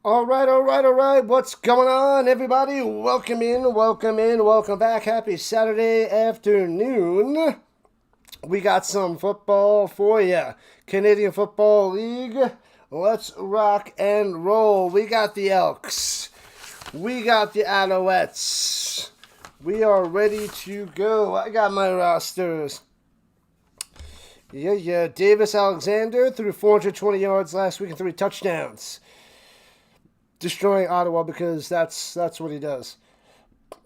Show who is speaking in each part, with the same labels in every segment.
Speaker 1: All right. What's going on, everybody? Welcome back. Happy Saturday afternoon. We got some football for you. Canadian Football League. Let's rock and roll. We got the Elks. We got the Alouettes. We are ready to go. I got my rosters. Yeah. Davis Alexander threw 420 yards last week and 3 touchdowns. Destroying Ottawa because that's what he does.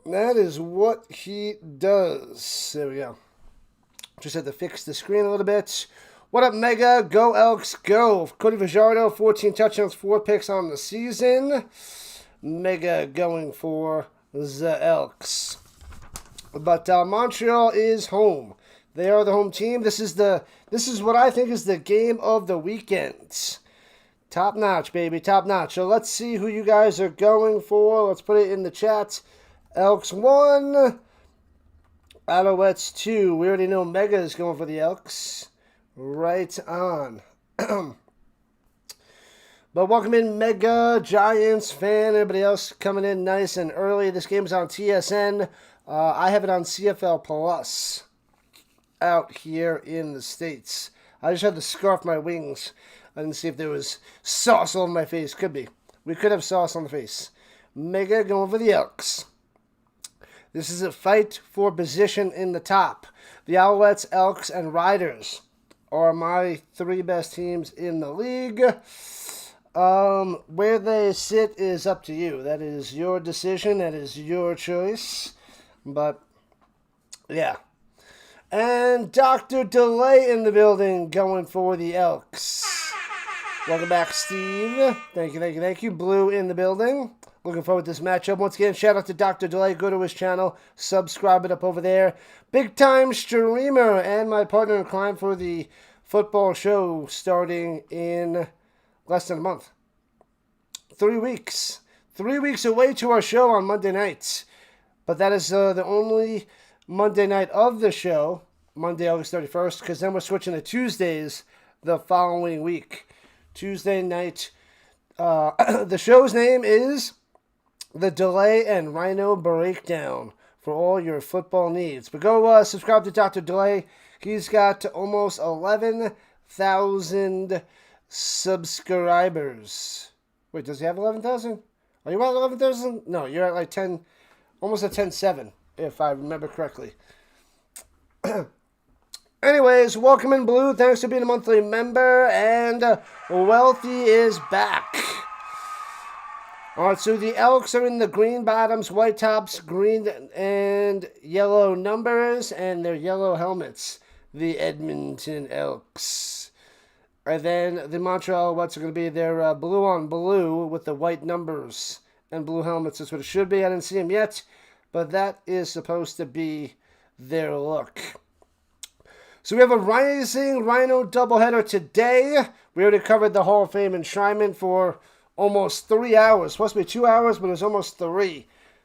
Speaker 1: That is what he does. There we go. Just had to fix the screen a little bit. What up, Mega? Go Elks, go. Cody Fajardo, 14 touchdowns, 4 picks on the season. Mega going for the Elks. But Montreal is home. They are the home team. This is what I think is the game of the weekend. Top notch, baby, top notch. So let's see who you guys are going for. Let's put it in the chat. Elks 1, Alouettes 2. We already know Mega is going for the Elks. Right on. But welcome in, Mega, Giants fan, everybody else coming in nice and early. This game is on TSN. I have it on CFL Plus out here in the States. I just had to scarf my wings. I didn't see if there was sauce all over my face. Could be. We could have sauce on the face. Mega going for the Elks. This is a fight for position in the top. The Alouettes, Elks, and Riders are my 3 best teams in the league. Where they sit is up to you. That is your decision. That is your choice. But, yeah. And Dr. Delay in the building going for the Elks. Welcome back, Steve. Thank you. Blue in the building. Looking forward to this matchup. Once again, shout out to Dr. Delay. Go to his channel. Subscribe it up over there. Big time streamer and my partner in crime for the football show starting in less than a month. 3 weeks. 3 weeks away to our show on Monday nights. But that is the only Monday night of the show, Monday, August 31st, because then we're switching to Tuesdays the following week. Tuesday night. The show's name is The Delay and Rhino Breakdown for all your football needs. But go subscribe to Dr. Delay. He's got almost 11,000 subscribers. Wait, does he have 11,000? Are you at 11,000? No, you're at like 10, almost at 10.7, if I remember correctly. Anyways, welcome in, Blue. Thanks for being a monthly member. And Wealthy is back. All right, so the Elks are in the green bottoms, white tops, green and yellow numbers, and their yellow helmets. The Edmonton Elks. And then the Montreal Alouettes are going to be their blue on blue with the white numbers and blue helmets. That's what it should be. I didn't see them yet, but that is supposed to be their look. So we have a Rising Rhino doubleheader today. We already covered the Hall of Fame enshrinement for almost 3 hours. Supposed to be 2 hours, but it was almost 3.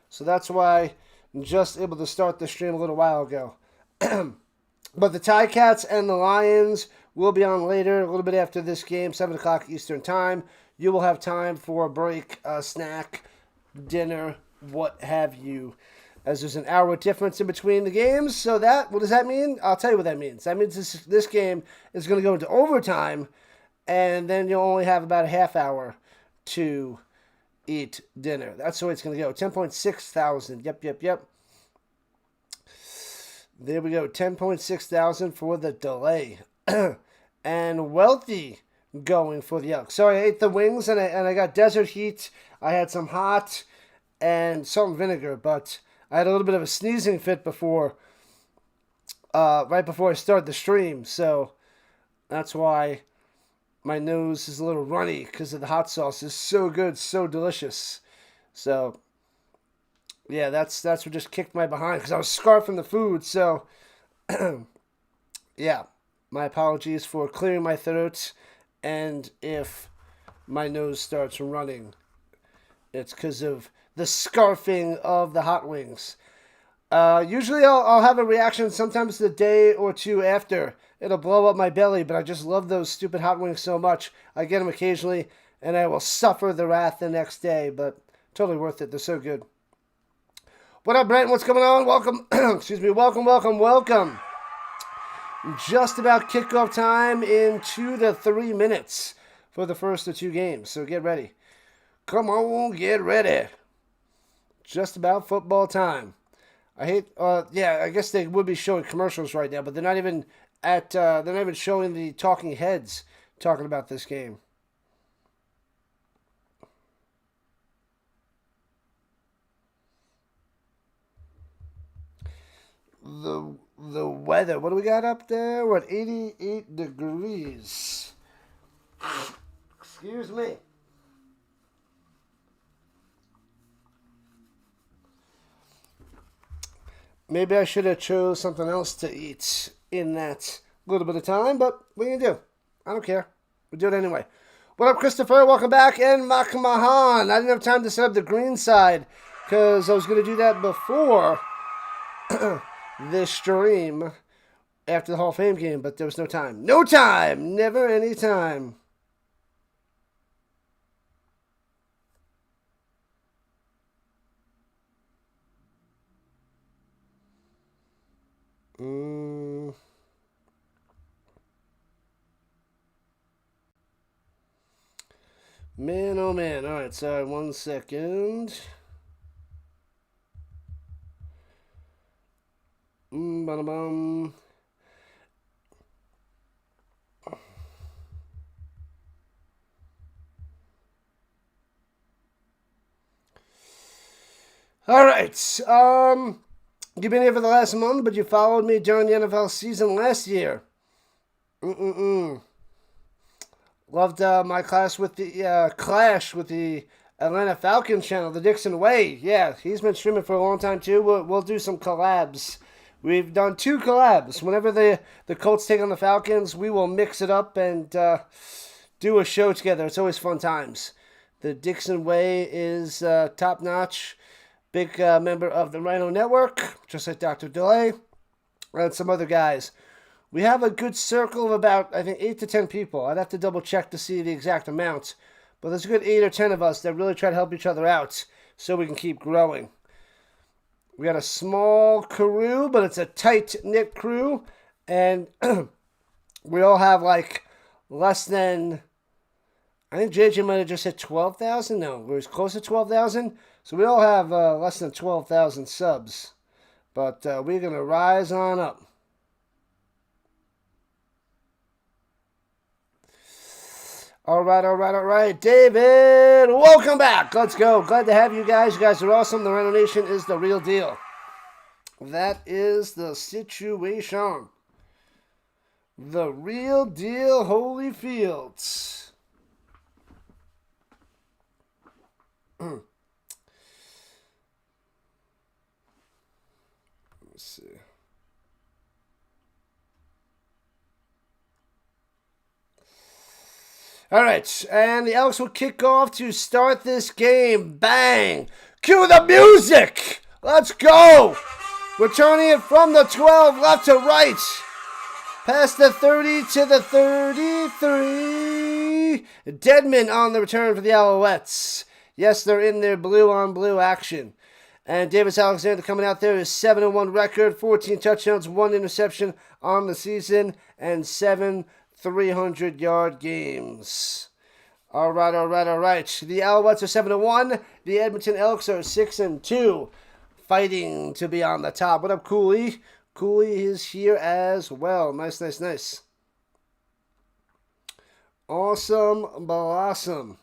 Speaker 1: So that's why I'm just able to start the stream a little while ago. But the Ticats and the Lions will be on later, a little bit after this game, 7 o'clock Eastern Time. You will have time for a break, a snack, dinner, what have you, as there's an hour difference in between the games. So what does that mean? I'll tell you what that means. That means this game is going to go into overtime, and then you'll only have about a half hour to eat dinner. That's the way it's going to go. 10.6 thousand. Yep. There we go. 10.6 thousand for the Delay. And Wealthy going for the Elks. So I ate the wings, and I got desert heat. I had some hot and salt and vinegar, but I had a little bit of a sneezing fit right before I started the stream, so that's why my nose is a little runny, because of the hot sauce. It's so good, so delicious. So, yeah, that's what just kicked my behind, because I was scarfing the food, so, yeah, my apologies for clearing my throat, and if my nose starts running, it's because of the scarfing of the hot wings. Usually I'll have a reaction sometimes the day or two after. It'll blow up my belly, but I just love those stupid hot wings so much. I get them occasionally, and I will suffer the wrath the next day, but totally worth it. They're so good. What up, Brent? What's going on? Welcome. Excuse me. Welcome. Just about kickoff time in 2 to 3 minutes for the first of 2 games. So get ready. Come on, get ready. Just about football time. I guess they would be showing commercials right now, but they're not even showing the talking heads talking about this game. The weather. What do we got up there? We're at 88 degrees. Excuse me. Maybe I should have chose something else to eat in that little bit of time, but what are you going to do? I don't care. We'll do it anyway. What up, Christopher? Welcome back. And Makmahan. I didn't have time to set up the green side because I was going to do that before this stream after the Hall of Fame game, but there was no time. No time! Never any time. Man, oh man. Alright, sorry, 1 second. Ba-da-bum. Alright, you've been here for the last month, but you followed me during the NFL season last year. Loved my clash with the Atlanta Falcons channel, the Dixon Way. Yeah, he's been streaming for a long time too. We'll do some collabs. We've done 2 collabs. Whenever the Colts take on the Falcons, we will mix it up and do a show together. It's always fun times. The Dixon Way is top notch. Big member of the Rhino Network, just like Dr. DeLay and some other guys. We have a good circle of about, I think, 8 to 10 people. I'd have to double check to see the exact amount. But there's a good 8 or 10 of us that really try to help each other out so we can keep growing. We got a small crew, but it's a tight-knit crew. And we all have, like, less than... I think JJ might have just hit 12,000. No, it was close to 12,000. So we all have less than 12,000 subs. But we're going to rise on up. All right. David, welcome back. Let's go. Glad to have you guys. You guys are awesome. The Rhino Nation is the real deal. That is the situation. The real deal, Holyfields. Let's see. All right, and the Elks will kick off to start this game. Bang! Cue the music! Let's go! Returning it from the 12, left to right. Past the 30 to the 33. Deadman on the return for the Alouettes. Yes, they're in their blue-on-blue action. And Davis Alexander coming out there is 7-1 record, 14 touchdowns, 1 interception on the season, and 7 300-yard games. All right. The Alouettes are 7-1. The Edmonton Elks are 6-2, fighting to be on the top. What up, Cooley? Cooley is here as well. Nice. Awesome blossom.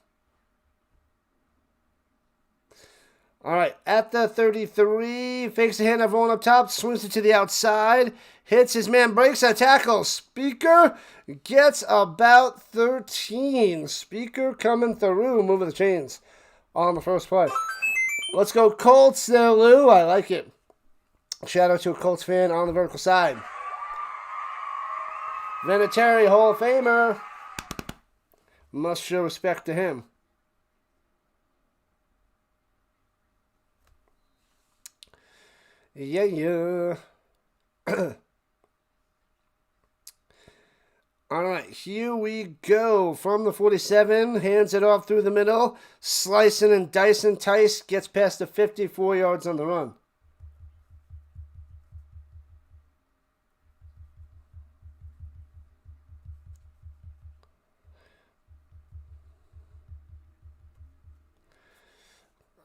Speaker 1: All right, at the 33, fakes the hand, everyone up top, swings it to the outside, hits his man, breaks a tackle. Speaker gets about 13. Speaker coming through, moving the chains on the first play. Let's go Colts there, Lou. I like it. Shout out to a Colts fan on the vertical side. Vinatieri, Hall of Famer. Must show respect to him. Yeah. All right, here we go. From the 47, hands it off through the middle. Slicing and dicing. Tice gets past the 54 yards on the run.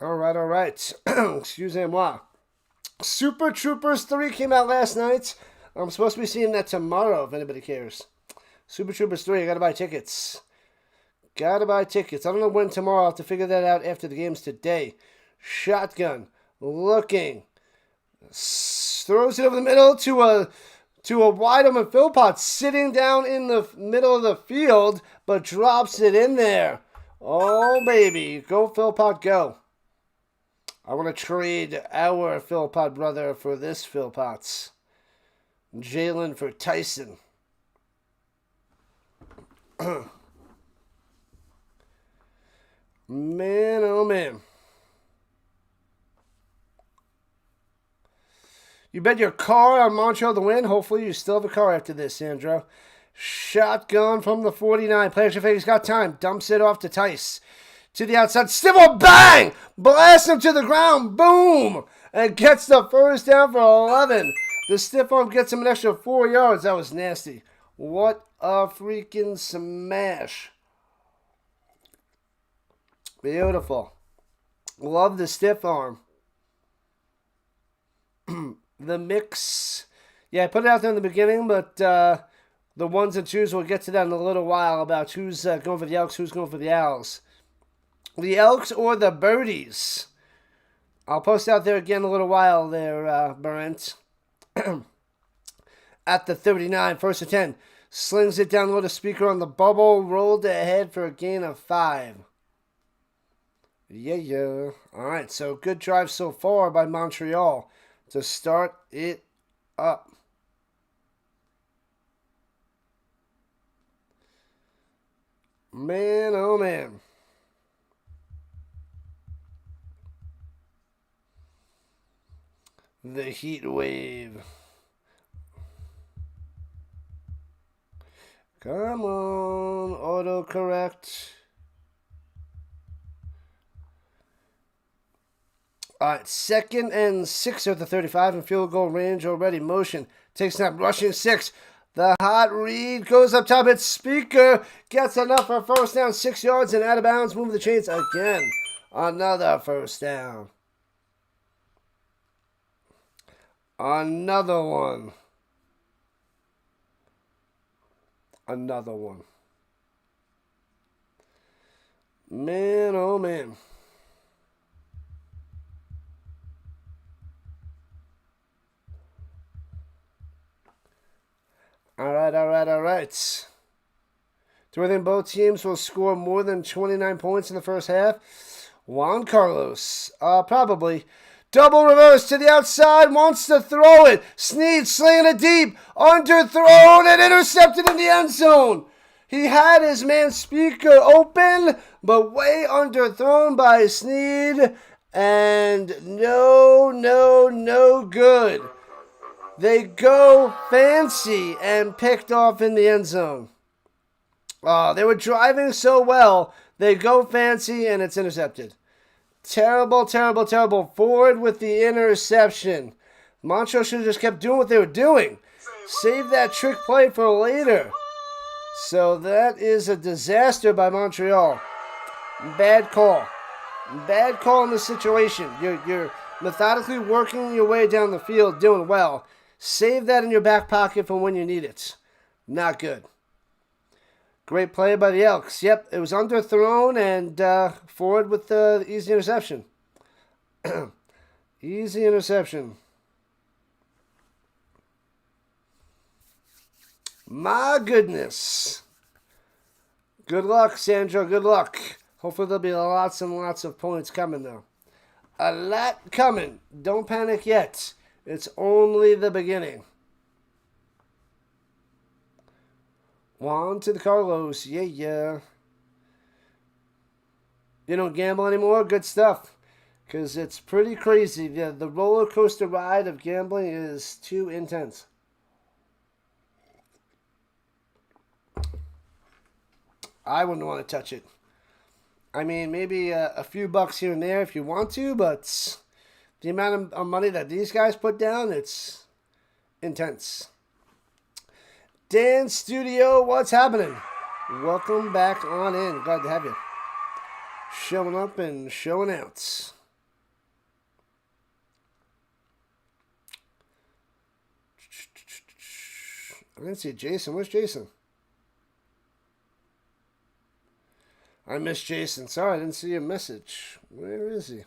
Speaker 1: All right. Excusez-moi. Super Troopers 3 came out last night. I'm supposed to be seeing that tomorrow, if anybody cares. Super Troopers 3, I gotta buy tickets. I don't know when tomorrow. I'll have to figure that out after the games today. Shotgun. Looking. Throws it over the middle to a wide open Philpott sitting down in the middle of the field, but drops it in there. Oh, baby. Go, Philpott, go. I want to trade our Philpott brother for this Philpott's. Jalen for Tyson. Man, oh man. You bet your car on Montreal to win. Hopefully you still have a car after this, Sandro. Shotgun from the 49. Player He's got time. Dumps it off to Tice. To the outside. Stifle, bang! Blasts him to the ground. Boom! And gets the first down for 11. The stiff arm gets him an extra 4 yards. That was nasty. What a freaking smash. Beautiful. Love the stiff arm. The mix. Yeah, I put it out there in the beginning, but the ones and twos, we'll get to that in a little while about who's going for the Elks, who's going for the Owls. The Elks or the Birdies. I'll post out there again in a little while there, Brent. At the 39, first and 10. Slings it down low to Speaker on the bubble. Rolled ahead for a gain of 5. Yeah. All right, so good drive so far by Montreal to start it up. Man, oh man. The heat wave. Come on, autocorrect. All right, 2nd and 6 at the 35 and field goal range already. Motion. Takes snap, rushing 6. The hot read goes up top. It's Speaker. Gets enough for first down, 6 yards and out of bounds. Moving the chains again. Another first down. Another one. Man, oh man. All right. Do you think both teams will score more than 29 points in the first half? Juan Carlos. Probably. Double reverse to the outside. Wants to throw it. Snead slinging it deep. Underthrown and intercepted in the end zone. He had his man Speaker open, but way underthrown by Snead. And no good. They go fancy and picked off in the end zone. They were driving so well. They go fancy and it's intercepted. Terrible. Forward with the interception. Montreal should have just kept doing what they were doing. Save that trick play for later. So that is a disaster by Montreal. Bad call in the situation. You're methodically working your way down the field, doing well. Save that in your back pocket for when you need it. Not good. Great play by the Elks. Yep, it was underthrown and forward with the easy interception. Easy interception. My goodness. Good luck, Sandro. Good luck. Hopefully there'll be lots and lots of points coming, though. A lot coming. Don't panic yet. It's only the beginning. Juan to the Carlos. Yeah. You don't gamble anymore? Good stuff. Because it's pretty crazy. The roller coaster ride of gambling is too intense. I wouldn't want to touch it. I mean, maybe a few bucks here and there if you want to, but the amount of money that these guys put down, it's intense. Dan Studio, what's happening? Welcome back on in. Glad to have you. Showing up and showing out. I didn't see Jason. Where's Jason? I missed Jason. Sorry, I didn't see your message. Where is he?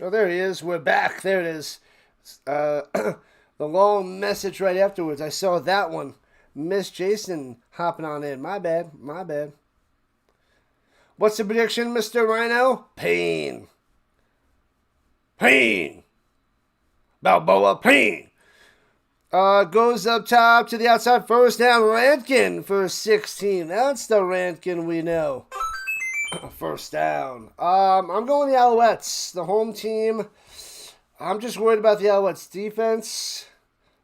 Speaker 1: Oh, there he is. We're back. There it is. The long message right afterwards. I saw that one. Miss Jason hopping on in. My bad. My bad. What's the prediction, Mr. Rhino? Pain. Pain. Balboa Pain. Goes up top to the outside. First down. Rantkin for 16. That's the Rantkin we know. First down. I'm going the Alouettes, the home team. I'm just worried about the Alouettes defense.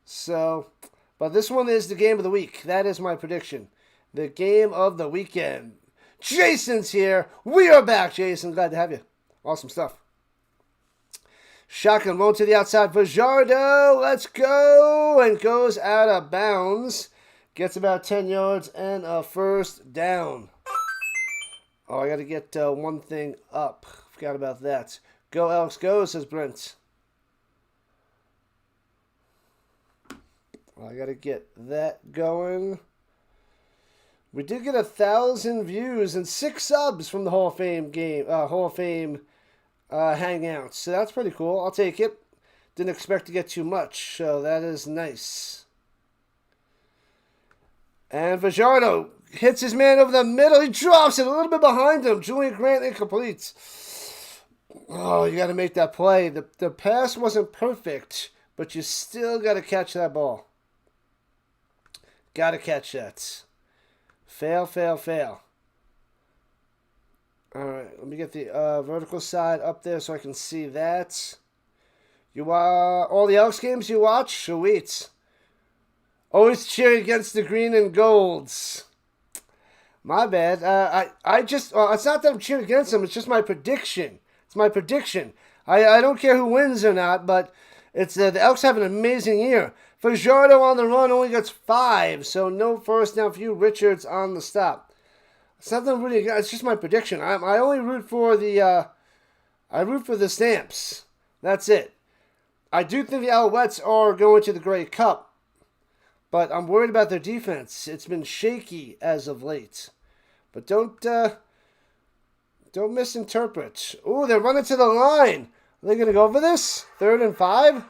Speaker 1: So, but this one is the game of the week. That is my prediction. The game of the weekend. Jason's here. We are back, Jason. Glad to have you. Awesome stuff. Shotgun roll to the outside. Fajardo. Let's go. And goes out of bounds. Gets about 10 yards and a first down. Oh, I got to get one thing up. Forgot about that. Go, Elks, go, says Brent. I got to get that going. We did get 1,000 views and 6 subs from the Hall of Fame game, Hall of Fame hangouts. So that's pretty cool. I'll take it. Didn't expect to get too much, so that is nice. And Fajardo hits his man over the middle. He drops it a little bit behind him. Julian Grant incomplete. Oh, you got to make that play. The pass wasn't perfect, but you still got to catch that ball. Got to catch that. Fail, fail, fail. All right, let me get the vertical side up there so I can see that. You all the Elks games you watch? Sweet. Always cheer against the green and golds. My bad. It's not that I'm cheering against them. It's just my prediction. It's my prediction. I don't care who wins or not, but it's the Elks have an amazing year. Fajardo on the run only gets 5, so no first down for you. Richards on the stop. It's nothing really. It's just my prediction. I only root for the. I root for the Stamps. That's it. I do think the Alouettes are going to the Grey Cup, but I'm worried about their defense. It's been shaky as of late. But don't misinterpret. Ooh, they're running to the line. Are they going to go for this? 3rd and 5?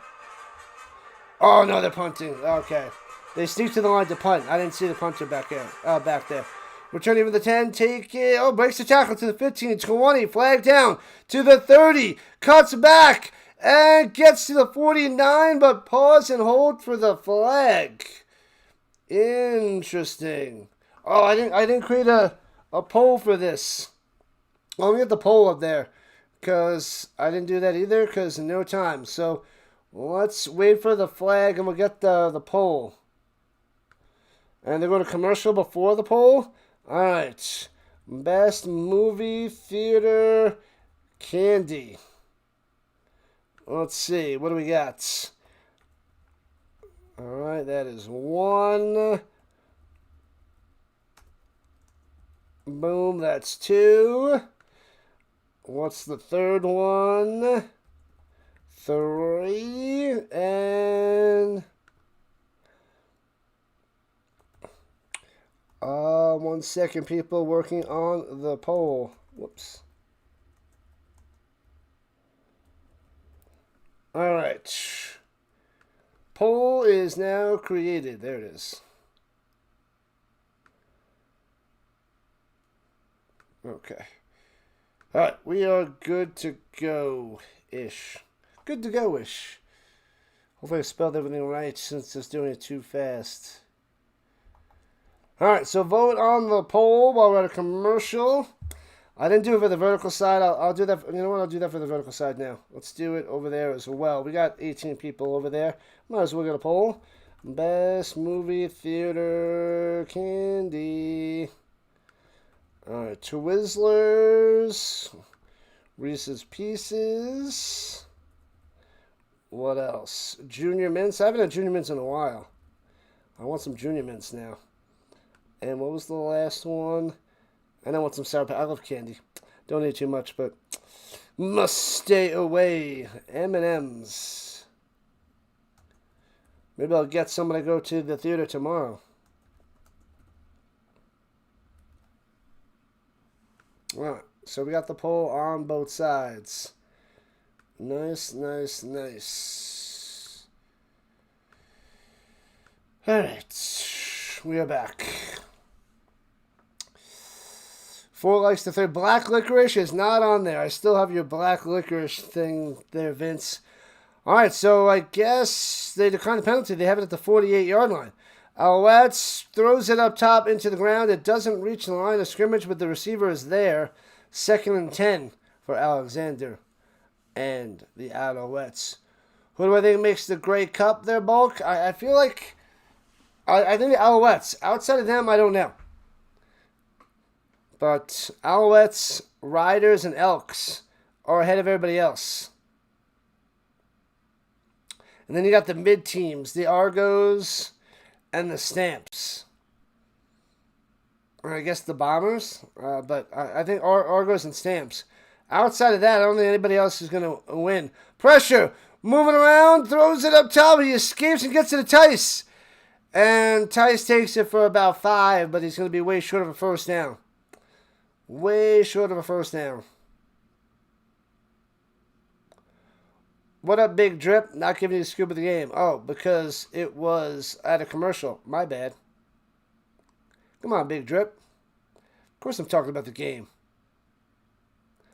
Speaker 1: Oh, no, they're punting. Okay. They sneak to the line to punt. I didn't see the punter back there. Returning from the 10, take it. Oh, breaks the tackle to the 15, 20. Flag down to the 30. Cuts back and gets to the 49, but pause and hold for the flag. Interesting. Oh, I didn't create a poll for this. Well, let me get the poll up there, because I didn't do that either, because no time. So let's wait for the flag, and we'll get the poll. And they're going to commercial before the poll. All right. Best movie theater candy. Let's see. What do we got? All right. That is 1. Boom. That's 2. What's the third one? 3. And 1 second, people working on the poll. Whoops. All right. Poll is now created. There it is. Okay. All right. We are good to go-ish. Good to go-ish. Hopefully I spelled everything right since it's doing it too fast. All right, so vote on the poll while we're at a commercial. I didn't do it for the vertical side. I'll do that. You know what? I'll do that for the vertical side now. Let's do it over there as well. We got 18 people over there. Might as well get a poll. Best movie theater candy. Alright, Twizzlers. Reese's Pieces. What else? Junior Mints. I haven't had Junior Mints in a while. I want some Junior Mints now. And what was the last one? And I want some Sour Patch. I love candy. Don't eat too much, but must stay away. M&M's. Maybe I'll get someone to go to the theater tomorrow. Alright, so we got the poll on both sides. Nice, nice, nice. Alright, we are back. 4 likes to 3. Black licorice is not on there. I still have your black licorice thing there, Vince. All right, so I guess they declined the penalty. They have it at the 48-yard line. Alouettes throws it up top into the ground. It doesn't reach the line of scrimmage, but the receiver is there. 2nd and 10 for Alexander and the Alouettes. Who do I think makes the Grey Cup there, Bulk? I feel like... I think the Alouettes. Outside of them, I don't know. But Alouettes, Riders, and Elks are ahead of everybody else. And then you got the mid-teams, the Argos and the Stamps. Or I guess the Bombers. But I think Argos and Stamps. Outside of that, I don't think anybody else is going to win. Pressure. Moving around. Throws it up top. He escapes and gets it to Tice. And Tice takes it for about 5, but he's going to be way short of a first down. Way short of a first down. What up, Big Drip? Not giving you the scoop of the game. Oh, because it was at a commercial. My bad. Come on, Big Drip. Of course I'm talking about the game.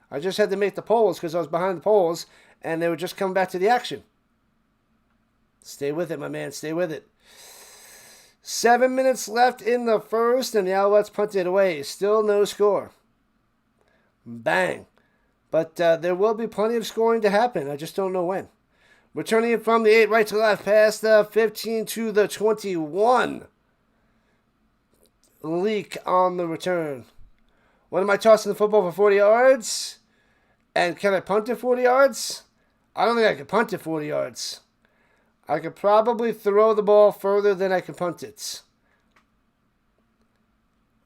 Speaker 1: I just had to make the polls because I was behind the polls, and they were just coming back to the action. Stay with it, my man. Stay with it. 7 minutes left in the first, and the Alouettes punted it away. Still no score. Bang. But there will be plenty of scoring to happen. I just don't know when. Returning it from the 8 right to left, past the 15 to the 21. Leak on the return. What am I tossing the football for 40 yards? And can I punt it 40 yards? I don't think I can punt it 40 yards. I could probably throw the ball further than I can punt it.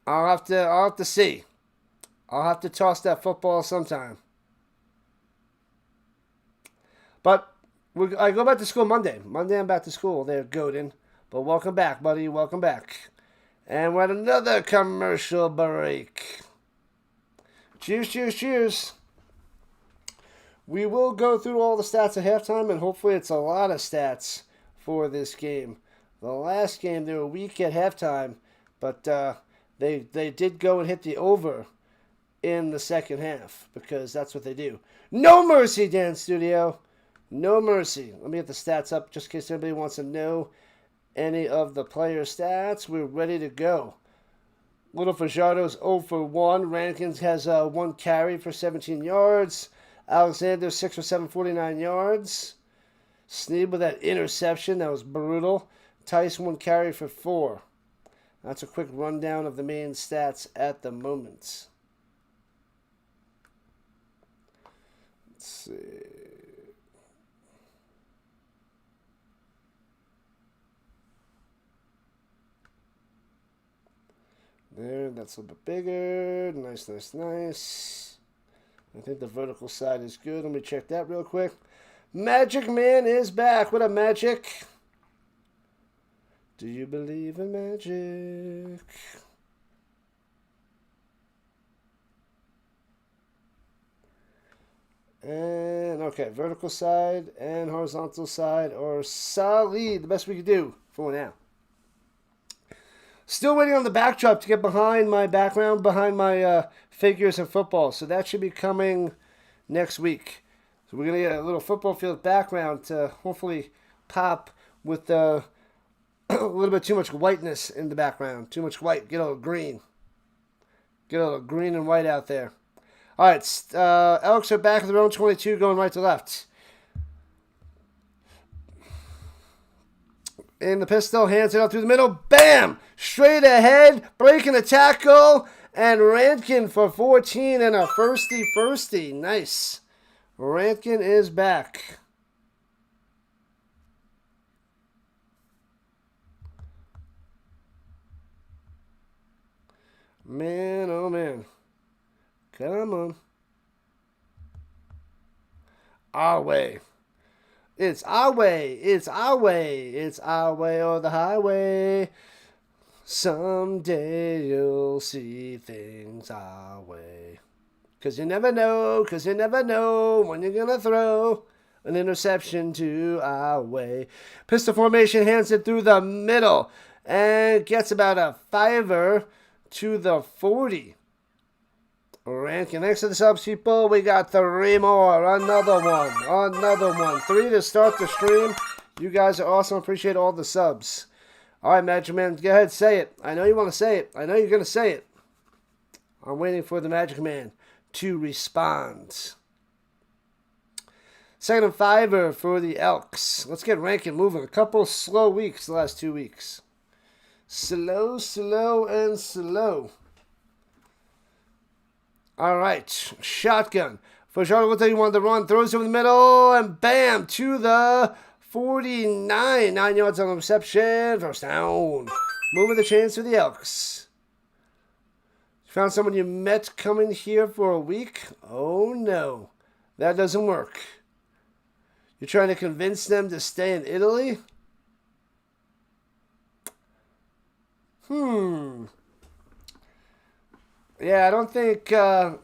Speaker 1: I'll have to see. I'll have to toss that football sometime. But I go back to school Monday. Monday I'm back to school there, Godin. But welcome back, buddy. Welcome back. And we're at another commercial break. Cheers, cheers, cheers. We will go through all the stats at halftime, and hopefully it's a lot of stats for this game. The last game, they were weak at halftime, but they did go and hit the over in the second half, because that's what they do. No mercy, Dan Studio. No mercy. Let me get the stats up just in case anybody wants to know any of the player stats. We're ready to go. Little Fajardo's 0 for 1. Rankins has 1 carry for 17 yards. Alexander 6 for 7, 49 yards. Sneed with that interception. That was brutal. Tice 1 carry for 4. That's a quick rundown of the main stats at the moment. Let's see. There, that's a little bit bigger. Nice, nice, nice. I think the vertical side is good. Let me check that real quick. Magic Man is back. What up, Magic? Do you believe in magic? And, okay, vertical side and horizontal side are solid. The best we can do for now. Still waiting on the backdrop to get behind my background, behind my figures in football. So that should be coming next week. So we're going to get a little football field background to hopefully pop with a little bit too much whiteness in the background. Too much white. Get a little green. Get a little green and white out there. All right. Elks are back at their own 22 going right to left. in the pistol, hands it out through the middle. Bam! Straight ahead, breaking the tackle. And Rankin for 14 and a firsty. Nice. Rankin is back. Man, oh man. Come on. Our way. It's our way. It's our way. It's our way or the highway. Someday you'll see things our way. 'Cause you never know. 'Cause you never know when you're going to throw an interception to our way. Pistol formation, hands it through the middle. And gets about a 5er to the 40. Ranking next to the subs, people. We got 3 more. Another one. 3 to start the stream. You guys are awesome. Appreciate all the subs. All right, Magic Man, go ahead, say it. I know you want to say it. I know you're going to say it. I'm waiting for the Magic Man to respond. 2nd and 5 for the Elks. Let's get Rankin moving. A couple slow weeks the last 2 weeks. Slow. All right, shotgun. For Charlotte, looks like he wanted to run. Throws over the middle, and bam, to the 49. 9 yards on the reception. First down. Moving the chains for the Elks. Found someone you met coming here for a week? Oh, no. That doesn't work. You're trying to convince them to stay in Italy? Yeah, I don't think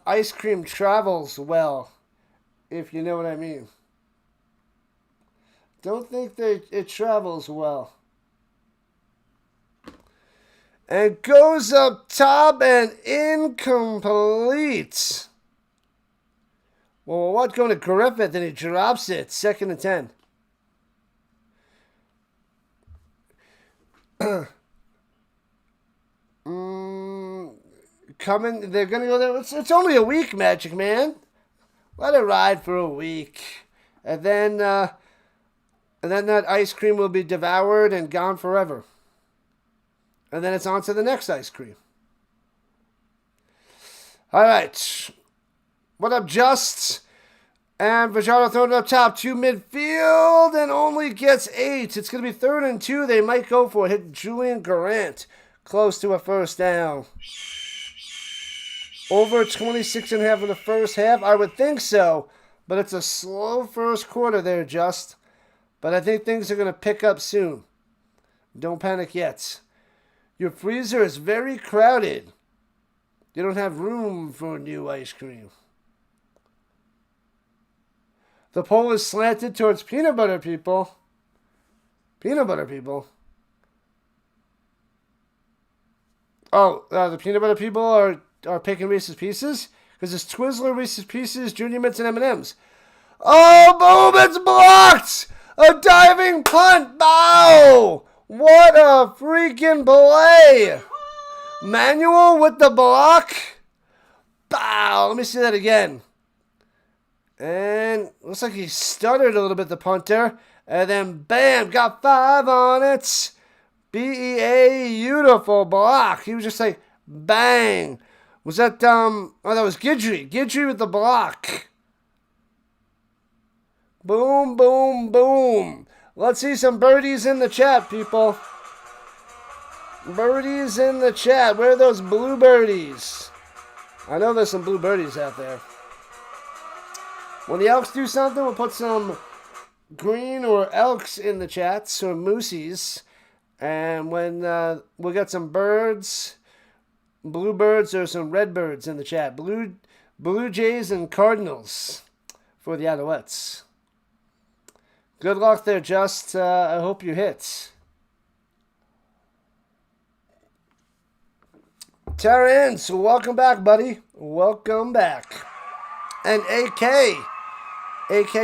Speaker 1: ice cream travels well, if you know what I mean. Don't think that it travels well. And goes up top and incomplete. Well, what going to Griffith and he drops it. 2nd and 10. Coming, they're going to go there. It's only a week, Magic Man. Let it ride for a week. And then that ice cream will be devoured and gone forever. And then it's on to the next ice cream. All right. What up, Just? And Vajado throwing it up top to midfield and only gets 8. It's going to be 3rd and 2. They might go for it. Hit Julian Garant close to a first down. Over 26.5 in the first half? I would think so. But it's a slow first quarter there, Just. But I think things are going to pick up soon. Don't panic yet. Your freezer is very crowded. You don't have room for new ice cream. The poll is slanted towards peanut butter people. Peanut butter people. Oh, the peanut butter people are picking Reese's Pieces? Because it's Twizzler, Reese's Pieces, Junior Mints, and M&M's. Oh, boom, it's blocked! A diving punt! Bow! What a freaking play! Manuel with the block. Bow! Let me see that again. And looks like he stuttered a little bit, the punter. And then, bam, got 5 on it. Beautiful block. He was just like, bang. Was that, that was Guidry. Guidry with the block. Boom, boom, boom. Let's see some birdies in the chat, people. Birdies in the chat. Where are those blue birdies? I know there's some blue birdies out there. When the Elks do something, we'll put some green or Elks in the chats, or Moosies. And when we'll get some birds, blue birds or some red birds in the chat. Blue Jays and Cardinals for the Alouettes. Good luck there, Just. I hope you hit. Terrence, welcome back, buddy. Welcome back. And AK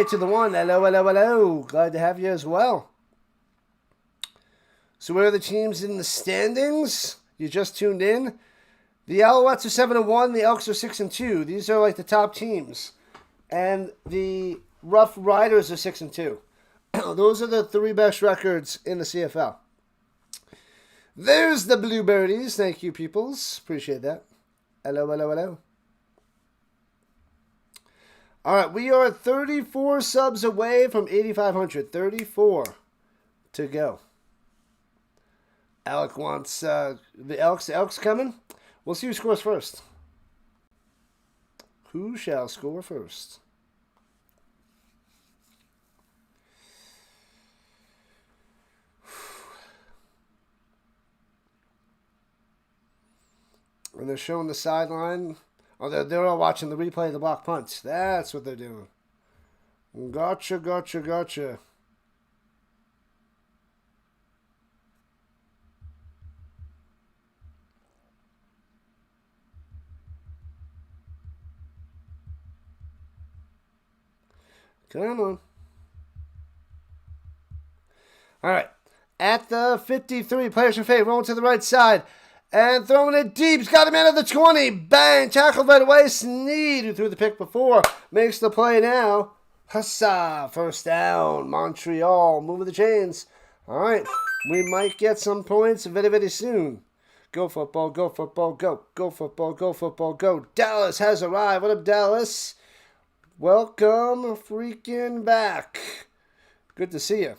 Speaker 1: to the 1. Hello. Glad to have you as well. So where are the teams in the standings? You just tuned in. The Alouettes are 7-1. The Elks are 6-2. These are like the top teams. And the Rough Riders are 6-2. Those are the 3 best records in the CFL. There's the Bluebirdies. Thank you, peoples. Appreciate that. Hello, hello, hello. All right, we are 34 subs away from 8,500. 34 to go. Alec wants the Elks. The Elks coming. We'll see who scores first. Who shall score first? And they're showing the sideline. Oh, they're all watching the replay of the block punt. That's what they're doing. Gotcha, gotcha, gotcha. Come on. All right. At the 53, players in favor, rolling to the right side. And throwing it deep. He's got him out of the 20. Bang. Tackled right away. Sneed, who threw the pick before, makes the play now. Hussa. First down. Montreal. Moving the chains. All right. We might get some points very, very soon. Go football. Go football. Go. Go football. Go football. Go. Dallas has arrived. What up, Dallas? Welcome freaking back. Good to see you.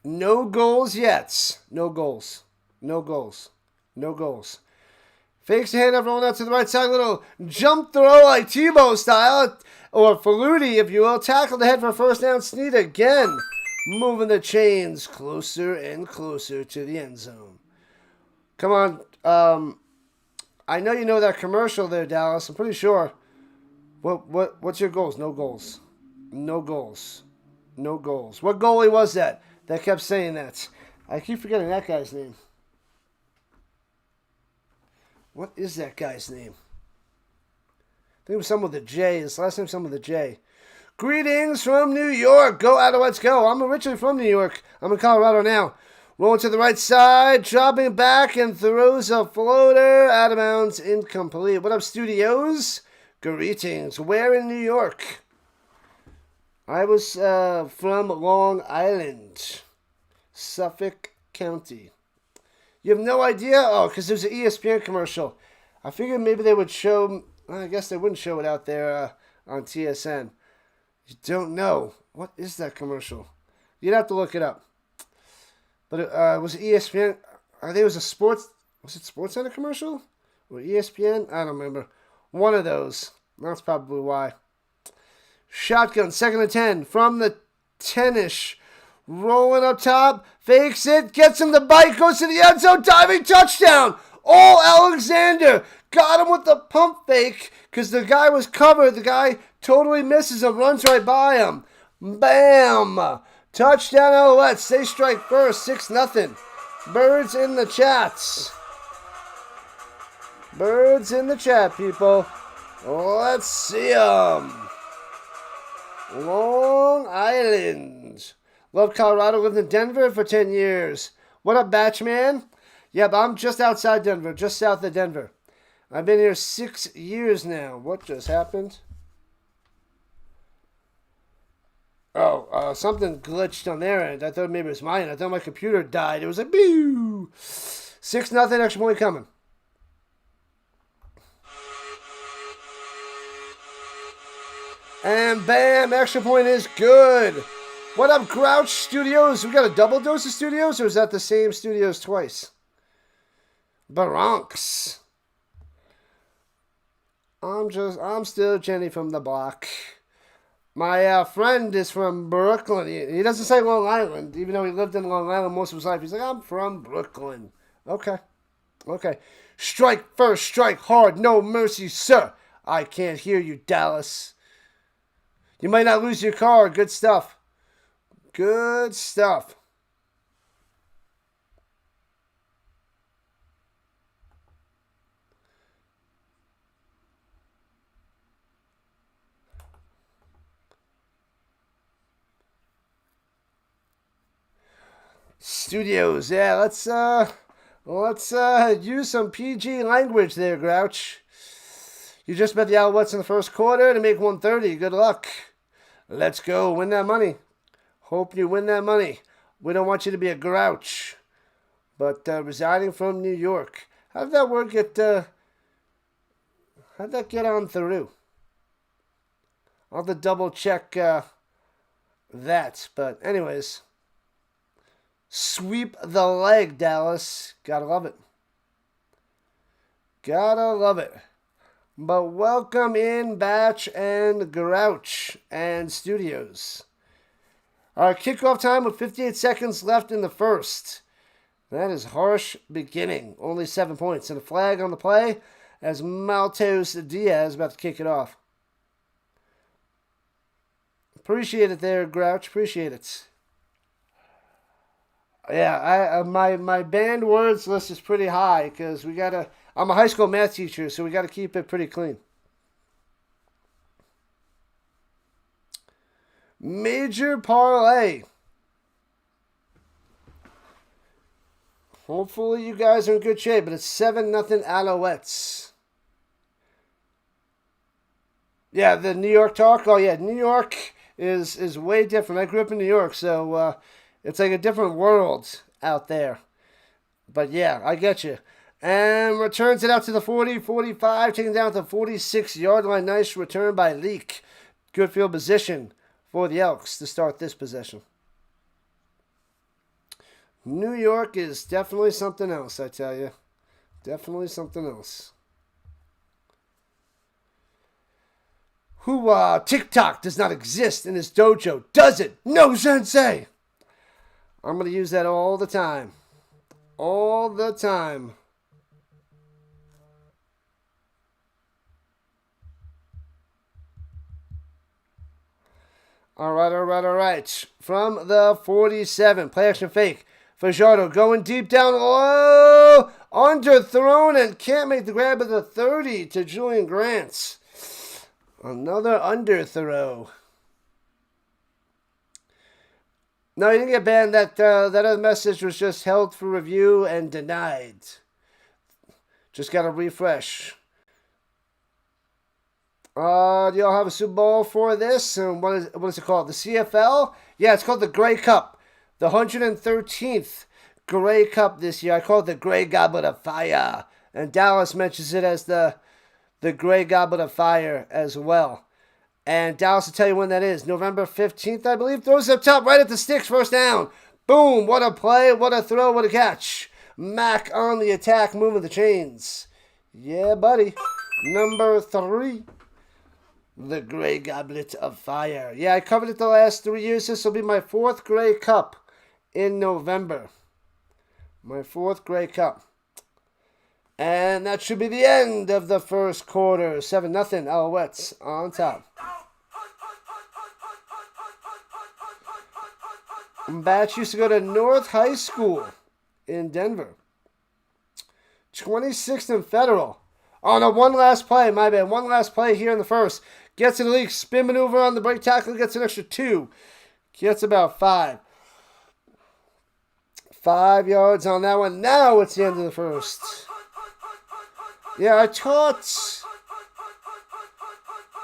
Speaker 1: No goals yet. No goals. No goals. No goals. Fakes the handoff, rolling out to the right side. Little jump throw like Tebow style. Or Faludi, if you will. Tackled ahead for first down. Sneed again. Moving the chains closer and closer to the end zone. Come on. I know you know that commercial there, Dallas. I'm pretty sure. What's your goals? No goals. No goals. No goals. What goalie was that kept saying that? I keep forgetting that guy's name. What is that guy's name? I think it was someone with a J. His last name was someone with a J. Greetings from New York. Go Alouettes, go. I'm originally from New York. I'm in Colorado now. Rolling to the right side, dropping back, and throws a floater. Out of bounds, incomplete. What up, studios? Greetings. Where in New York? I was from Long Island, Suffolk County. You have no idea? Oh, because there's an ESPN commercial. I figured maybe they would show, I guess they wouldn't show it out there on TSN. You don't know. What is that commercial? You'd have to look it up. But it was ESPN. I think it was was it SportsCenter commercial? Or ESPN? I don't remember. One of those. That's probably why. Shotgun, 2nd and 10 from the 10-ish. Rolling up top, fakes it, gets him the bite, goes to the end zone, diving touchdown. All Alexander got him with the pump fake because the guy was covered. The guy totally misses him, runs right by him. Bam! Touchdown Alouettes. They strike first, 6-0. Birds in the chats. Birds in the chat, people. Let's see them. Long Island. Loved Colorado. Lived in Denver for 10 years. What up, Batchman? Yep, I'm just outside Denver. Just south of Denver. I've been here 6 years now. What just happened? Oh, something glitched on their end. I thought maybe it was mine. I thought my computer died. It was like, boo! 6-0, extra point coming. And bam, extra point is good. What up, Grouch Studios? We got a double dose of studios, or is that the same studios twice? Bronx. I'm still Jenny from the block. My friend is from Brooklyn. He doesn't say Long Island, even though he lived in Long Island most of his life. He's like, I'm from Brooklyn. Okay. Strike first, strike hard, no mercy, sir. I can't hear you, Dallas. You might not lose your car. Good stuff. Good stuff. Studios, yeah, let's use some PG language there, Grouch. You just bet the Alouettes in the first quarter to make 130. Good luck. Let's go. Win that money. Hope you win that money. We don't want you to be a grouch. But residing from New York. How did that word get... how'd that get on through? I'll have to double check that. But anyways. Sweep the leg, Dallas. Gotta love it. Gotta love it. But welcome in, Batch and Grouch and Studios. Our kickoff time with 58 seconds left in the first. That is harsh beginning. Only 7 points. And a flag on the play as Maltos Diaz about to kick it off. Appreciate it there, Grouch. Appreciate it. Yeah, my banned words list is pretty high because we gotta... I'm a high school math teacher, so we got to keep it pretty clean. Major parlay. Hopefully you guys are in good shape, but it's 7-0 Alouettes. Yeah, the New York talk. Oh yeah, New York is way different. I grew up in New York, so it's like a different world out there. But yeah, I get you. And returns it out to the 40, 45, taking down to the 46-yard line. Nice return by Leak. Good field position for the Elks to start this possession. New York is definitely something else, I tell you. Definitely something else. TikTok does not exist in this dojo, does it? No, sensei! I'm going to use that all the time. All the time. All right. From the 47, play action fake. Fajardo going deep down low. Underthrown and can't make the grab at the 30 to Julian Grant. Another underthrow. No, he didn't get banned. That other message was just held for review and denied. Just got to refresh. Do y'all have a Super Bowl for this? And what is it called? The CFL? Yeah, it's called the Grey Cup. The 113th Grey Cup this year. I call it the Grey Goblet of Fire. And Dallas mentions it as the Grey Goblet of Fire as well. And Dallas will tell you when that is. November 15th, I believe. Throws it up top, right at the sticks, first down. Boom, what a play, what a throw, what a catch. Mac on the attack, moving the chains. Yeah, buddy. Number 3. The Grey Goblet of Fire. Yeah, I covered it the last 3 years. This will be my 4th Grey Cup in November. My 4th Grey Cup. And that should be the end of the first quarter. 7-0 Alouettes on top. Batch used to go to North High School in Denver. 26th and Federal. Oh no, one last play, my bad. One last play here in the first. Gets to the league, spin maneuver on the break tackle, gets an extra 2. Gets about 5. 5 yards on that one. Now it's the end of the first. Yeah, I taught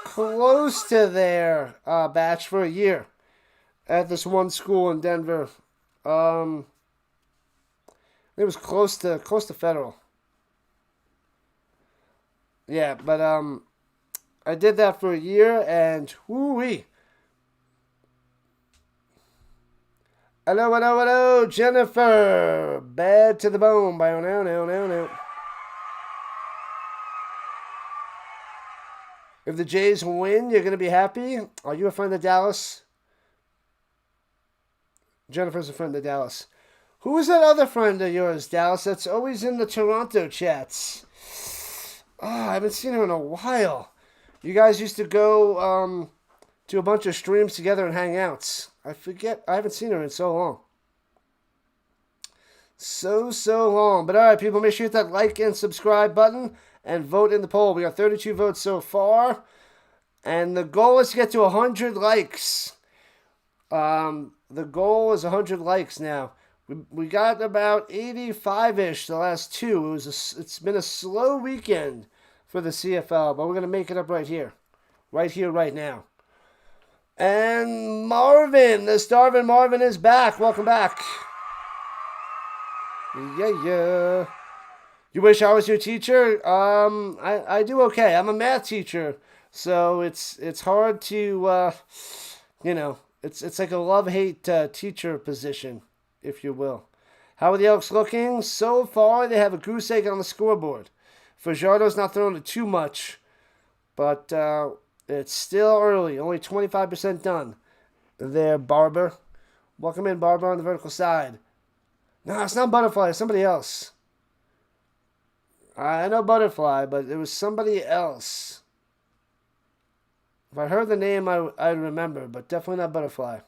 Speaker 1: close to there, Batch, for a year at this one school in Denver. It was close to Federal. Yeah, but I did that for a year, and whoo-wee. Hello, Jennifer. Bad to the bone. No. If the Jays win, you're going to be happy. Are you a friend of Dallas? Jennifer's a friend of Dallas. Who is that other friend of yours, Dallas, that's always in the Toronto chats? Oh, I haven't seen her in a while. You guys used to go to a bunch of streams together and hangouts. I forget. I haven't seen her in so long. So long. But all right, people, make sure you hit that like and subscribe button and vote in the poll. We got 32 votes so far. And the goal is to get to 100 likes. The goal is 100 likes now. We got about 85-ish the last 2. It's been a slow weekend for the CFL, but we're going to make it up right here. Right here, right now. And Marvin, the Starvin' Marvin is back. Welcome back. Yeah. You wish I was your teacher? I do okay. I'm a math teacher, so it's hard to, it's like a love-hate teacher position, if you will. How are the Elks looking? So far, they have a goose egg on the scoreboard. Fajardo's not throwing it too much, but it's still early. Only 25% done. There, Barber. Welcome in, Barber, on the vertical side. No, it's not Butterfly. It's somebody else. I know Butterfly, but it was somebody else. If I heard the name, I'd remember, but definitely not Butterfly.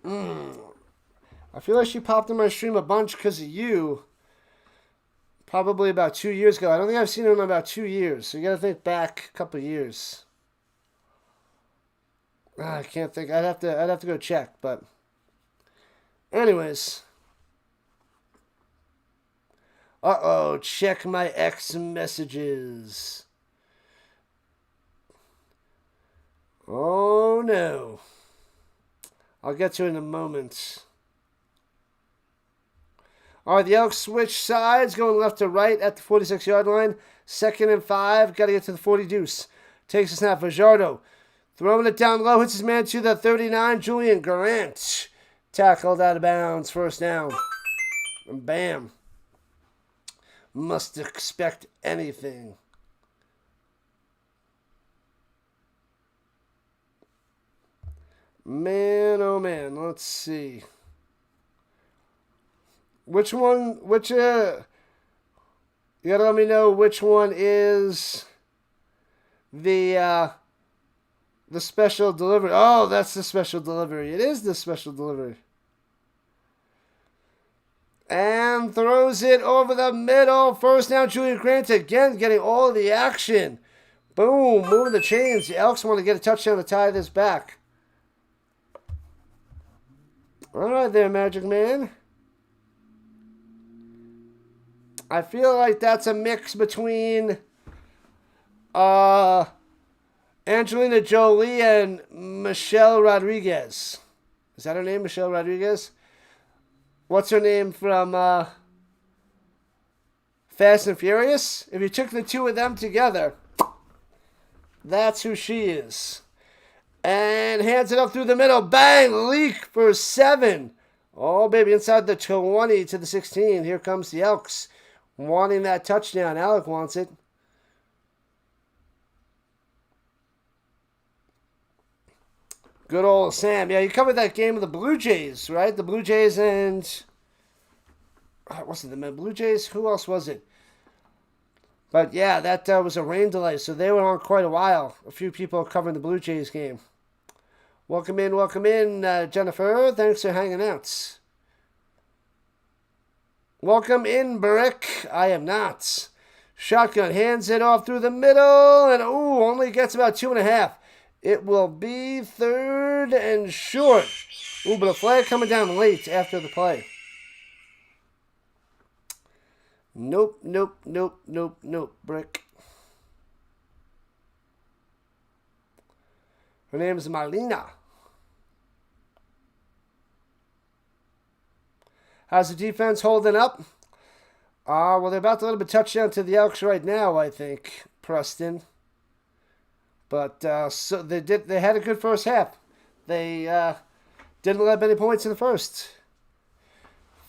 Speaker 1: I feel like she popped in my stream a bunch because of you. Probably about 2 years ago. I don't think I've seen her in about 2 years. So you got to think back a couple of years. I can't think. I'd have to go check. But anyways. Uh-oh. Check my X messages. Oh, no. I'll get to it in a moment. All right, the Elks switch sides, going left to right at the 46-yard line. 2nd and 5. Got to get to the 40 deuce. Takes a snap. Fajardo throwing it down low. Hits his man to the 39. Julian Grant tackled out of bounds. First down. And bam. Must expect anything. Man, oh man, let's see. You gotta let me know which one is the special delivery. Oh, that's the special delivery. It is the special delivery. And throws it over the middle. First down, Julian Grant again getting all of the action. Boom, moving the chains. The Elks want to get a touchdown to tie this back. All right there, Magic Man. I feel like that's a mix between Angelina Jolie and Michelle Rodriguez. Is that her name, Michelle Rodriguez? What's her name from Fast and Furious? If you took the two of them together, that's who she is. And hands it up through the middle. Bang! Leak for 7. Oh, baby, inside the 20 to the 16. Here comes the Elks. Wanting that touchdown. Alec wants it. Good old Sam. Yeah, you covered that game with the Blue Jays, right? The Blue Jays and... what's it? The Blue Jays? Who else was it? But yeah, that was a rain delay, so they were on quite a while. A few people covering the Blue Jays game. Welcome in, Jennifer. Thanks for hanging out. Welcome in, Brick. I am not. Shotgun hands it off through the middle, and only gets about 2.5. It will be 3rd and short. But a flag coming down late after the play. Nope, Brick. Her name is Marlena. How's the defense holding up? Well, they're about to let a touchdown to the Elks right now, I think, Preston. But so they had a good first half. They didn't let any points in the first.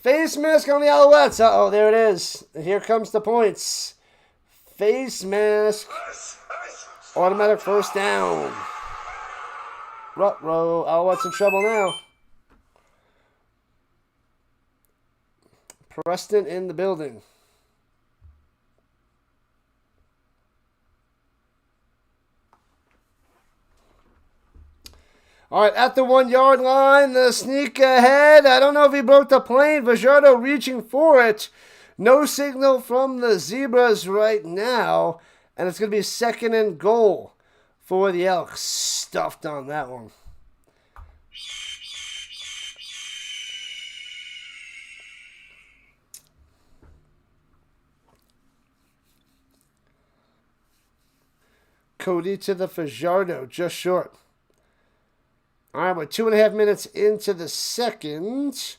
Speaker 1: Face mask on the Alouettes. Uh-oh, there it is. Here comes the points. Face mask. Automatic first down. Ruh-roh. Alouettes in trouble now. Preston in the building. All right, at the 1-yard line, the sneak ahead. I don't know if he broke the plane. Fajardo reaching for it. No signal from the Zebras right now. And it's going to be 2nd and goal for the Elks. Stuffed on that one. Cody to the Fajardo, just short. All right, we're 2.5 minutes into the second.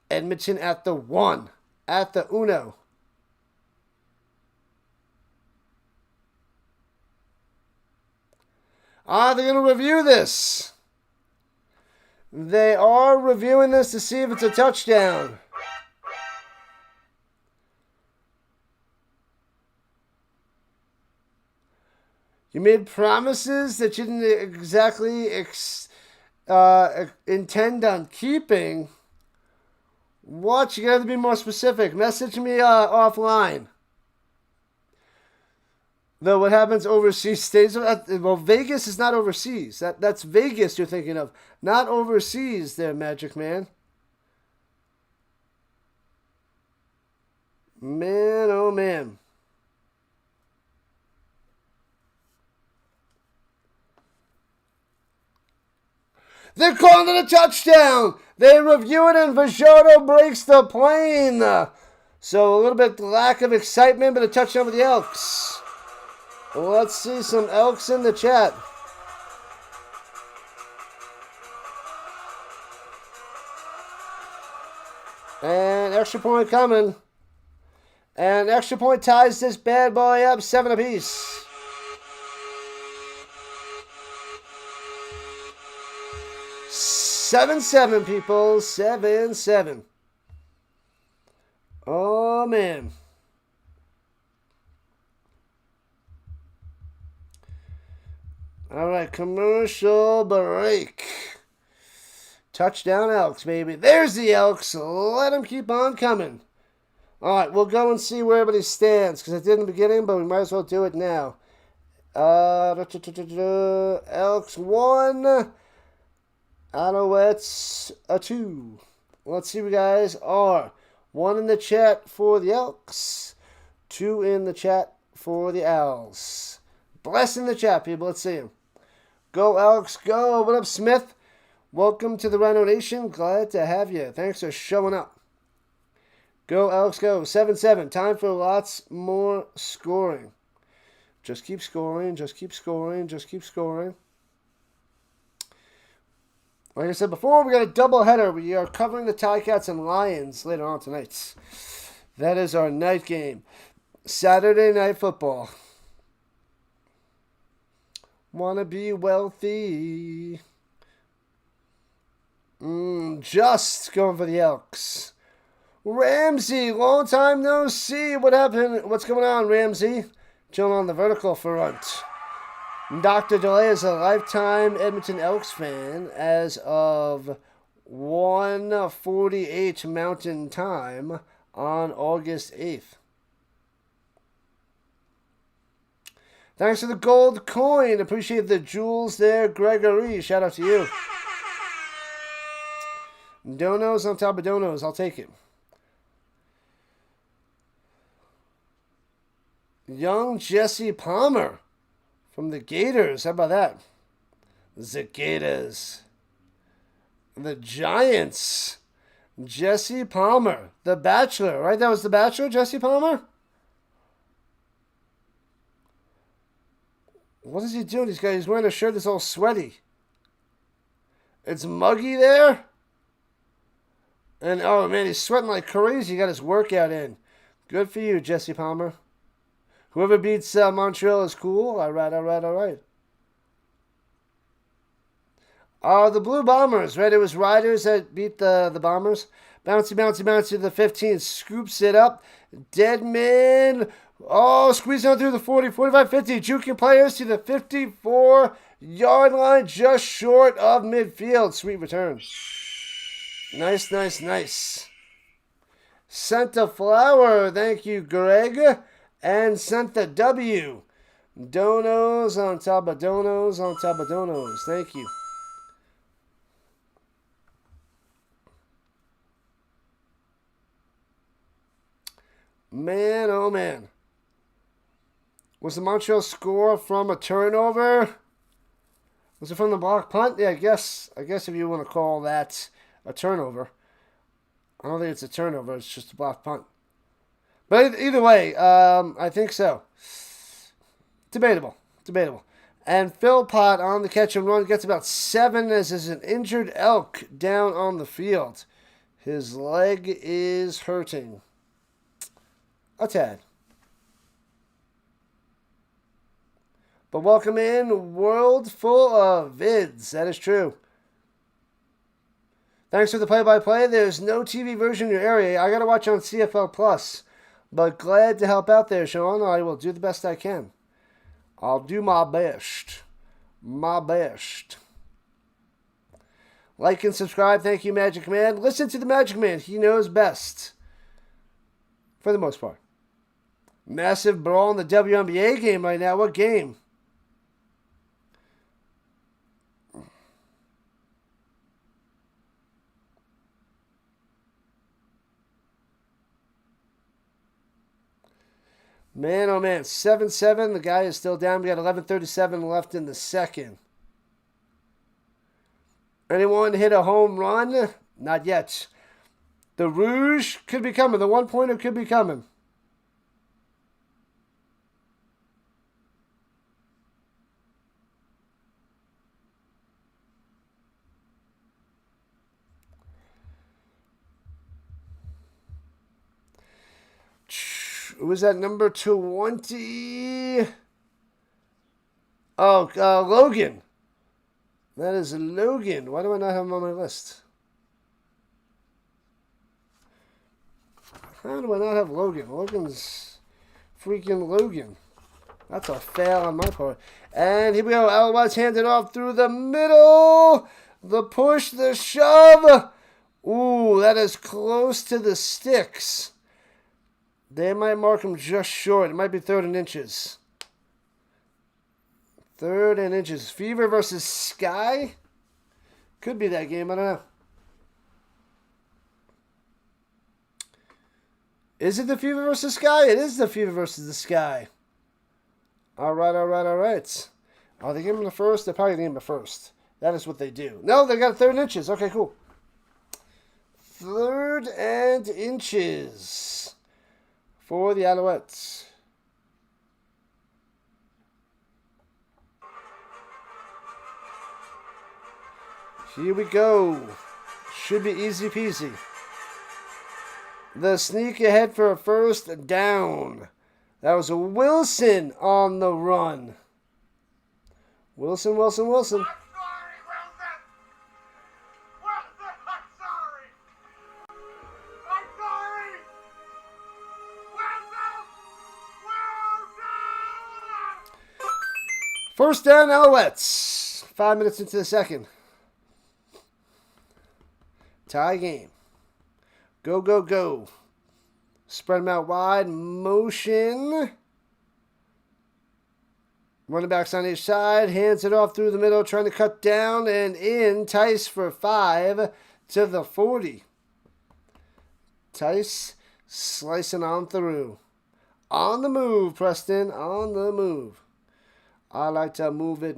Speaker 1: Edmonton at the 1. At the uno. They're going to review this. They are reviewing this to see if it's a touchdown. You made promises that you didn't exactly intend on keeping. What? You got to be more specific. Message me offline. Though what happens overseas stays. Well, Vegas is not overseas. That's Vegas you're thinking of. Not overseas there, Magic Man. Man, oh man. They're calling it a touchdown. They review it and Fajardo breaks the plane. So a little bit lack of excitement, but a touchdown for the Elks. Let's see some Elks in the chat. And extra point coming. And extra point ties this bad boy up 7 apiece. Seven, people. 7-7. Oh, man. All right, commercial break. Touchdown Elks, baby. There's the Elks. Let them keep on coming. All right, we'll go and see where everybody stands, because I did in the beginning, but we might as well do it now. Elks 1. Alouettes a 2. Let's see what you guys are. 1 in the chat for the Elks. 2 in the chat for the Owls. Bless in the chat, people. Let's see them. Go, Elks, go. What up, Smith? Welcome to the Rhino Nation. Glad to have you. Thanks for showing up. Go, Elks, go. 7-7. Time for lots more scoring. Just keep scoring. Just keep scoring. Just keep scoring. Like I said before, we got a doubleheader. We are covering the Ticats and Lions later on tonight. That is our night game. Saturday Night Football. Wanna be wealthy. Just going for the Elks. Ramsey, long time no see. What happened? What's going on, Ramsey? Chilling on the vertical front. Dr. DeLay is a lifetime Edmonton Elks fan as of 1:48 Mountain Time on August 8th. Thanks for the gold coin. Appreciate the jewels there, Gregory. Shout out to you. Donos on top of donos. I'll take it. Young Jesse Palmer from the Gators. How about that? The Gators. The Giants. Jesse Palmer. The Bachelor, right? That was The Bachelor, Jesse Palmer? What is he doing? He's wearing a shirt that's all sweaty. It's muggy there. And, oh, man, he's sweating like crazy. He got his workout in. Good for you, Jesse Palmer. Whoever beats Montreal is cool. All right. The Blue Bombers, right? It was Riders that beat the Bombers. Bouncy to the 15. Scoops it up. Deadman. Oh, squeeze on through the 40, 45, 50. Juking players to the 54-yard line, just short of midfield. Sweet return. Nice. Sent a flower. Thank you, Greg. And sent the W. Donos on top of donos on top of donos. Thank you. Man, oh man. Was the Montreal score from a turnover? Was it from the block punt? Yeah, I guess if you want to call that a turnover. I don't think it's a turnover. It's just a block punt. But either way, I think so. Debatable. And Philpott on the catch and run gets about 7 as is an injured Elk down on the field. His leg is hurting. A tad. But welcome in, world full of vids. That is true. Thanks for the play-by-play. There's no TV version in your area. I got to watch on CFL Plus. But glad to help out there, Sean. I will do the best I can. I'll do my best. Like and subscribe. Thank you, Magic Man. Listen to the Magic Man. He knows best. For the most part. Massive brawl in the WNBA game right now. What game? Man, oh man, 7-7. The guy is still down. We got 11:37 left in the second. Anyone hit a home run? Not yet. The Rouge could be coming. The one-pointer could be coming. Was that number 20? Oh, Logan. That is Logan. Why do I not have him on my list? How do I not have Logan? Logan's freaking Logan. That's a fail on my part. And here we go. Alouettes handed off through the middle. The push, the shove. Ooh, that is close to the sticks. They might mark him just short. It might be 3rd and inches. 3rd and inches. Fever versus Sky? Could be that game. I don't know. Is it the Fever versus Sky? It is the Fever versus the Sky. All right. Oh, they gave him the first? They're probably going to give him the first. That is what they do. No, they got 3rd and inches. Okay, cool. 3rd and inches. For the Alouettes. Here we go. Should be easy peasy. The sneak ahead for a first down. That was a Wilson on the run. Wilson. First down, Alouettes. 5 minutes into the second. Tie game. Go. Spread them out wide. Motion. Running backs on each side. Hands it off through the middle. Trying to cut down and in. Tice for 5 to the 40. Tice slicing on through. On the move, Preston. On the move. I like to move it.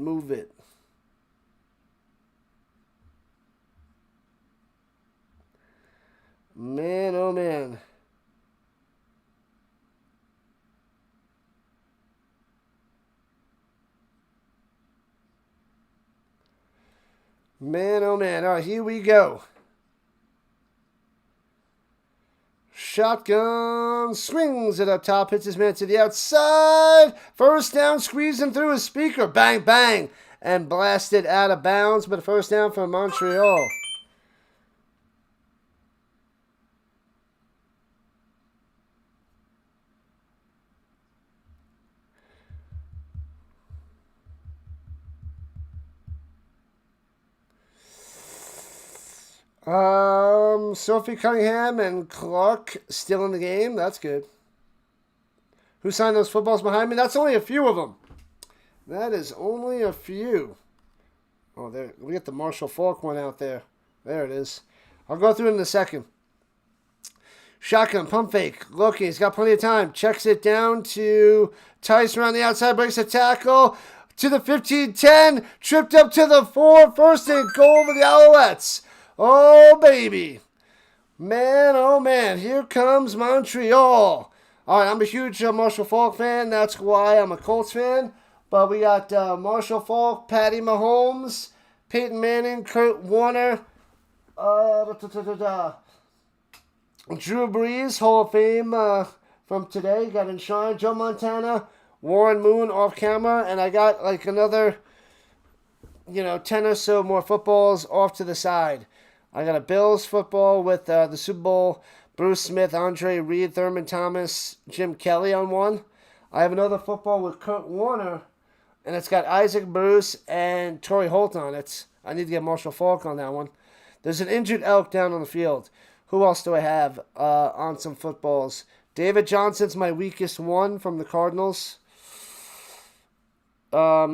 Speaker 1: Man, oh man. Man, oh man. All right, here we go. Shotgun, swings it up top, hits his man to the outside. First down, squeezing through his speaker. Bang, bang. And blasted out of bounds, but a first down for Montreal. Sophie Cunningham and Clark still in the game. That's good. Who signed those footballs behind me? That's only a few of them. That is only a few. Oh, there. We get the Marshall Falk one out there. There it is. I'll go through it in a second. Shotgun, pump fake. Looking. He's got plenty of time. Checks it down to Tice around the outside. Breaks a tackle. To the 15-10. Tripped up to the 4. First and goal for the Alouettes. Oh, baby. Man, oh, man. Here comes Montreal. All right, I'm a huge Marshall Falk fan. That's why I'm a Colts fan. But we got Marshall Faulk, Patty Mahomes, Peyton Manning, Kurt Warner, Drew Brees, Hall of Fame from today. Got enshrined. Joe Montana, Warren Moon off camera. And I got like another, 10 or so more footballs off to the side. I got a Bills football with the Super Bowl, Bruce Smith, Andre Reed, Thurman Thomas, Jim Kelly on one. I have another football with Kurt Warner, and it's got Isaac Bruce and Torrey Holt on it. I need to get Marshall Faulk on that one. There's an injured Elk down on the field. Who else do I have on some footballs? David Johnson's my weakest one from the Cardinals. Yeah,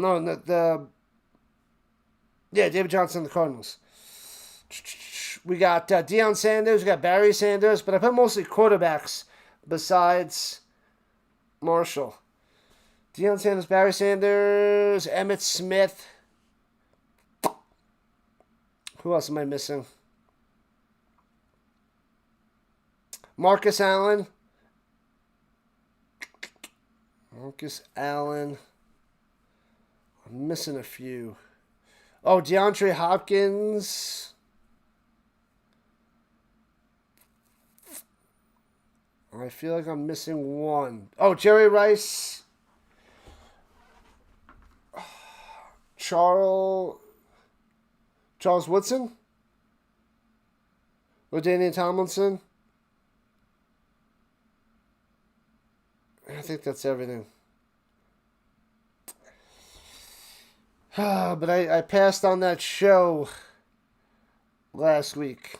Speaker 1: David Johnson, the Cardinals. We got Deion Sanders, we got Barry Sanders, but I put mostly quarterbacks besides Marshall. Deion Sanders, Barry Sanders, Emmitt Smith. Who else am I missing? Marcus Allen. I'm missing a few. Oh, DeAndre Hopkins. I feel like I'm missing one. Oh, Jerry Rice. Charles Woodson. LaDainian Tomlinson. I think that's everything. But I passed on that show last week.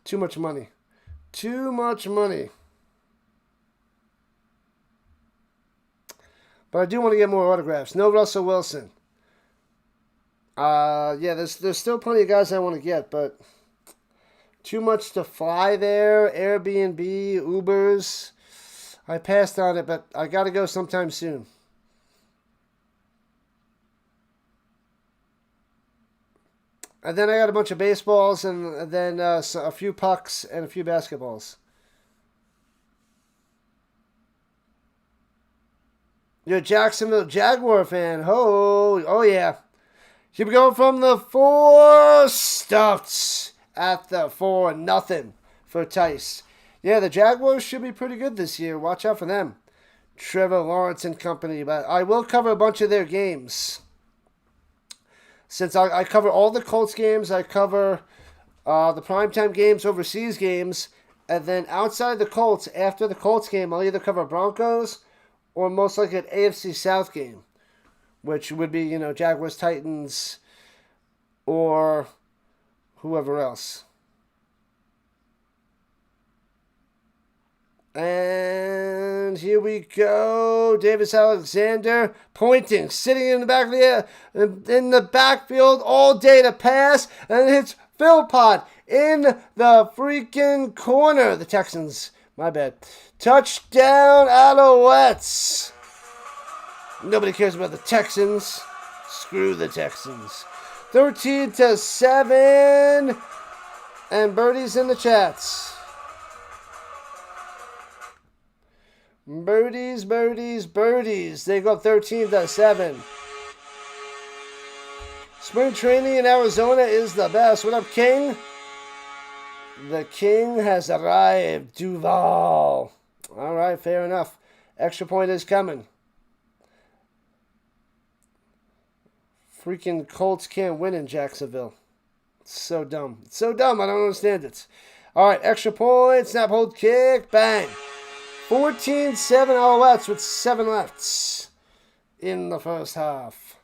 Speaker 1: Too much money. Too much money. But I do want to get more autographs. No Russell Wilson. Yeah, there's still plenty of guys I want to get, but too much to fly there. Airbnb, Ubers. I passed on it, but I got to go sometime soon. And then I got a bunch of baseballs and then a few pucks and a few basketballs. You're a Jacksonville Jaguar fan. Oh yeah. Here we go from the 4 stuffed at the 4-0 for Tice. Yeah, the Jaguars should be pretty good this year. Watch out for them. Trevor Lawrence and company. But I will cover a bunch of their games. Since I cover all the Colts games, I cover the primetime games, overseas games, and then outside the Colts, after the Colts game, I'll either cover Broncos or most likely an AFC South game, which would be, Jaguars, Titans, or whoever else. And here we go. Davis Alexander pointing, sitting in the back of in the backfield all day to pass, and hits Philpott in the freaking corner. The Texans, my bad. Touchdown, Alouettes. Nobody cares about the Texans. Screw the Texans. 13-7, and birdies in the chats. Birdies. They go 13-7. Spring training in Arizona is the best. What up, King? The King has arrived. Duval. All right, fair enough. Extra point is coming. Freaking Colts can't win in Jacksonville. It's so dumb. It's so dumb. I don't understand it. All right, extra point. Snap, hold, kick. Bang. 14-7 Alouettes with 7 left in the first half.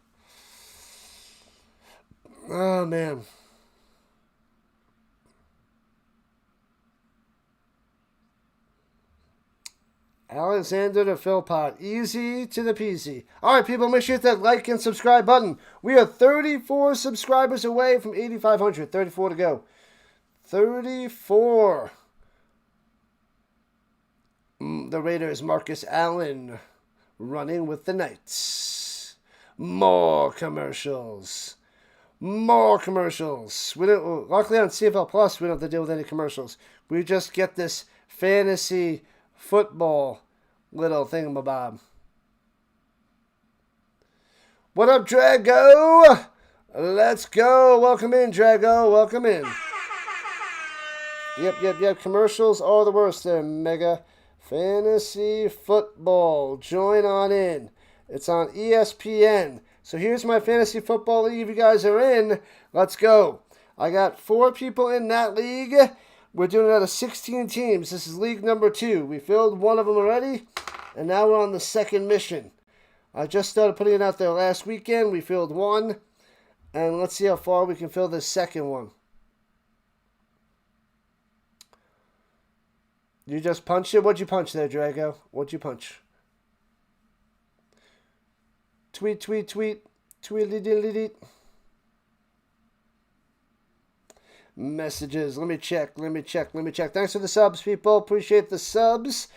Speaker 1: Oh, man. Alexander to Philpott. Easy to the peasy. All right, people, make sure you hit that like and subscribe button. We are 34 subscribers away from 8,500. 34 to go. 34. The Raiders, Marcus Allen, running with the Knights. More commercials. Luckily on CFL Plus, we don't have to deal with any commercials. We just get this fantasy football little thingamabob. What up, Drago? Let's go. Welcome in, Drago. Welcome in. Yep. Commercials are the worst there, Mega. Fantasy football. Join on in. It's on ESPN. So here's my fantasy football league. If you guys are in, let's go. I got 4 people in that league. We're doing it out of 16 teams. This is league number 2. We filled one of them already, and now we're on the second mission. I just started putting it out there last weekend. We filled one, and let's see how far we can fill this second one. You just punched it? What'd you punch there, Drago? What'd you punch? Tweet. Tweet-a-dee-dee-dee. Messages. Let me check. Thanks for the subs, people. Appreciate the subs.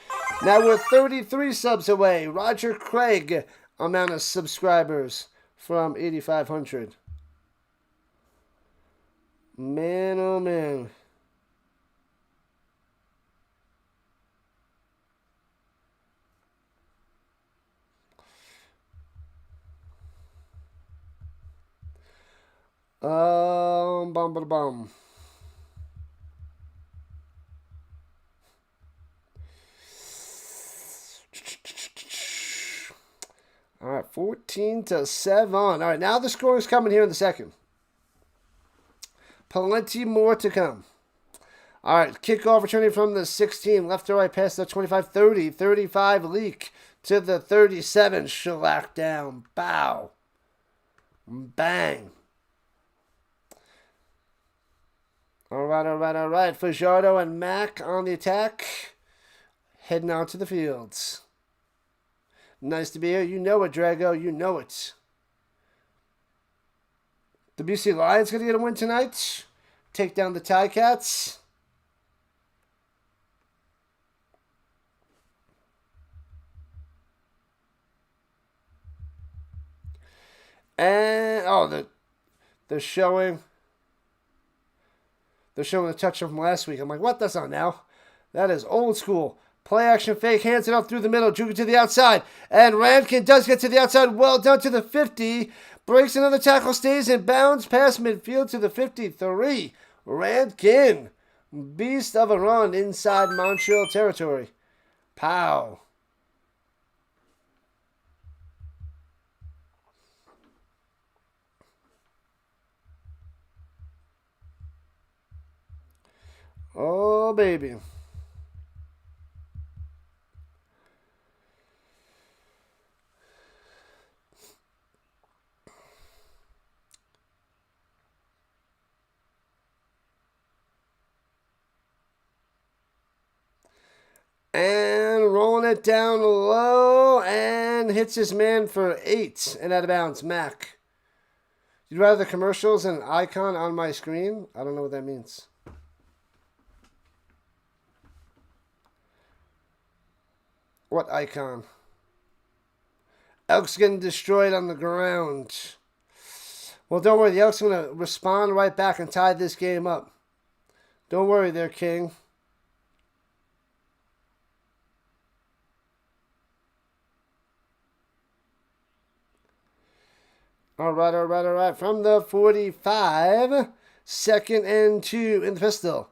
Speaker 1: Now we're 33 subs away. Roger Craig amount of subscribers from 8,500. Man, oh man. Bum. All right, 14-7. All right, now the score is coming here in the second. Plenty more to come. All right, kickoff returning from the 16. Left to right past the 25-30. 35 leak to the 37. Shellac down. Bow. Bang. All right. Fajardo and Mac on the attack. Heading out to the fields. Nice to be here. You know it, Drago. You know it. The BC Lions going to get a win tonight. Take down the Ticats. And, they're showing the touchdown from last week. I'm like, what? That's not now. That is old school. Play action fake, hands it up through the middle, juke it to the outside. And Rankin does get to the outside, well done to the 50. Breaks another tackle, stays in bounds, past midfield to the 53. Rankin, beast of a run inside Montreal territory. Pow. Oh, baby. And rolling it down low and hits his man for 8 and out of bounds. Mac. You'd rather the commercials and an icon on my screen? I don't know what that means. What icon? Elks getting destroyed on the ground. Well, don't worry. The Elks are going to respond right back and tie this game up. Don't worry there, King. All right. From the 45, 2nd and 2 in the pistol.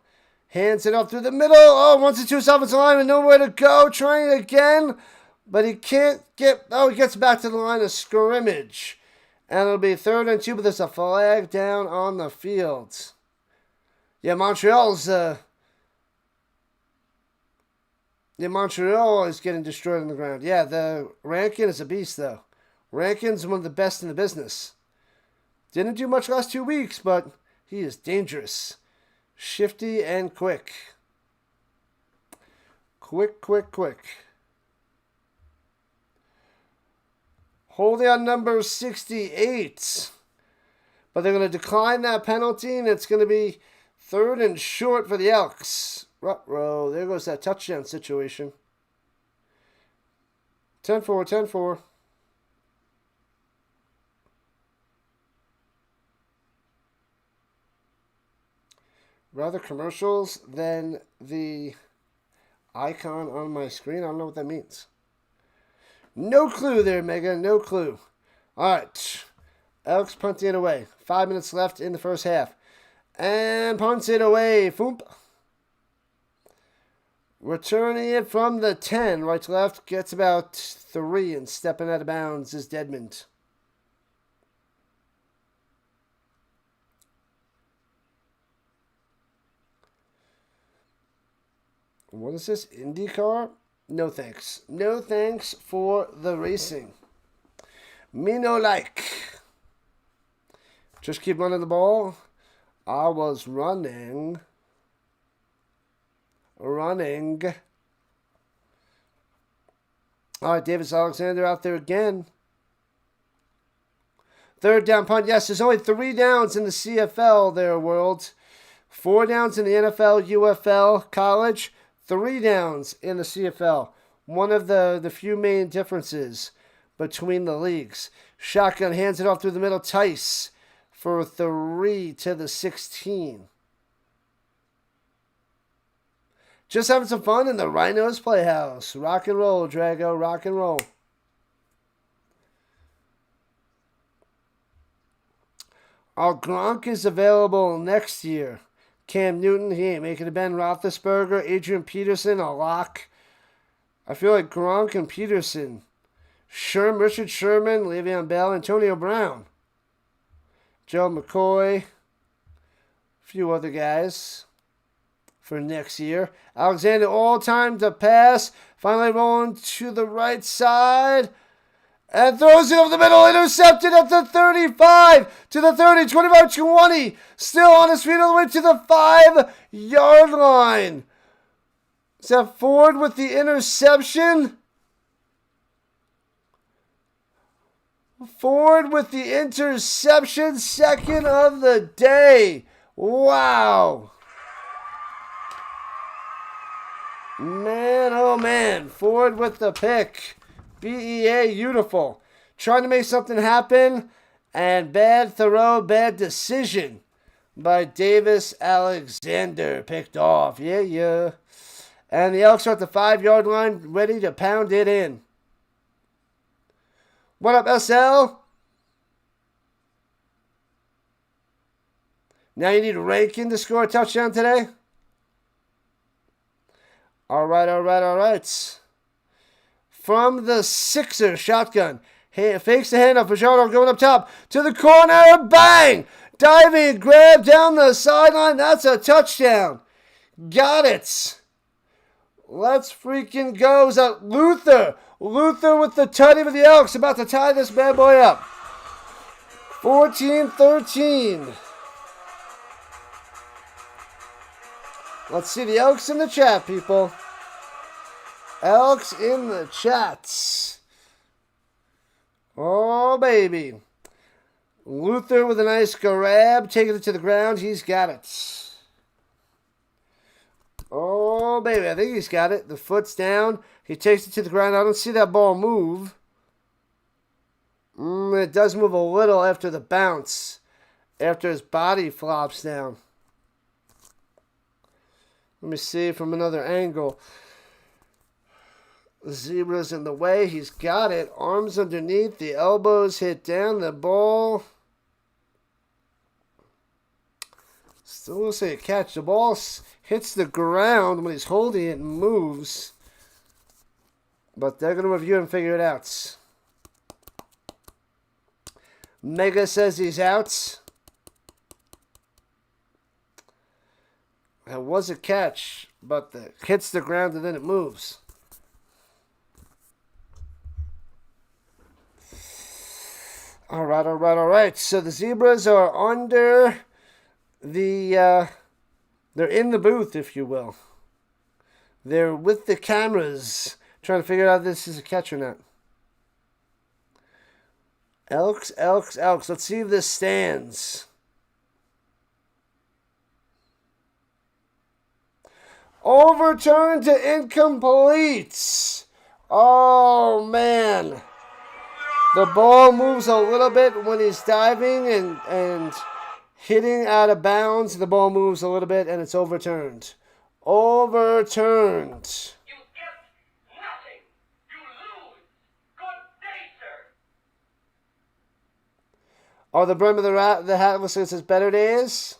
Speaker 1: Hands it up through the middle. Oh, wants it to his offensive line and nowhere to go. Trying again, but he can't get. Oh, he gets back to the line of scrimmage. And it'll be 3rd and 2, but there's a flag down on the field. Yeah, Montreal is getting destroyed on the ground. Yeah, the Rankin is a beast, though. Rankin's one of the best in the business. Didn't do much last 2 weeks, but he is dangerous. Shifty and quick. Quick. Holding on number 68. But they're going to decline that penalty, and it's going to be 3rd and short for the Elks. Ruh-roh. There goes that touchdown situation. 10-4. Rather commercials than the icon on my screen. I don't know what that means. No clue there, Mega. No clue. All right. Elks punting it away. 5 minutes left in the first half. And punts it away. Foomp. Returning it from the 10. Right to left. Gets about 3 and stepping out of bounds is Dedmond. What is this? IndyCar? No thanks. No thanks for the racing. Me no like. Just keep running the ball. I was running. All right, Davis Alexander out there again. Third down punt. Yes, there's only 3 downs in the CFL there, world. 4 downs in the NFL, UFL, college. 3 downs in the CFL. One of the few main differences between the leagues. Shotgun hands it off through the middle. Tice for 3 to the 16. Just having some fun in the Rhinos Playhouse. Rock and roll, Drago. Rock and roll. Our Gronk is available next year. Cam Newton, he ain't making it. Ben Roethlisberger, Adrian Peterson, a lock. I feel like Gronk and Peterson. Richard Sherman, Le'Veon Bell, Antonio Brown. Joe McCoy. A few other guys for next year. Alexander all time to pass. Finally rolling to the right side. And throws it over the middle. Intercepted at the 35 to the 30. 25-20. Still on his feet all the way to the 5-yard line. Is that Ford with the interception? Ford with the interception. Second of the day. Wow. Man, oh man. Ford with the pick. BEA, beautiful. Trying to make something happen. And bad throw, bad decision by Davis Alexander. Picked off. Yeah. And the Elks are at the 5-yard line, ready to pound it in. What up, SL? Now you need Rankin to score a touchdown today? All right. From the Sixer shotgun. Fakes the handoff. Fajardo going up top to the corner. Bang! Diving grab down the sideline. That's a touchdown. Got it. Let's freaking go. Is that Luther? Luther with the tutty for the Elks. About to tie this bad boy up. 14-13. Let's see the Elks in the chat, people. Elks in the chats. Oh, baby. Luther with a nice grab. Taking it to the ground. He's got it. Oh, baby. I think he's got it. The foot's down. He takes it to the ground. I don't see that ball move. It does move a little after the bounce. After his body flops down. Let me see from another angle. The Zebra's in the way. He's got it. Arms underneath. The elbows hit down. The ball. Still looks like a catch. The ball hits the ground when he's holding it and moves. But they're going to review and figure it out. Mega says he's out. That was a catch, but it hits the ground and then it moves. All right. So the Zebras are under the, they're in the booth, if you will. They're with the cameras, trying to figure out if this is a catch or not. Elks. Let's see if this stands. Overturned to incomplete. Oh, man. The ball moves a little bit when he's diving and hitting out of bounds. The ball moves a little bit and it's overturned. Overturned.
Speaker 2: You get nothing. You lose. Good day, sir.
Speaker 1: Oh, the brim of the hat looks like it says Better Days.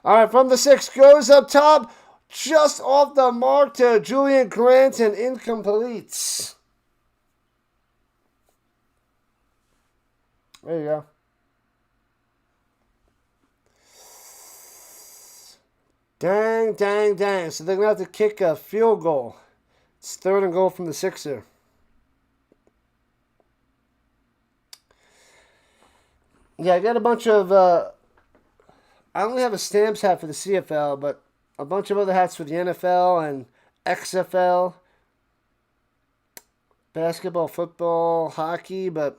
Speaker 1: All right, from the 6 goes up top, just off the mark to Julian Grant and incomplete. There you go. Dang, dang, dang. So they're going to have to kick a field goal. It's 3rd and goal from the 6er. Yeah, I got a bunch of... I only have a Stamps hat for the CFL, but a bunch of other hats for the NFL and XFL. Basketball, football, hockey, but...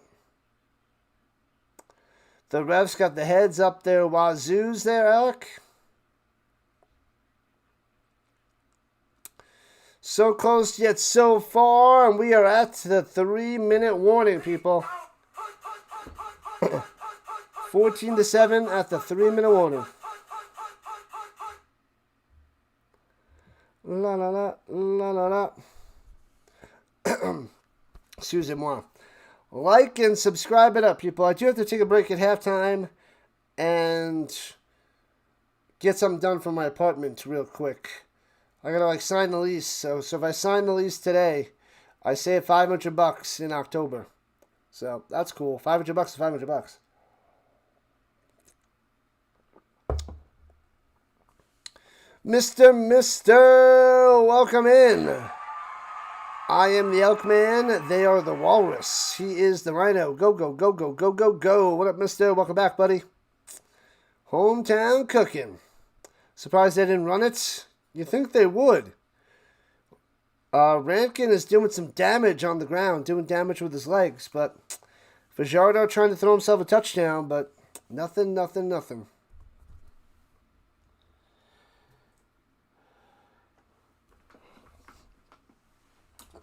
Speaker 1: The refs got the heads up their wazoos there, Alec. So close yet so far, and we are at the 3-minute warning, people. 14-7 at the 3-minute warning. La la la, la la la. Excusez-moi. Like and subscribe it up, people. I do have to take a break at halftime and get something done for my apartment real quick. I gotta sign the lease. So if I sign the lease today, I save $500 in October. So that's cool. $500 is $500. Mister, welcome in. I am the Elk Man. They are the Walrus. He is the Rhino. Go, go, go, go, go, go, go. What up, mister? Welcome back, buddy. Hometown cooking. Surprised they didn't run it? You think they would. Rankin is doing some damage on the ground, doing damage with his legs, but Fajardo trying to throw himself a touchdown, but nothing, nothing, nothing.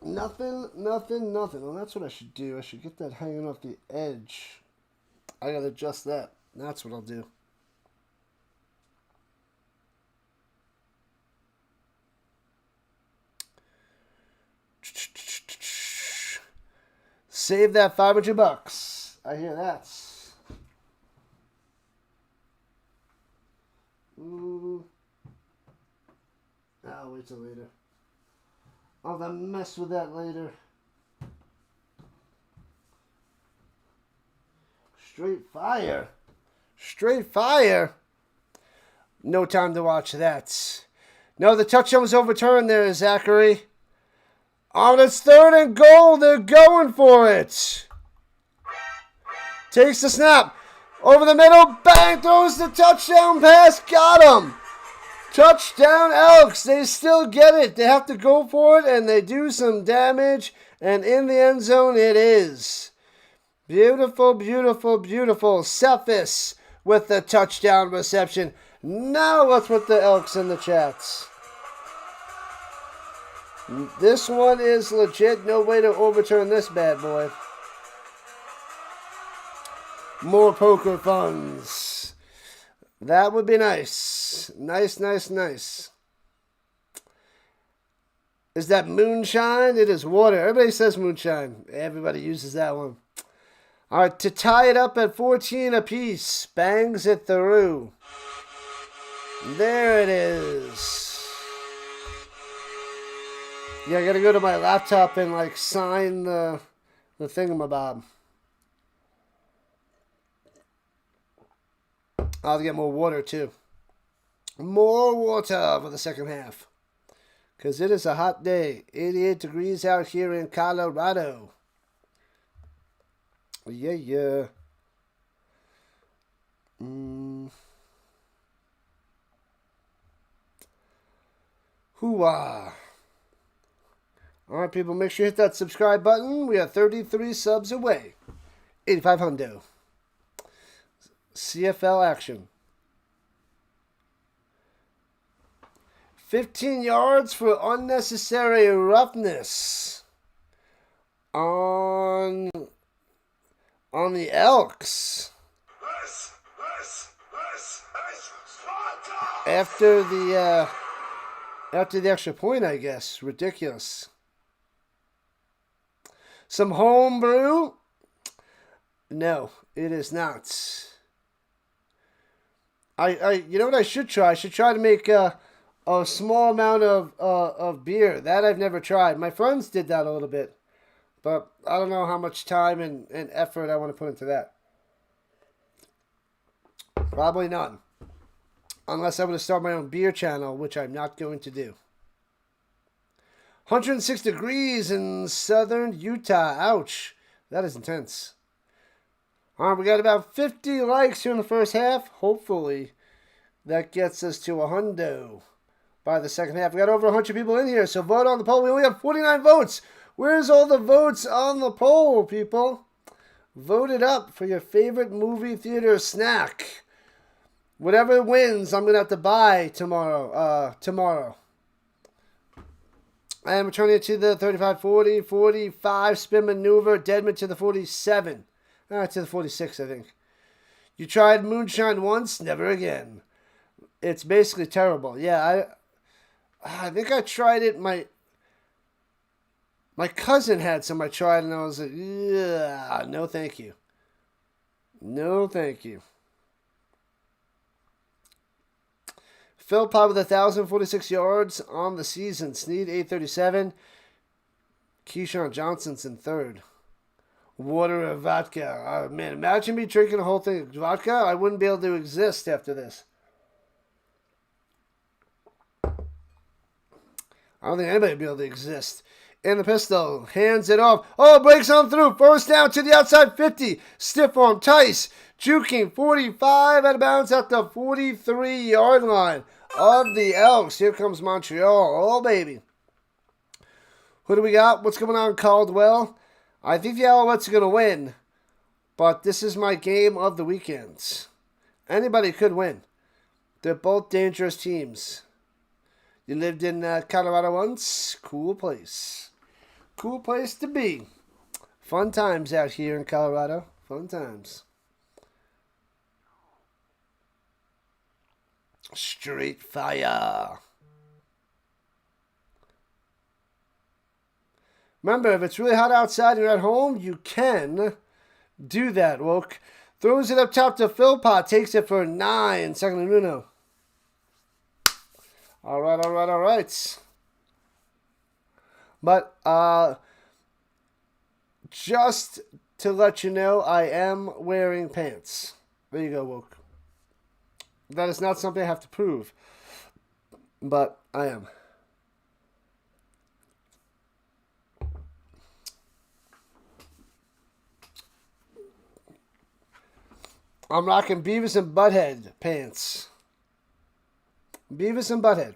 Speaker 1: Nothing, nothing, nothing. Well, that's what I should do. I should get that hanging off the edge. I gotta adjust that. That's what I'll do. Save that $500. I hear that. I'll wait till later. I'll have to mess with that later. Straight fire. Straight fire. No time to watch that. No, the touchdown was overturned there, Zachary. Oh, it's 3rd and goal. They're going for it. Takes the snap. Over the middle. Bang. Throws the touchdown pass. Got him. Touchdown Elks. They still get it. They have to go for it, and they do some damage. And in the end zone it is. Beautiful, beautiful, beautiful. Cephas with the touchdown reception. Now let's put the Elks in the chats. This one is legit. No way to overturn this bad boy. More poker funds. That would be nice. Nice, nice, nice. Is that moonshine? It is water. Everybody says moonshine. Everybody uses that one. All right, to tie it up at 14 apiece. Bangs it through. There it is. Yeah, I gotta go to my laptop and sign the thingamabob. I'll have to get more water too. More water for the second half. Because it is a hot day. 88 degrees out here in Colorado. Yeah, yeah. Hoo-ah. All right, people, make sure you hit that subscribe button. We are 33 subs away. 85 hundo. CFL action. 15 yards for unnecessary roughness on the Elks. After the extra point, I guess. Ridiculous. Some home brew? No, it is not. You know what I should try? I should try to make a small amount of beer. That I've never tried. My friends did that a little bit. But I don't know how much time and effort I want to put into that. Probably none. Unless I were to start my own beer channel, which I'm not going to do. 106 degrees in southern Utah. Ouch. That is intense. All right, we got about 50 likes here in the first half. Hopefully, that gets us to a hundo by the second half. We got over 100 people in here, so vote on the poll. We only have 49 votes. Where's all the votes on the poll, people? Vote it up for your favorite movie theater snack. Whatever wins, I'm going to have to buy tomorrow. I am returning to the 35, 40, 45 spin maneuver. Deadman to the 47. To the 46, I think. You tried moonshine once, never again. It's basically terrible. Yeah, I think I tried it. My cousin had some I tried, and I was like, yeah, no thank you. No thank you. Philpott with 1,046 yards on the season. Snead 837. Keyshawn Johnson's in third. Water or vodka. Man, imagine me drinking a whole thing of vodka. I wouldn't be able to exist after this. I don't think anybody would be able to exist. And the pistol hands it off. Oh, breaks on through. First down to the outside 50. Stiff arm Tice. Juking 45 out of bounds at the 43-yard line of the Elks. Here comes Montreal. Oh, baby. Who do we got? What's going on, Caldwell? I think the Alouettes are going to win, but this is my game of the weekend. Anybody could win. They're both dangerous teams. You lived in Colorado once? Cool place. Cool place to be. Fun times out here in Colorado. Fun times. Straight fire. Remember, if it's really hot outside and you're at home, you can do that, Woke. Throws it up top to Philpott. Takes it for 9. Second and uno. All right. But just to let you know, I am wearing pants. There you go, Woke. That is not something I have to prove, but I am. I'm rocking Beavis and Butthead pants. Beavis and Butthead.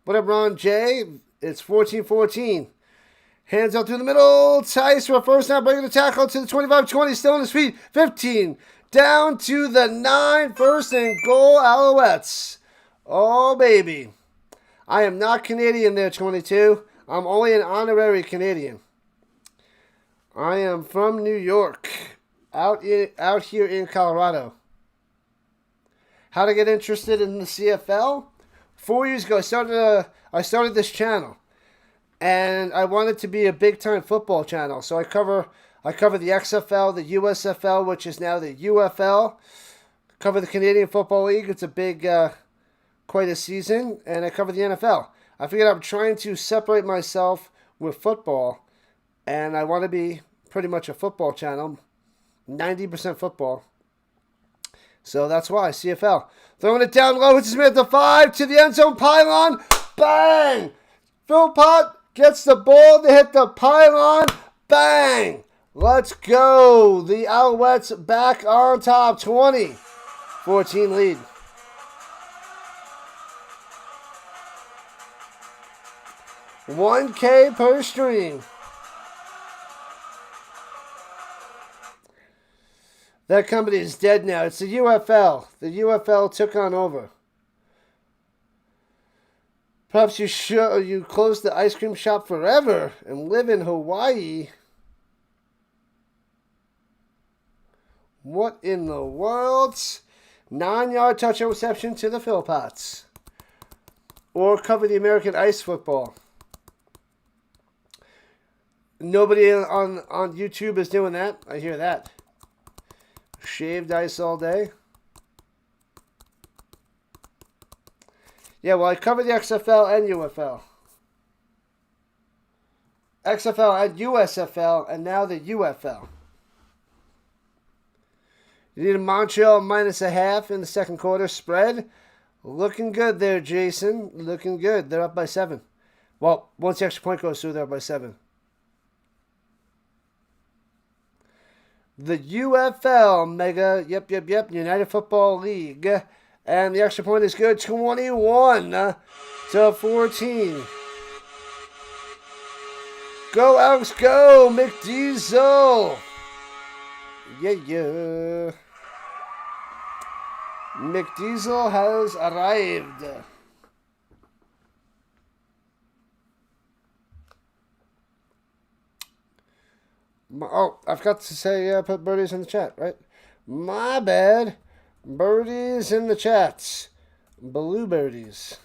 Speaker 1: What up, Ron J? It's 14-14. Hands out through the middle. Tice for a first down, breaking the tackle to the 25-20. Still on his feet. 15. Down to the 9. First and goal, Alouettes. Oh, baby. I am not Canadian there, 22. I'm only an honorary Canadian. I am from New York. Out here in Colorado. How to get interested in the CFL? 4 years ago, I started this channel, and I wanted to be a big time football channel. So I cover the XFL, the USFL, which is now the UFL. Cover the Canadian Football League. It's a big, quite a season, and I cover the NFL. I figured I'm trying to separate myself with football, and I want to be pretty much a football channel. 90% football. So that's why, CFL. Throwing it down low, hits his man at the 5 to the end zone pylon. Bang! Philpott gets the ball to hit the pylon. Bang! Let's go. The Alouettes back on top. 20-14 lead. $1K per stream. That company is dead now. It's the UFL. The UFL took on over. Perhaps you close the ice cream shop forever and live in Hawaii. What in the world? 9-yard touchdown reception to the Philpotts. Or cover the American Ice Football. Nobody on YouTube is doing that. I hear that. Shaved ice all day. Yeah, well, I covered the XFL and UFL. XFL and USFL, and now the UFL. You need a Montreal -0.5 in the second quarter spread. Looking good there, Jason. Looking good. They're up by 7. Well, once the extra point goes through, they're up by 7. The UFL Mega, yep, United Football League. And the extra point is good, 21 to 14. Go, Elks, go! McDiesel! Yeah. McDiesel has arrived. Oh, I forgot to say put birdies in the chat, right? My bad. Birdies in the chats. Blue birdies.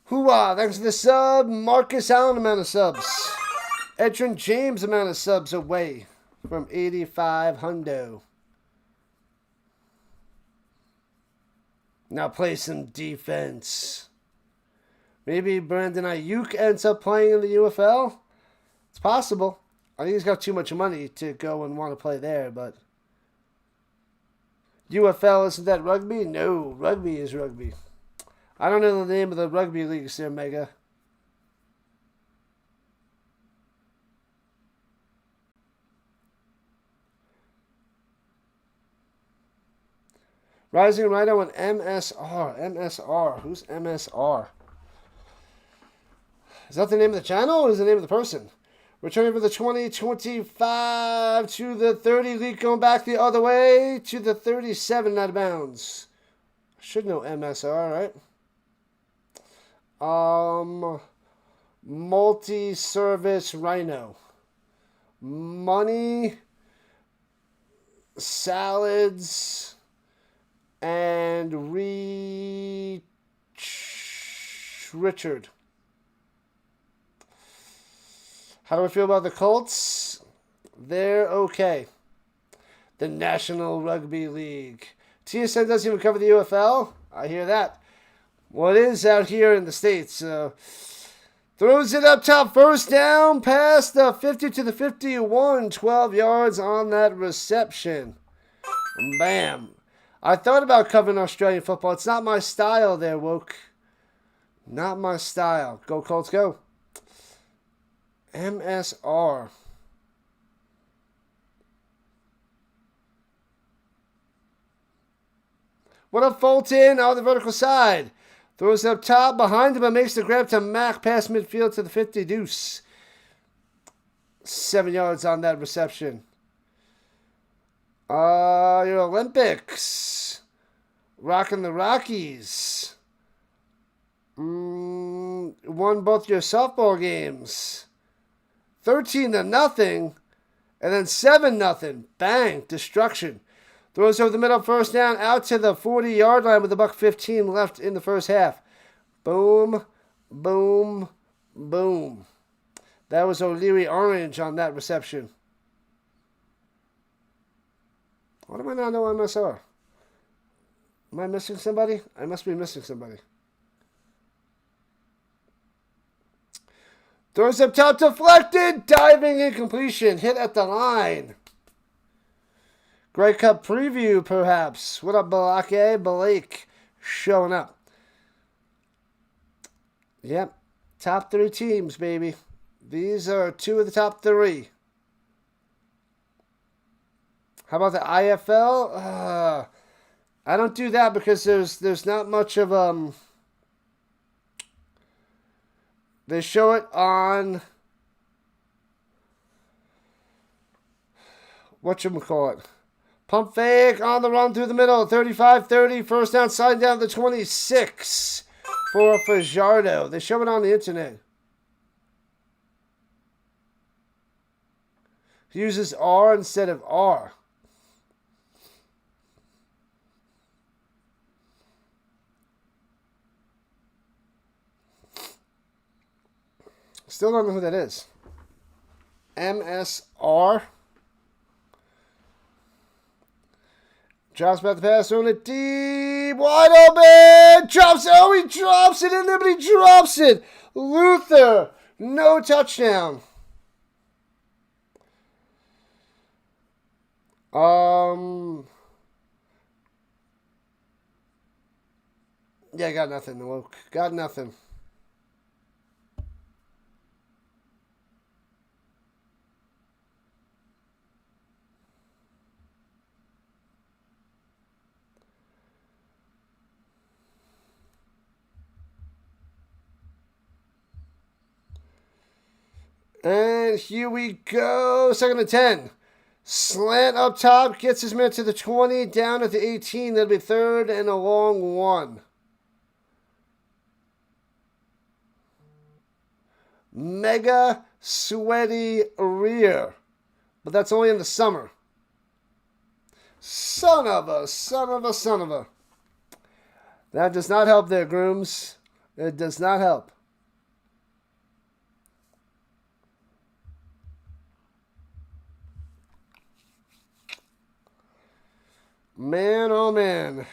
Speaker 1: Hooah! Thanks for the sub. Marcus Allen amount of subs. Edrin James amount of subs away from 85 hundo. Now play some defense. Maybe Brandon Ayuk ends up playing in the UFL. It's possible. I think he's got too much money to go and want to play there, but UFL, isn't that rugby? No, rugby is rugby. I don't know the name of the rugby leagues there, Mega. Rising Rhino and MSR. MSR. Who's MSR? Is that the name of the channel or is the name of the person? Returning for the 20-25 to the 30 league, going back the other way to the 37 out of bounds. I should know MSR, right? Multi-service Rhino. Money, salads, and Richard. How do I feel about the Colts? They're okay. The National Rugby League. TSN doesn't even cover the UFL. I hear that. Well, it is out here in the States. Throws it up top. First down. Past the 50 to the 51. 12 yards on that reception. Bam. I thought about covering Australian football. It's not my style there, Woke. Not my style. Go Colts, go. MSR. What up, Fulton? On the vertical side. Throws it up top. Behind him, but makes the grab to Mack. Past midfield to the 50 deuce. 7 yards on that reception. Your Olympics. Rocking the Rockies. Won both your softball games. 13-0. And then 7-0. Bang. Destruction. Throws over the middle, first down, out to the 40-yard line with $1:15 left in the first half. Boom, boom, boom. That was O'Leary Orange on that reception. What am I not know MSR? Am I missing somebody? I must be missing somebody. Throws up top, deflected, diving incompletion, hit at the line. Grey Cup preview, perhaps. What up, Balake? Blake showing up. Yep. Top 3 teams, baby. These are 2 of the top 3. How about the IFL? I don't do that because there's not much of they show it on whatchamacallit. Pump fake on the run through the middle. 35-30. First down, sliding down to the 26 for Fajardo. They show it on the internet. He uses R instead of R. Still don't know who that is. MSR. Drops back the pass, throwing it deep, wide open, drops it, oh, he drops it in there, but he drops it. Luther, no touchdown. Yeah, got nothing, Luke. Got nothing. And here we go. 2nd and 10. Slant up top. Gets his man to the 20. Down at the 18. That'll be 3rd and a long 1. Mega sweaty rear. But that's only in the summer. Son of a. That does not help there, grooms. It does not help. Man, oh man.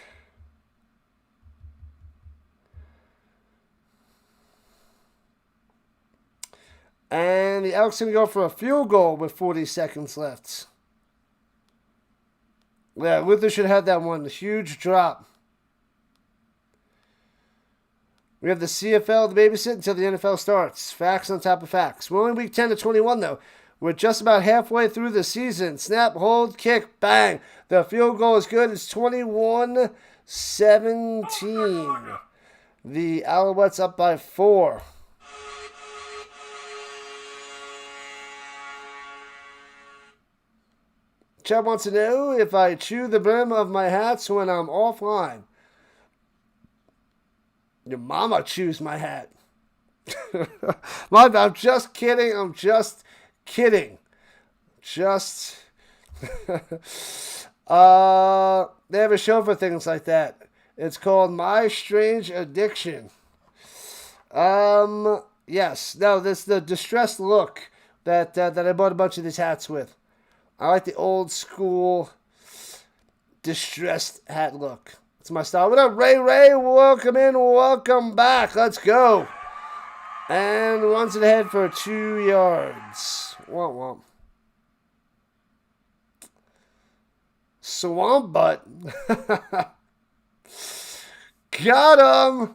Speaker 1: And the Elks going to go for a field goal with 40 seconds left. Yeah, Luther should have that one. A huge drop. We have the CFL to babysit until the NFL starts. Facts on top of facts. We're only week 10 to 21, though. We're just about halfway through the season. Snap, hold, kick, bang. The field goal is good. It's 21-17. The Alouettes up by 4. Chad wants to know if I chew the brim of my hats when I'm offline. Your mama chews my hat. I'm just kidding. I'm just kidding. Just. They have a show for things like that. It's called My Strange Addiction. Yes. No, this the distressed look that I bought a bunch of these hats with. I like the old school distressed hat look. It's my style. What up, Ray? Welcome in. Welcome back. Let's go. And runs it ahead for 2 yards. Womp. Swamp butt. Got him.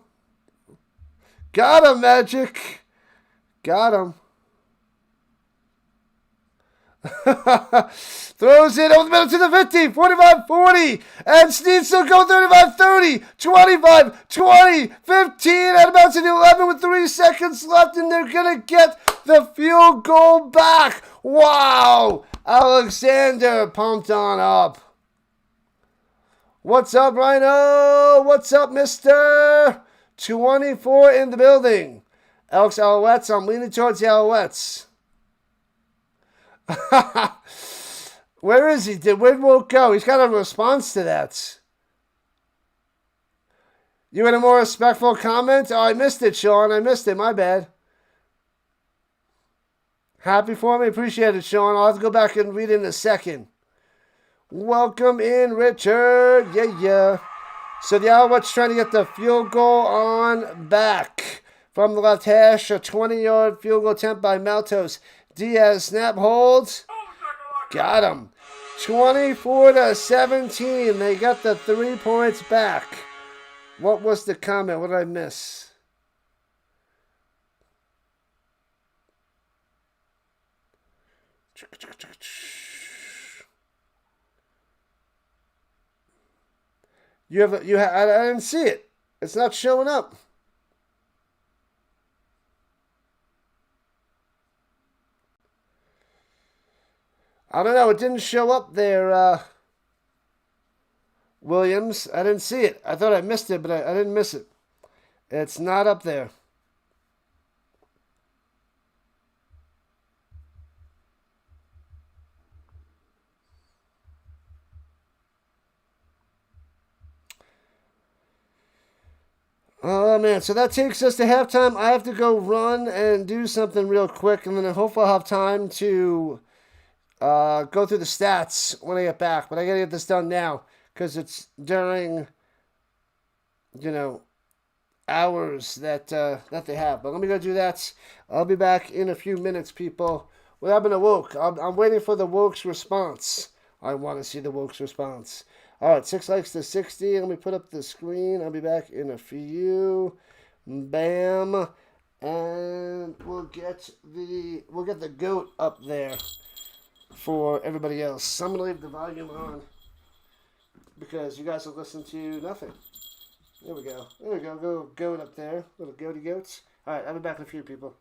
Speaker 1: Got him, Magic. Got him. Throws it over the middle to the 50, 45-40, and Snead still go 35-30, 25-20, 15, out of bounds to the 11 with 3 seconds left, and they're going to get the field goal back. Wow! Alexander pumped on up. What's up, Rhino? What's up, mister? 24 in the building. Elks, Alouettes. I'm leaning towards the Alouettes. Where is he? Where'd Woke go? He's got a response to that. You had a more respectful comment? Oh, I missed it, Sean. I missed it. My bad. Happy for me? Appreciate it, Sean. I'll have to go back and read it in a second. Welcome in, Richard. Yeah. So the Alouettes trying to get the field goal on back. From the left hash, a 20-yard field goal attempt by Maltos. Diaz snap holds. Got him. 24-17. They got the 3 points back. What was the comment? What did I miss? I didn't see it. It's not showing up. I don't know. It didn't show up there, Williams. I didn't see it. I thought I missed it, but I didn't miss it. It's not up there. Oh man, so that takes us to halftime. I have to go run and do something real quick, and then hopefully I'll have time to go through the stats when I get back. But I gotta get this done now because it's during, you know, hours that they have. But let me go do that. I'll be back in a few minutes, people. What happened to Woke? I'm waiting for the Woke's response. I want to see the Woke's response. All right, 6 likes to 60. Let me put up the screen. I'll be back in a few. Bam, and we'll get the goat up there for everybody else. I'm gonna leave the volume on because you guys will listen to nothing. There we go. There we go. Go goat up there. Little goaty goats. All right, I'll be back in a few, people.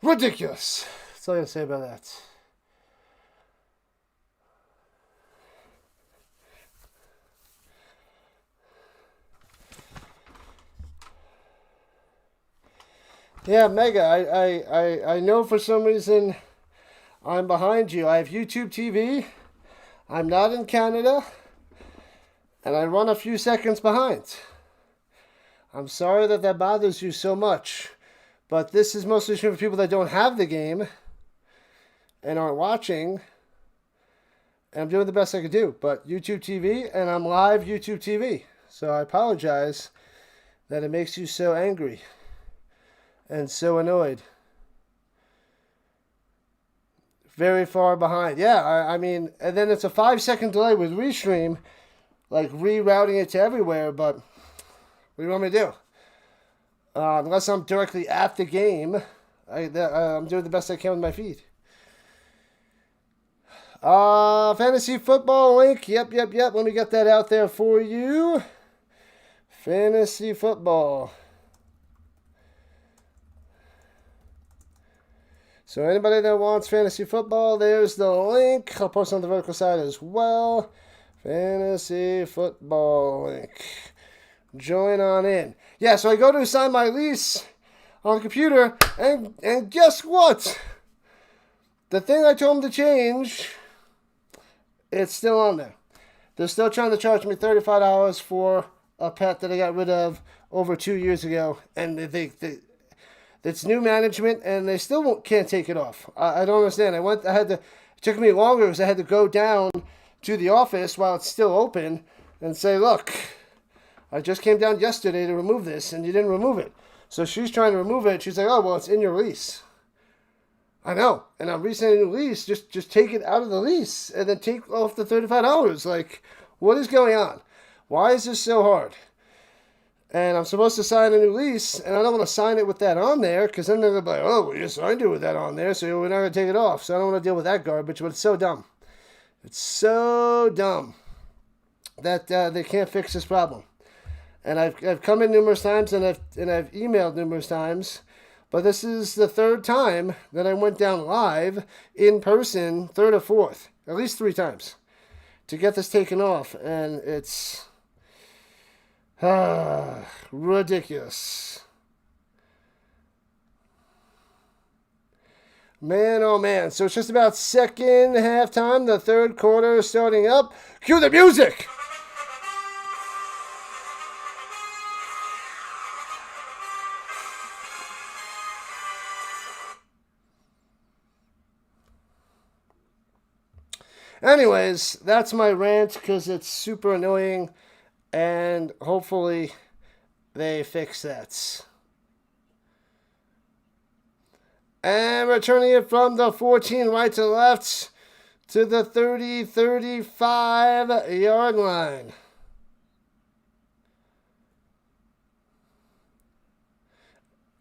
Speaker 1: Ridiculous. That's all I gotta say about that. Yeah, Mega, I know for some reason I'm behind you. I have YouTube TV. I'm not in Canada. And I run a few seconds behind. I'm sorry that bothers you so much. But this is mostly for people that don't have the game and aren't watching. And I'm doing the best I can do. But YouTube TV, and I'm live YouTube TV. So I apologize that it makes you so angry and so annoyed. Very far behind. Yeah, I mean, and then it's a 5-second delay with Restream, like rerouting it to everywhere, but what do you want me to do? Unless I'm directly at the game, I'm doing the best I can with my feed. Fantasy football link. Yep. Let me get that out there for you. Fantasy football. So anybody that wants fantasy football, there's the link. I'll post on the vertical side as well. Fantasy football link. Join on in. Yeah, so I go to sign my lease on the computer, and guess what? The thing I told them to change, it's still on there. They're still trying to charge me $35 for a pet that I got rid of over 2 years ago, and it's new management, and they still can't take it off. I don't understand. It took me longer because I had to go down to the office while it's still open and say, look, I just came down yesterday to remove this, and you didn't remove it. So she's trying to remove it. She's like, oh, well, it's in your lease. I know. And I'm re-signing a new lease. Just take it out of the lease and then take off the $35. Like, what is going on? Why is this so hard? And I'm supposed to sign a new lease, and I don't want to sign it with that on there, because then they're going to be like, oh, well, you signed it with that on there, so we're not going to take it off. So I don't want to deal with that garbage, but it's so dumb. It's so dumb that they can't fix this problem. And I've come in numerous times, and I've emailed numerous times, but this is the third time that I went down live in person, third or fourth, at least 3 times, to get this taken off, and it's ridiculous. Man, oh man. So it's just about second halftime. The third quarter is starting up. Cue the music! Anyways, that's my rant because it's super annoying, and hopefully they fix that. And returning it from the 14 right to left to the 30-35 yard line.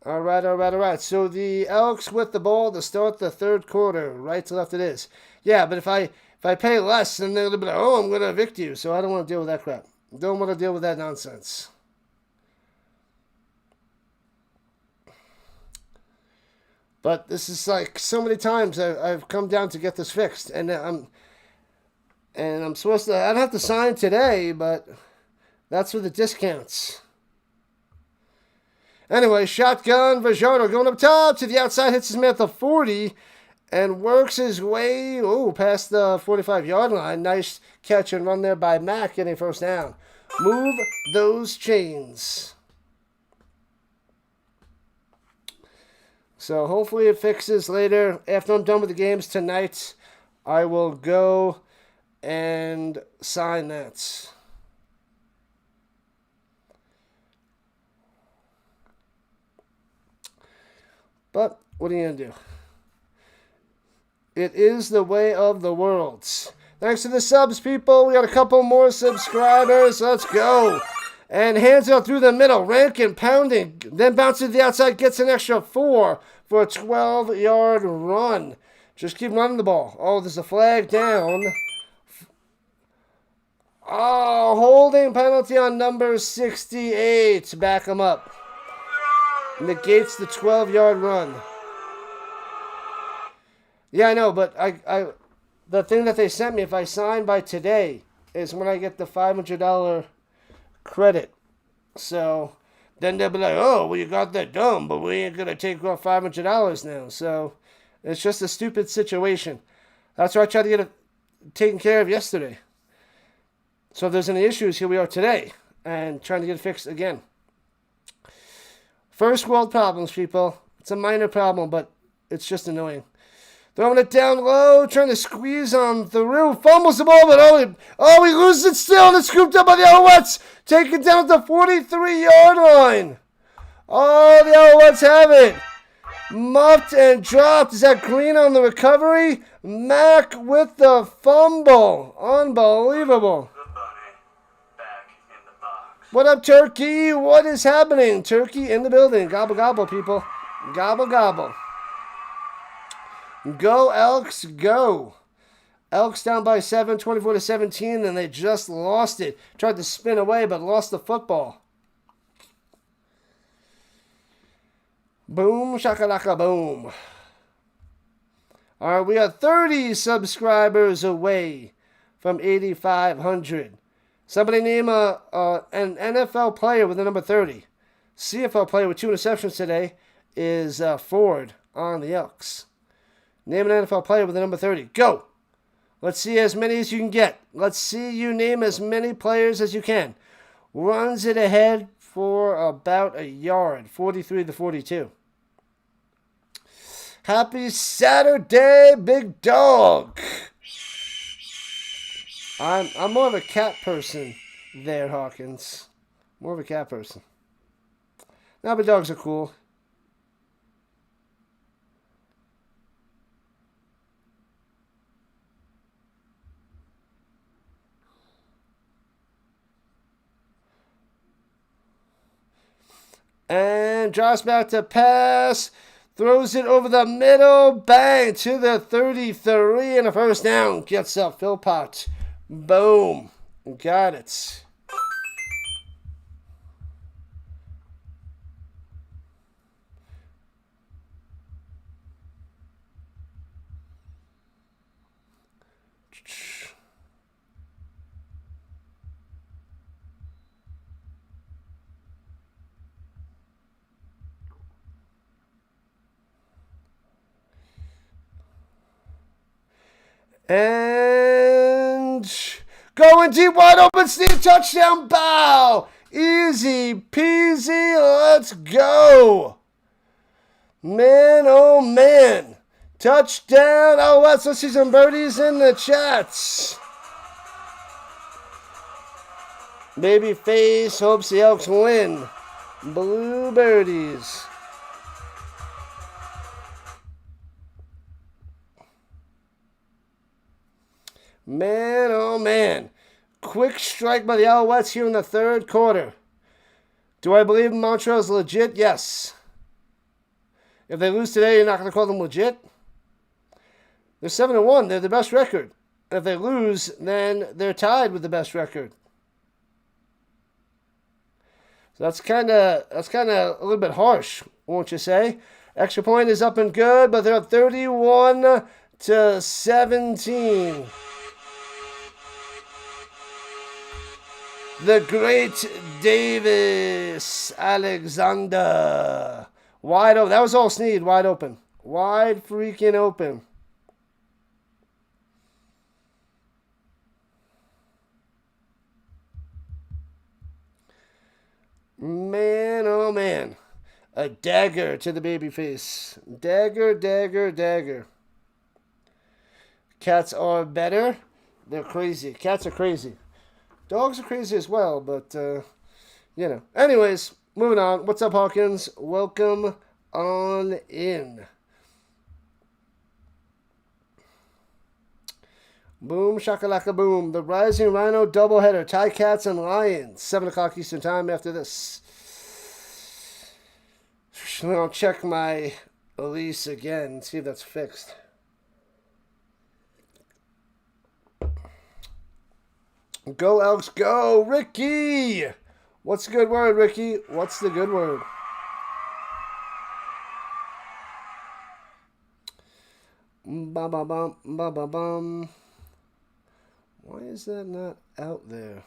Speaker 1: All right. So the Elks with the ball to start the third quarter. Right to left it is. Yeah, but if I pay less, then they're going to be like, oh, I'm going to evict you. So I don't want to deal with that crap. Don't want to deal with that nonsense. But this is like so many times I've come down to get this fixed, and I'm supposed to. I don't have to sign today, but that's for the discounts. Anyway, shotgun Vajardo going up top to the outside, hits his man at the 40, and works his way past the 45-yard line. Nice catch and run there by Mack, getting first down. Move those chains. So hopefully it fixes later. After I'm done with the games tonight, I will go and sign that. But what are you going to do? It is the way of the world. Thanks to the subs, people. We got a couple more subscribers. Let's go. And hands out through the middle. Rankin pounding. Then bounces to the outside. Gets an extra 4 for a 12-yard run. Just keep running the ball. Oh, there's a flag down. Oh, holding penalty on number 68. Back him up. Negates the 12-yard run. Yeah, I know, but the thing that they sent me, if I sign by today, is when I get the $500 credit. So then they'll be like, oh, well, you got that done, but we ain't going to take off $500 now. So it's just a stupid situation. That's why I tried to get it taken care of yesterday. So if there's any issues, here we are today and trying to get it fixed again. First world problems, people. It's a minor problem, but it's just annoying. Throwing it down low, trying to squeeze on through. Fumbles the ball, but he loses it still, and it's scooped up by the Alouettes. Taken down at the 43-yard line. Oh, the Alouettes have it. Muffed and dropped. Is that Green on the recovery? Mack with the fumble. Unbelievable. What up, Turkey? What is happening? Turkey in the building. Gobble, gobble, people. Gobble, gobble. Go, Elks, go. Elks down by 7, 24-17, and they just lost it. Tried to spin away, but lost the football. Boom, shakalaka, boom. All right, we are 30 subscribers away from 8,500. Somebody name an NFL player with the number 30. CFL player with 2 interceptions today is Ford on the Elks. Name an NFL player with the number 30. Go! Let's see as many as you can get. Let's see you name as many players as you can. Runs it ahead for about a yard, 43-42. Happy Saturday, big dog. I'm more of a cat person there, Hawkins. More of a cat person. Now, but dogs are cool. And drops back to pass. Throws it over the middle. Bang to the 33 and a first down. Gets up Philpott. Boom. Got it. And going deep, wide open, Steve, touchdown, bow. Easy peasy, let's go. Man, oh man. Touchdown, Alouettes. Let's see some birdies in the chats. Babyface hopes the Elks win. Blue birdies. Man, oh man. Quick strike by the Alouettes here in the third quarter. Do I believe Montreal's legit? Yes. If they lose today, you're not going to call them legit? They're 7-1. They're the best record. If they lose, then they're tied with the best record. So that's kind of a little bit harsh, won't you say? Extra point is up and good, but they're up 31-17. The great Davis Alexander. Wide open. That was all Sneed. Wide open. Wide freaking open. Man, oh man. A dagger to the baby face. Dagger, dagger, dagger. Cats are better. They're crazy. Cats are crazy. Dogs are crazy as well, but, you know. Anyways, moving on. What's up, Hawkins? Welcome on in. Boom, shakalaka, boom. The Rising Rhino doubleheader. Tie Cats and Lions. 7 o'clock Eastern Time after this. I'll check my Elise again, see if that's fixed. Go, Elks, go! Ricky! What's the good word, Ricky? What's the good word? Bum, bum, bum, bum, bum, bum. Why is that not out there?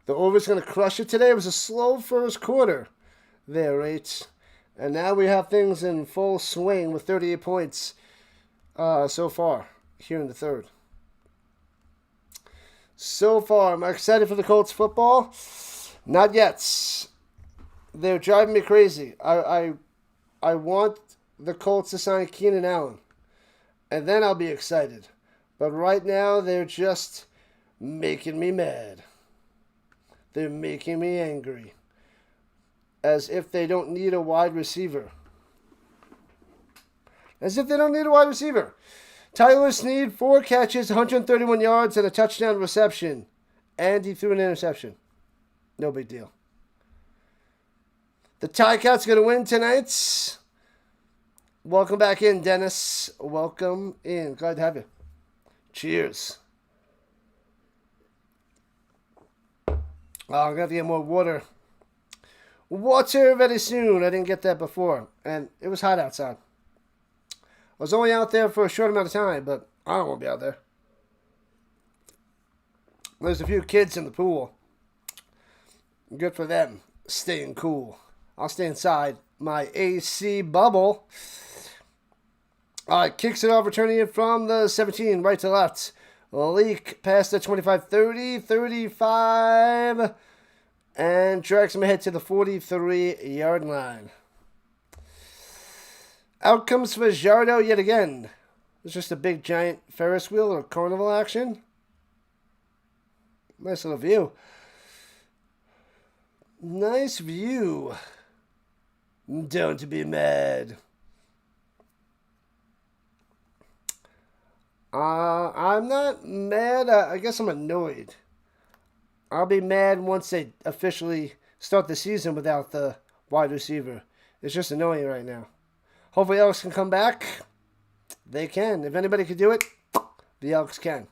Speaker 1: The over's going to crush it today. It was a slow first quarter there, right? And now we have things in full swing with 38 points so far here in the third. So far, am I excited for the Colts football? Not yet. They're driving me crazy. I want the Colts to sign Keenan Allen, and then I'll be excited. But right now, they're just making me mad. They're making me angry. As if they don't need a wide receiver. As if they don't need a wide receiver. Tyler Snead, 4 catches, 131 yards, and a touchdown reception. And he threw an interception. No big deal. The Ticats going to win tonight. Welcome back in, Dennis. Welcome in. Glad to have you. Cheers. Oh, I'm going to have to get more water. Water very soon. I didn't get that before. And it was hot outside. I was only out there for a short amount of time, but I don't want to be out there. There's a few kids in the pool. Good for them. Staying cool. I'll stay inside my AC bubble. All right, kicks it off, returning it from the 17, right to left. Leak past the 25, 30, 35, and drags him ahead to the 43-yard line. Out comes Fajardo yet again. It's just a big giant Ferris wheel or carnival action. Nice little view. Nice view. Don't be mad. I'm not mad. I guess I'm annoyed. I'll be mad once they officially start the season without the wide receiver. It's just annoying right now. Hopefully Elks can come back. They can. If anybody can do it, the Elks can.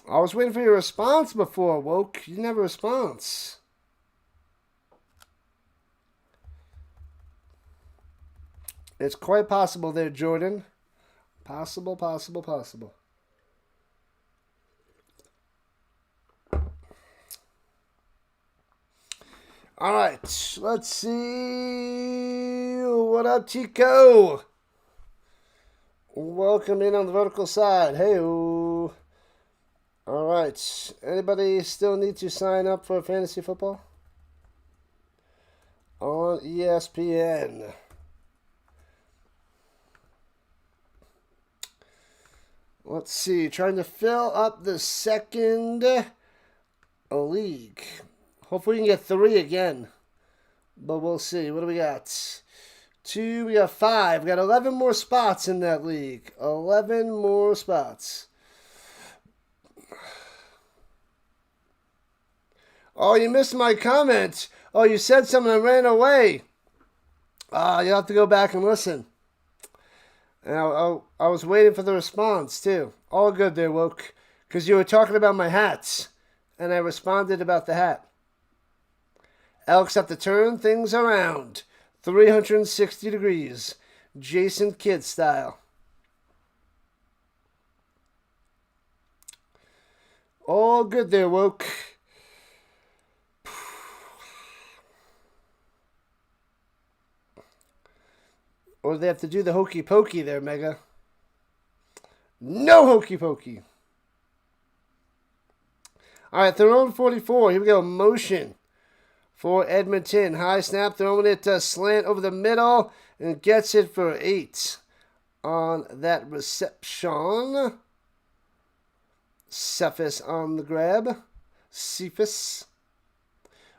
Speaker 1: I was waiting for your response before, Woke. You didn't have a response. It's quite possible there, Jordan. Possible. All right, let's see. What up, Tico? Welcome in on the vertical side. Hey-o. All right. Anybody still need to sign up for fantasy football? On ESPN. Let's see. Trying to fill up the second league. Hopefully we can get 3 again. But we'll see. What do we got? 2. We got 5. We got 11 more spots in that league. 11 more spots. Oh, you missed my comment. Oh, you said something and ran away. You'll have to go back and listen. And I was waiting for the response, too. All good there, Woke. Because you were talking about my hats. And I responded about the hat. Elks have to turn things around. 360 degrees. Jason Kidd style. All good there, Woke. Or they have to do the hokey pokey there, Mega. No hokey pokey. All right, throwing 44. Here we go. Motion for Edmonton. High snap, throwing it slant over the middle, and gets it for 8 on that reception. Cephas on the grab. Cephas.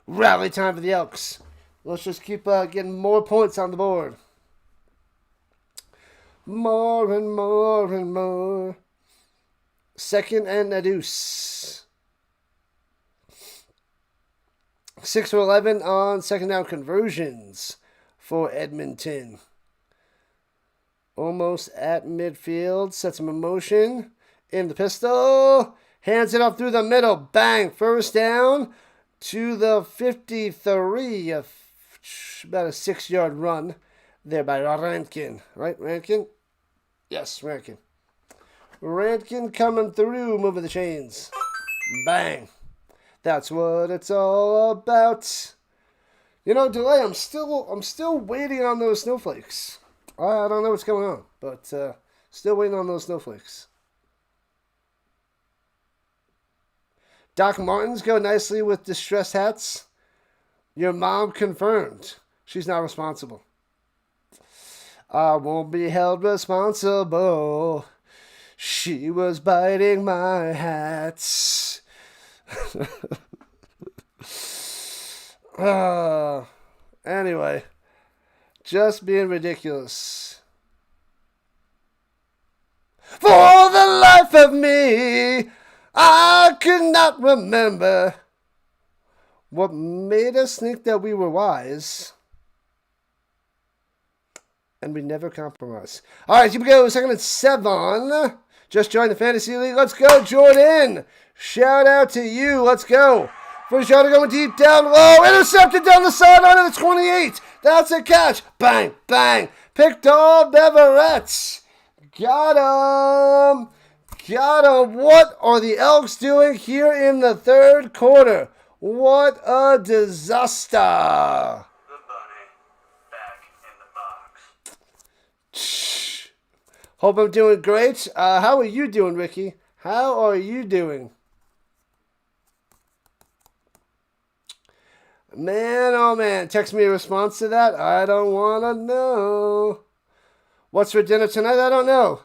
Speaker 1: Rally time for the Elks. Let's just keep getting more points on the board. More and more and more. Second and a deuce. 6 for 11 on second down conversions for Edmonton. Almost at midfield. Sets him in motion. In the pistol. Hands it up through the middle. Bang. First down to the 53. About a 6-yard run there by Rankin. Right, Rankin? Yes, Rankin. Rankin coming through, moving the chains. Bang. That's what it's all about. You know, Delay, I'm still waiting on those snowflakes. I don't know what's going on, but still waiting on those snowflakes. Doc Martens go nicely with distressed hats. Your mom confirmed. She's not responsible. I won't be held responsible. She was biting my hats. Anyway, just being ridiculous. For the life of me, I could not remember what made us think that we were wise. And we never compromise. All right, here we go. Second and 7. Just joined the Fantasy League. Let's go, Jordan. Shout out to you. Let's go. First shot going deep down low. Intercepted down the sideline of the 28. That's a catch. Bang, bang. Picked off Beveretts. Got him. Got him. What are the Elks doing here in the third quarter? What a disaster.
Speaker 2: The bunny back in the box.
Speaker 1: Hope I'm doing great. How are you doing, Ricky? How are you doing? Man, oh man. Text me a response to that. I don't want to know. What's for dinner tonight? I don't know.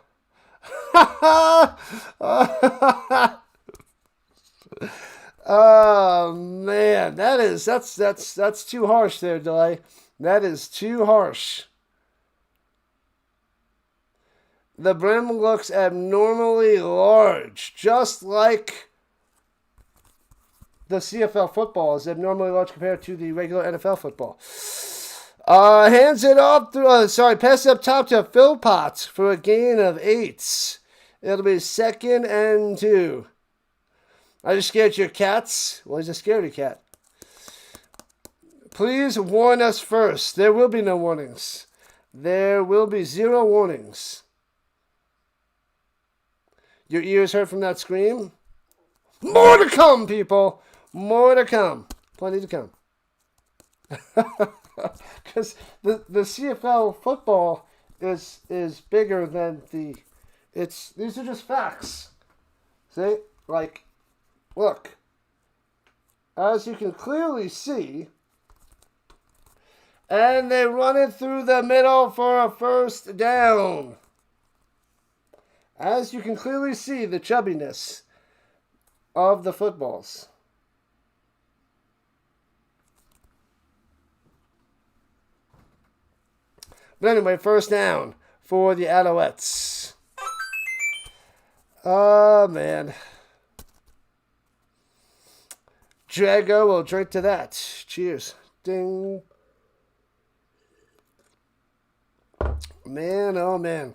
Speaker 1: Oh man, that's too harsh there, Delay. That is too harsh. The brim looks abnormally large, just like the CFL football is abnormally large compared to the regular NFL football. Hands it off pass it up top to Philpott for a gain of 8. It'll be 2nd and 2. I just scared your cats. Well, he's a scaredy cat. Please warn us first. There will be no warnings. There will be 0 warnings. Your ears hurt from that scream? More to come, people. More to come. Plenty to come. Because the CFL football is bigger than these are just facts. See? Like, look. As you can clearly see, and they run it through the middle for a first down. As you can clearly see, the chubbiness of the footballs. But anyway, first down for the Alouettes. Oh, man. Drago will drink to that. Cheers. Ding. Man, oh, man.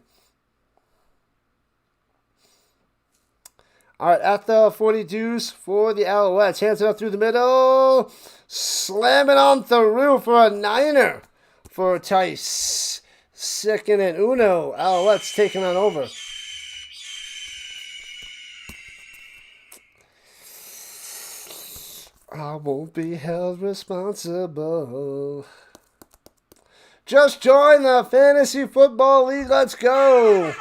Speaker 1: All right, at the 42s for the Alouettes. Hands it up through the middle. Slam it on through for a 9er for Tice. 2nd and Uno. Alouettes taking on over. I won't be held responsible. Just join the Fantasy Football League. Let's go.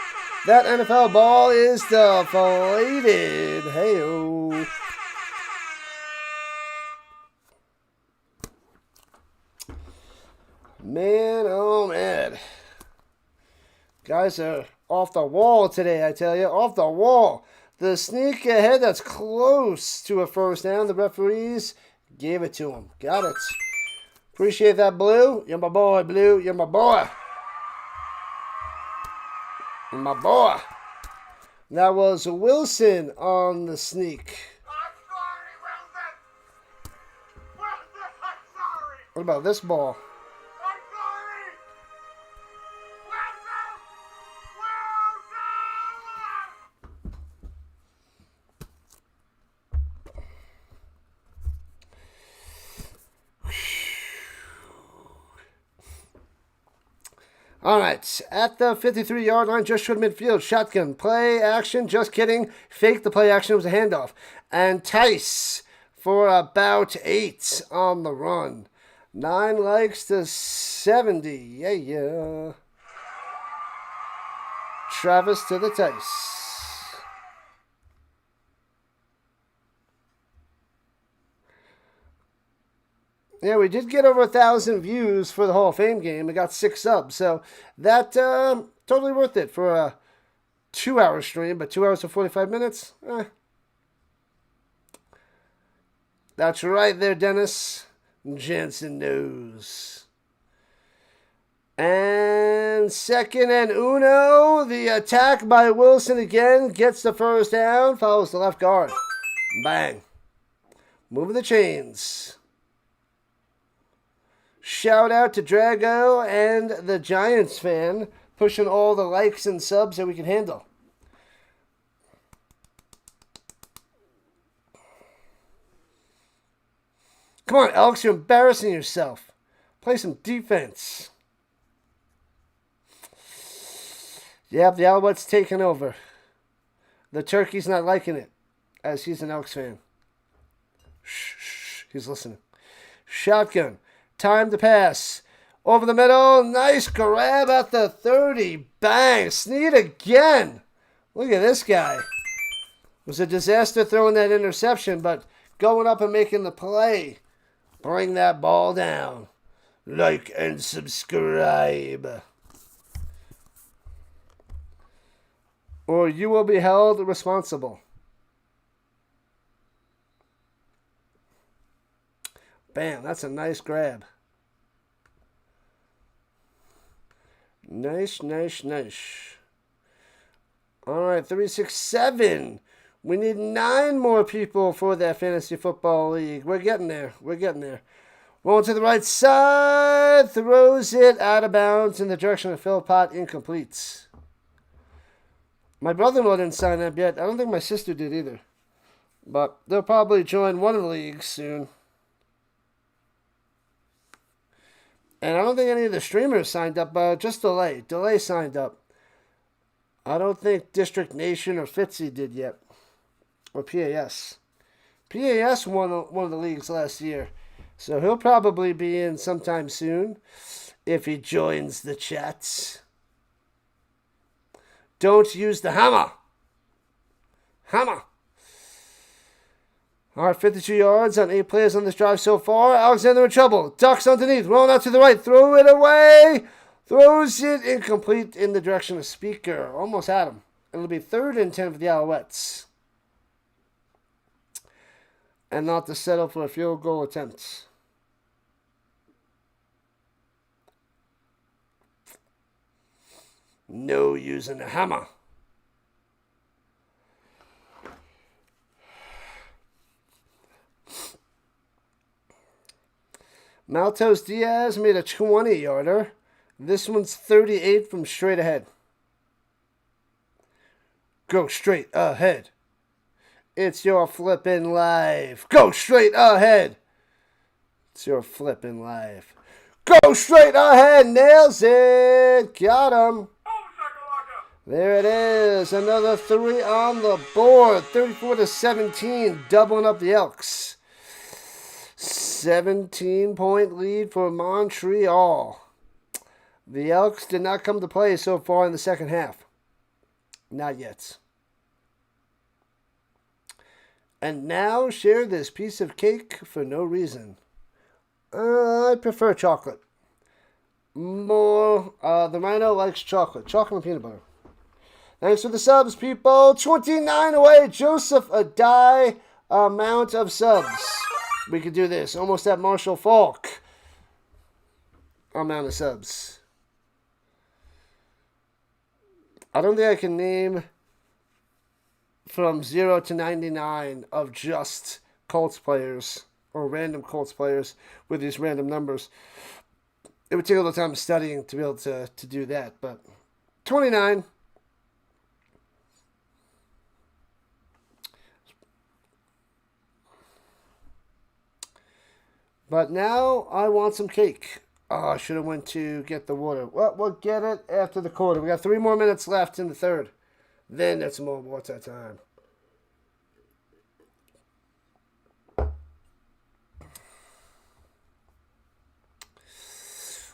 Speaker 1: That NFL ball is deflated. Hey-oh. Man, oh man. Guys are off the wall today, I tell you. Off the wall. The sneak ahead that's close to a first down. The referees gave it to him. Got it. Appreciate that, Blue. You're my boy, Blue. You're my boy. My boy. That was Wilson on the sneak.
Speaker 2: I'm sorry, Wilson. Wilson, I'm sorry.
Speaker 1: What about this ball?
Speaker 2: I'm sorry. Wilson.
Speaker 1: All right, at the 53-yard line, just short midfield, shotgun, play action, just kidding, fake the play action, it was a handoff. And Tice for about 8 on the run. 9 likes to 70, yeah. Travis to the Tice. Yeah, we did get over 1,000 views for the Hall of Fame game. We got 6 subs, so that totally worth it for a 2-hour stream, but 2 hours and 45 minutes? That's right there, Dennis. Jensen knows. And second and uno, the attack by Wilson again gets the first down, follows the left guard. Bang. Moving the chains. Shout out to Drago and the Giants fan, pushing all the likes and subs that we can handle. Come on, Elks, you're embarrassing yourself. Play some defense. Yep, the Alouettes taking over. The Turkey's not liking it, as he's an Elks fan. Shh, he's listening. Shotgun. Time to pass. Over the middle. Nice grab at the 30. Bang. Snead again. Look at this guy. It was a disaster throwing that interception, but going up and making the play. Bring that ball down. Like and subscribe. Or you will be held responsible. Bam, that's a nice grab. Nice. All right, 367. We need 9 more people for that fantasy football league. We're getting there. Rolling to the right side. Throws it out of bounds in the direction of Phil Pott. Incomplete. My brother-in-law didn't sign up yet. I don't think my sister did either. But they'll probably join one of the leagues soon. And I don't think any of the streamers signed up. Just Delay. Delay signed up. I don't think District Nation or Fitzy did yet. Or PAS. PAS won one of the leagues last year. So he'll probably be in sometime soon. If he joins the chats. Don't use the hammer. All right, 52 yards on 8 players on this drive so far. Alexander in trouble. Ducks underneath. Rolling out to the right. Throw it away. Throws it incomplete in the direction of Speaker. Almost had him. It'll be 3rd and 10 for the Alouettes. And not to settle for a field goal attempt. No using the hammer. Maltos Diaz made a 20-yarder. This one's 38 from straight ahead. Go straight ahead. It's your flippin' life. Go straight ahead. It's your flippin' life. Go straight ahead. Nails it. Got him. There it is. Another 3 on the board. 34-17. Doubling up the Elks. 17-point lead for Montreal. The Elks did not come to play so far in the second half. Not yet. And now share this piece of cake for no reason. I prefer chocolate. The Rhino likes chocolate. Chocolate and peanut butter. Thanks for the subs, people. 29 away. Joseph, a die amount of subs. We could do this. Almost at Marshall Falk. Amount of subs. I don't think I can name from 0 to 99 of just Colts players or random Colts players with these random numbers. It would take a little time studying to be able to do that, but 29. But now I want some cake. Oh, I should have went to get the water. Well, we'll get it after the quarter. We got 3 more minutes left in the third. Then it's more water time.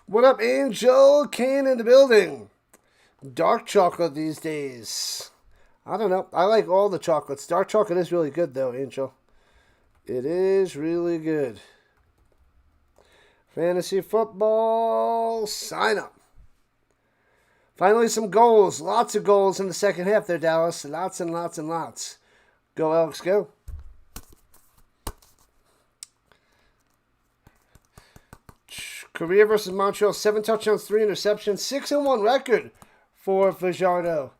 Speaker 1: What up, Angel? Kane in the building. Dark chocolate these days. I don't know. I like all the chocolates. Dark chocolate is really good, though, Angel. It is really good. Fantasy football, sign up. Finally, some goals. Lots of goals in the second half there, Dallas. Lots and lots and lots. Go, Elks, go. Career versus Montreal, 7 touchdowns, 3 interceptions, 6-1 record for Fajardo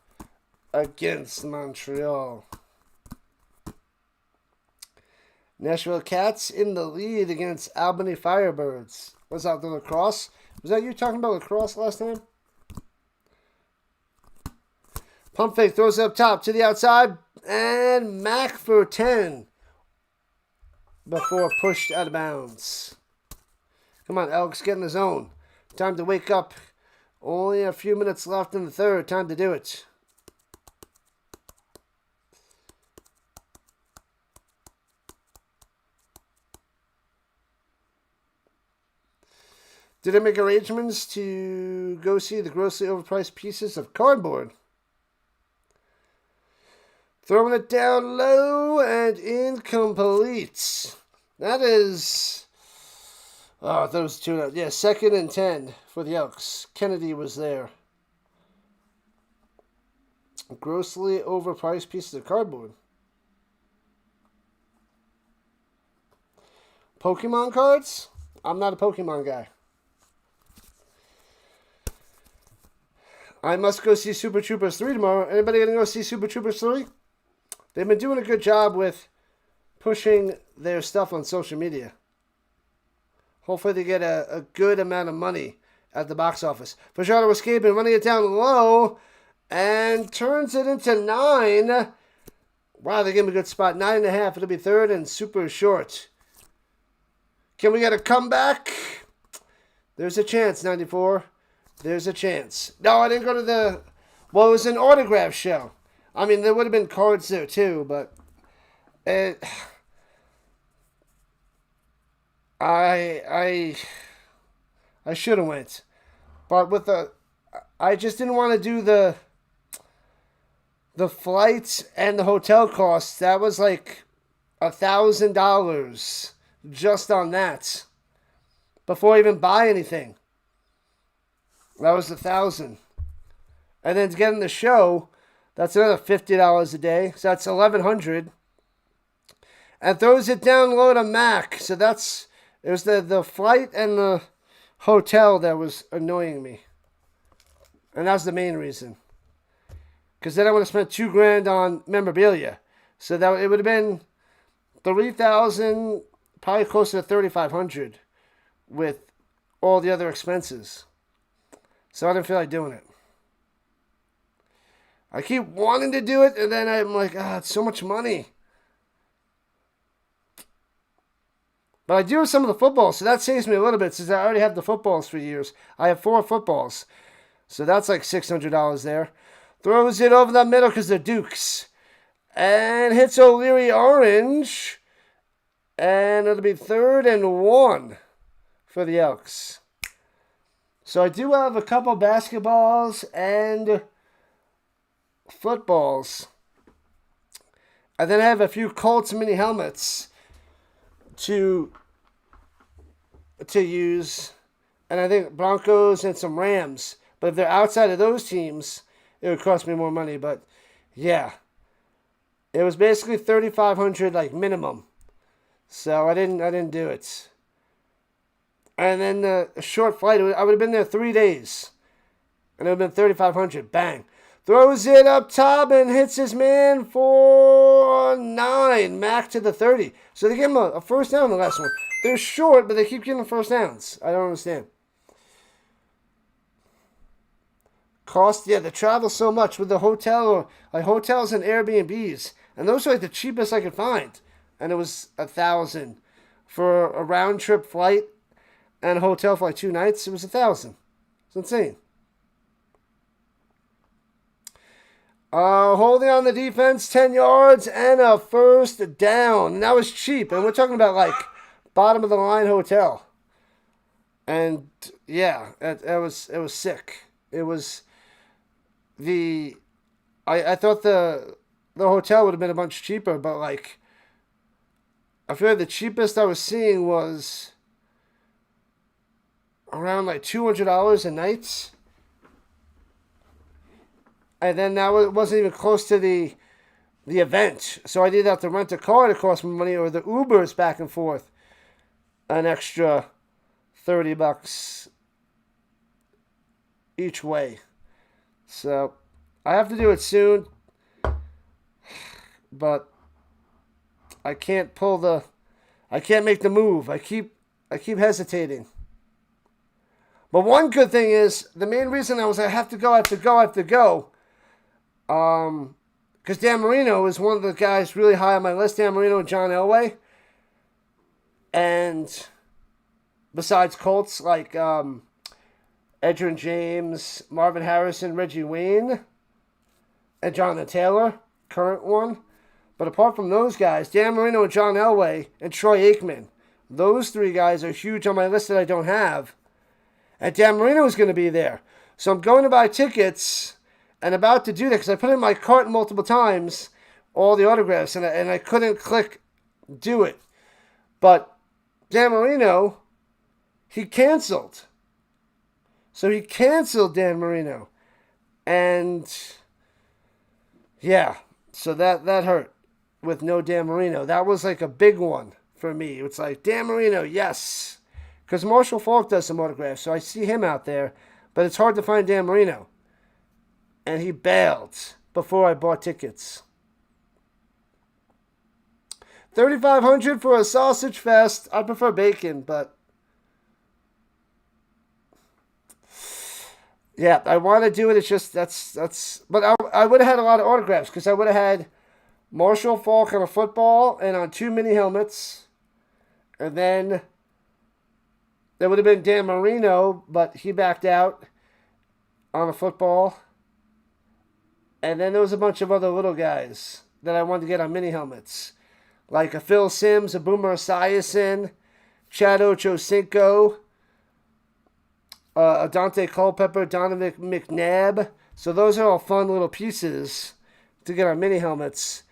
Speaker 1: against Montreal. Nashville Cats in the lead against Albany Firebirds. Was that the lacrosse? Was that you talking about lacrosse last time? Pump fake throws it up top to the outside. And Mac for 10 before pushed out of bounds. Come on, Elks, get in the zone. Time to wake up. Only a few minutes left in the third. Time to do it. Did I make arrangements to go see the grossly overpriced pieces of cardboard? Throwing it down low and incomplete. That is... Oh, those two. Yeah, 2nd and 10 for the Elks. Kennedy was there. Grossly overpriced pieces of cardboard. Pokemon cards? I'm not a Pokemon guy. I must go see Super Troopers 3 tomorrow. Anybody gonna go see Super Troopers 3? They've been doing a good job with pushing their stuff on social media. Hopefully they get a good amount of money at the box office. Fajardo escaping, running it down low, and turns it into 9. Wow, they gave him a good spot. 9.5. It'll be 3rd and super short. Can we get a comeback? There's a chance, 94. There's a chance. No, I didn't go to the... Well, it was an autograph show. I mean, there would have been cards there too, but... I should have went, but with I just didn't want to do the flights and the hotel costs. That was like $1,000 just on that before I even buy anything. That was $1,000, and then to get in the show, that's another $50 a day. So that's $1,100, and throws it down low to Mac. So that's. It was the flight and the hotel that was annoying me. And that's the main reason. Because then I would have spent $2,000 on memorabilia. So that it would have been $3,000, probably closer to $3,500 with all the other expenses. So I didn't feel like doing it. I keep wanting to do it, and then I'm like, it's so much money. But I do have some of the footballs, so that saves me a little bit since I already have the footballs for years. I have 4 footballs. So that's like $600 there. Throws it over the middle because they're Dukes. And hits O'Leary orange. And it'll be 3rd and 1 for the Elks. So I do have a couple basketballs and footballs. And then I have a few Colts mini helmets to use, and I think Broncos and some Rams. But if they're outside of those teams, it would cost me more money. But yeah, it was basically $3,500 like minimum, so I didn't do it. And then the short flight, I would have been there 3 days, and it would have been $3,500. Bang. Throws it up top and hits his man for 9. Mac to the 30. So they gave him a first down in the last one. They're short, but they keep getting first downs. I don't understand. Cost, yeah, the travel so much with the hotel, or like hotels and Airbnbs. And those are like the cheapest I could find. And it was $1,000 for a round trip flight and a hotel for like 2 nights. It was $1,000. It's insane. Holding on the defense, 10 yards and a first down. And that was cheap. And we're talking about like bottom of the line hotel. And yeah, it was sick. It was I thought the hotel would have been a bunch cheaper, but like I feel like the cheapest I was seeing was around like $200 a night. And then that wasn't even close to the event. So I did have to rent a car to cost me money, or the Ubers back and forth. An extra $30 each way. So I have to do it soon. But I can't make the move. I keep hesitating. But one good thing is, the main reason I have to go. Because Dan Marino is one of the guys really high on my list. Dan Marino and John Elway. And besides Colts, like Edgerrin James, Marvin Harrison, Reggie Wayne, and Jonathan Taylor, current one. But apart from those guys, Dan Marino and John Elway and Troy Aikman, those 3 guys are huge on my list that I don't have. And Dan Marino is going to be there. So I'm going to buy tickets and about to do that because I put in my cart multiple times all the autographs and I couldn't click do it. But Dan Marino, he canceled. So he canceled Dan Marino. And yeah, so that hurt with no Dan Marino. That was like a big one for me. It's like, Dan Marino, yes. Because Marshall Faulk does some autographs, so I see him out there. But it's hard to find Dan Marino. And he bailed before I bought tickets. $3,500 for a sausage fest. I prefer bacon, but yeah, I want to do it. It's just that's. But I would have had a lot of autographs because I would have had Marshall Faulk on a football and on 2 mini helmets, and then there would have been Dan Marino, but he backed out on a football. And then there was a bunch of other little guys that I wanted to get on mini helmets. Like a Phil Simms, a Boomer Esiason, Chad Ochocinco, a Dante Culpepper, Donovan McNabb. So those are all fun little pieces to get on mini helmets.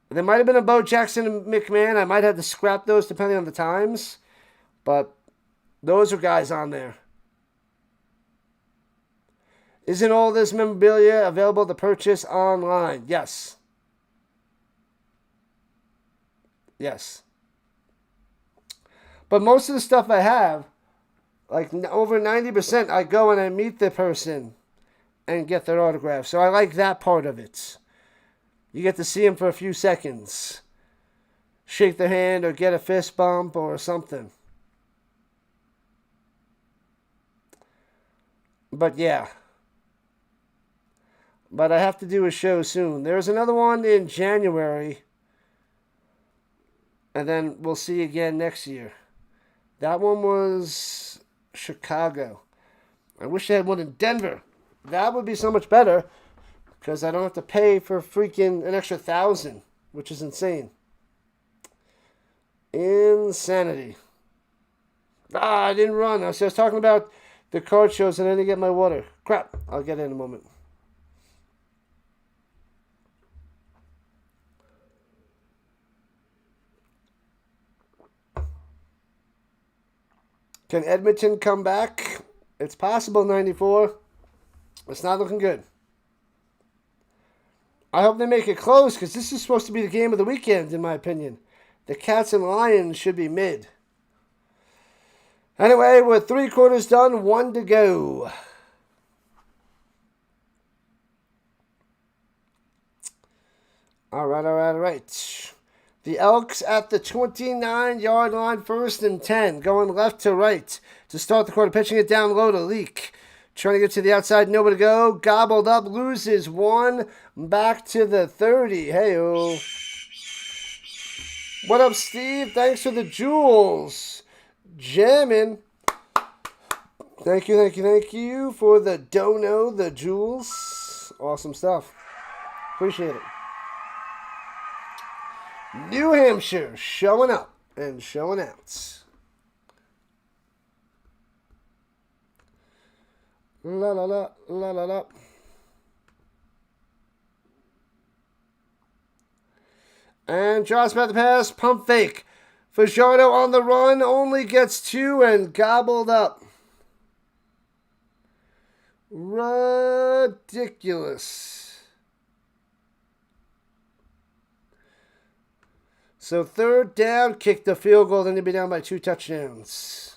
Speaker 1: There might have been a Bo Jackson and McMahon. I might have to scrap those depending on the times. But those are guys on there. Isn't all this memorabilia available to purchase online? Yes. Yes. But most of the stuff I have, like over 90%, I go and I meet the person and get their autograph. So I like that part of it. You get to see them for a few seconds. Shake their hand or get a fist bump or something. But yeah. But I have to do a show soon. There's another one in January. And then we'll see again next year. That one was Chicago. I wish I had one in Denver. That would be so much better. Because I don't have to pay for freaking an extra $1,000. Which is insane. Insanity. I didn't run. I was talking about the card shows and I didn't get my water. Crap. I'll get it in a moment. Can Edmonton come back? It's possible, 94. It's not looking good. I hope they make it close because this is supposed to be the game of the weekend, in my opinion. The Cats and Lions should be mid. Anyway, we're 3 quarters done, 1 to go. All right. The Elks at the 29-yard line, 1st and 10, going left to right to start the quarter, pitching it down low to Leak. Trying to get to the outside, nowhere to go. Gobbled up, loses 1, back to the 30. Hey-oh. What up, Steve? Thanks for the jewels. Jamming. Thank you for the dono, the jewels. Awesome stuff. Appreciate it. New Hampshire showing up and showing out. La la la la la la. And drops back the pass. Pump fake. Fajardo on the run. Only gets 2 and gobbled up. Ridiculous. So 3rd down. Kick the field goal. Then you'll be down by 2 touchdowns.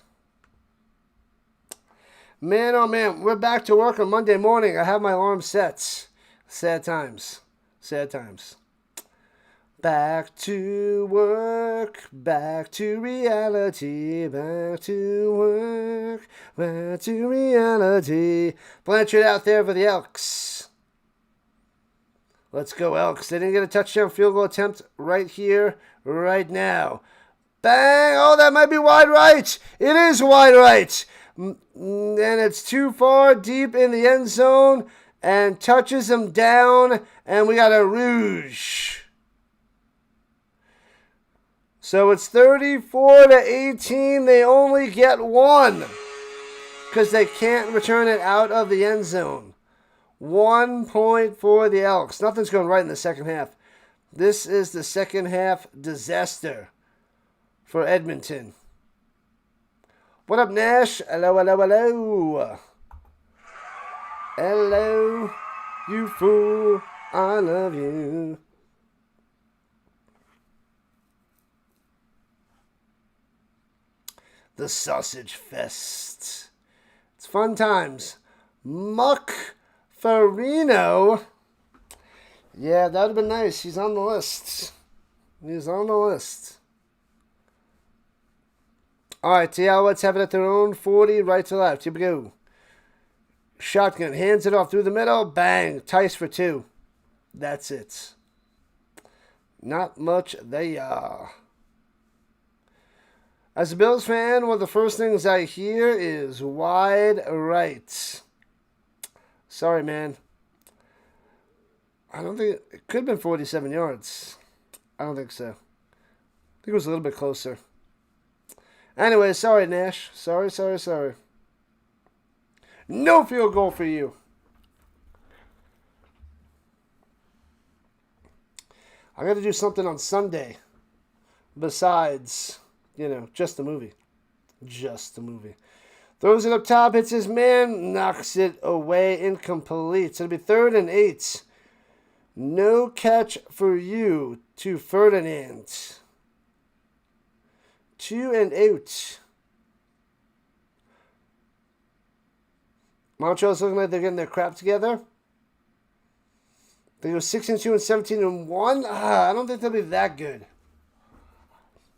Speaker 1: Man, oh man. We're back to work on Monday morning. I have my alarm set. Sad times. Sad times. Back to work, back to reality, back to work, back to reality. Blanchard out there for the Elks. Let's go, Elks. They didn't get a touchdown field goal attempt right here, right now. Bang! Oh, that might be wide right. It is wide right. And it's too far deep in the end zone and touches him down, and we got a rouge. So it's 34-18. They only get 1 because they can't return it out of the end zone. 1 point for the Elks. Nothing's going right in the second half. This is the second half disaster for Edmonton. What up, Nash? Hello, hello, hello. Hello, you fool. I love you. The Sausage Fest. It's fun times. Muck Farino. Yeah, that would have been nice. He's on the list. He's on the list. All right, the Alouettes have it at their own 40, right to left. Here we go. Shotgun, hands it off through the middle. Bang. Tice for 2. That's it. Not much there. As a Bills fan, one of the first things I hear is wide right. Sorry, man. I don't think it could have been 47 yards. I don't think so. I think it was a little bit closer. Anyway, sorry, Nash. Sorry. No field goal for you. I got to do something on Sunday besides, just the movie. Just the movie. Throws it up top, hits his man, knocks it away, incomplete. So it'll be 3rd and 8. No catch for you to Ferdinand. 2 and out. Montreal's looking like they're getting their crap together. They go 6-2 and 17-1. I don't think they'll be that good.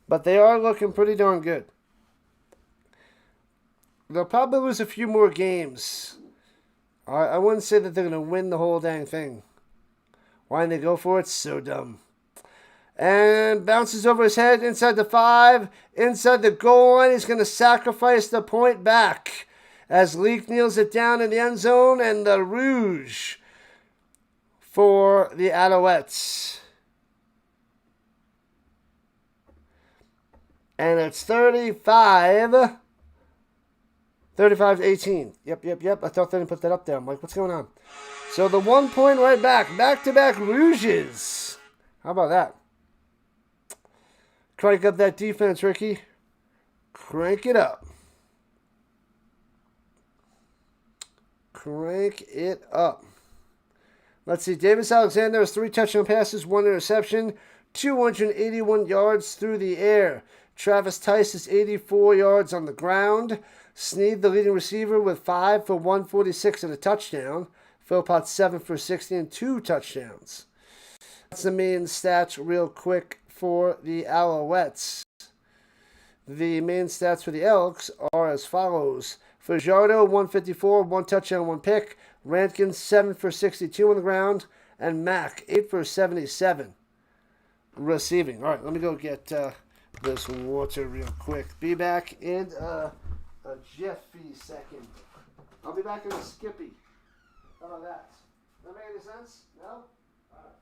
Speaker 1: But they are looking pretty darn good. They'll probably lose a few more games. I wouldn't say that they're going to win the whole dang thing. Why didn't they go for it? So dumb. And bounces over his head inside the 5. Inside the goal line. He's going to sacrifice the point back. As Leak kneels it down in the end zone. And the rouge for the Alouettes. And it's 35-18. Yep. I thought they didn't put that up there. I'm like, what's going on? So the 1 point right back. Back-to-back rouges. How about that? Crank up that defense, Ricky. Crank it up. Crank it up. Let's see. Davis Alexander has 3 touchdown passes, 1 interception, 281 yards through the air. Travis Tice is 84 yards on the ground. Sneed, the leading receiver, with 5 for 146 and a touchdown. Philpott, 7 for 60 and 2 touchdowns. That's the main stats real quick for the Alouettes. The main stats for the Elks are as follows. Fajardo, 154, 1 touchdown, 1 pick. Rankin, 7 for 62 on the ground. And Mack, 8 for 77 receiving. All right, let me go get this water real quick. Be back in A jiffy second. I'll be back in a skippy. How about that? Does that make any sense? No? All right.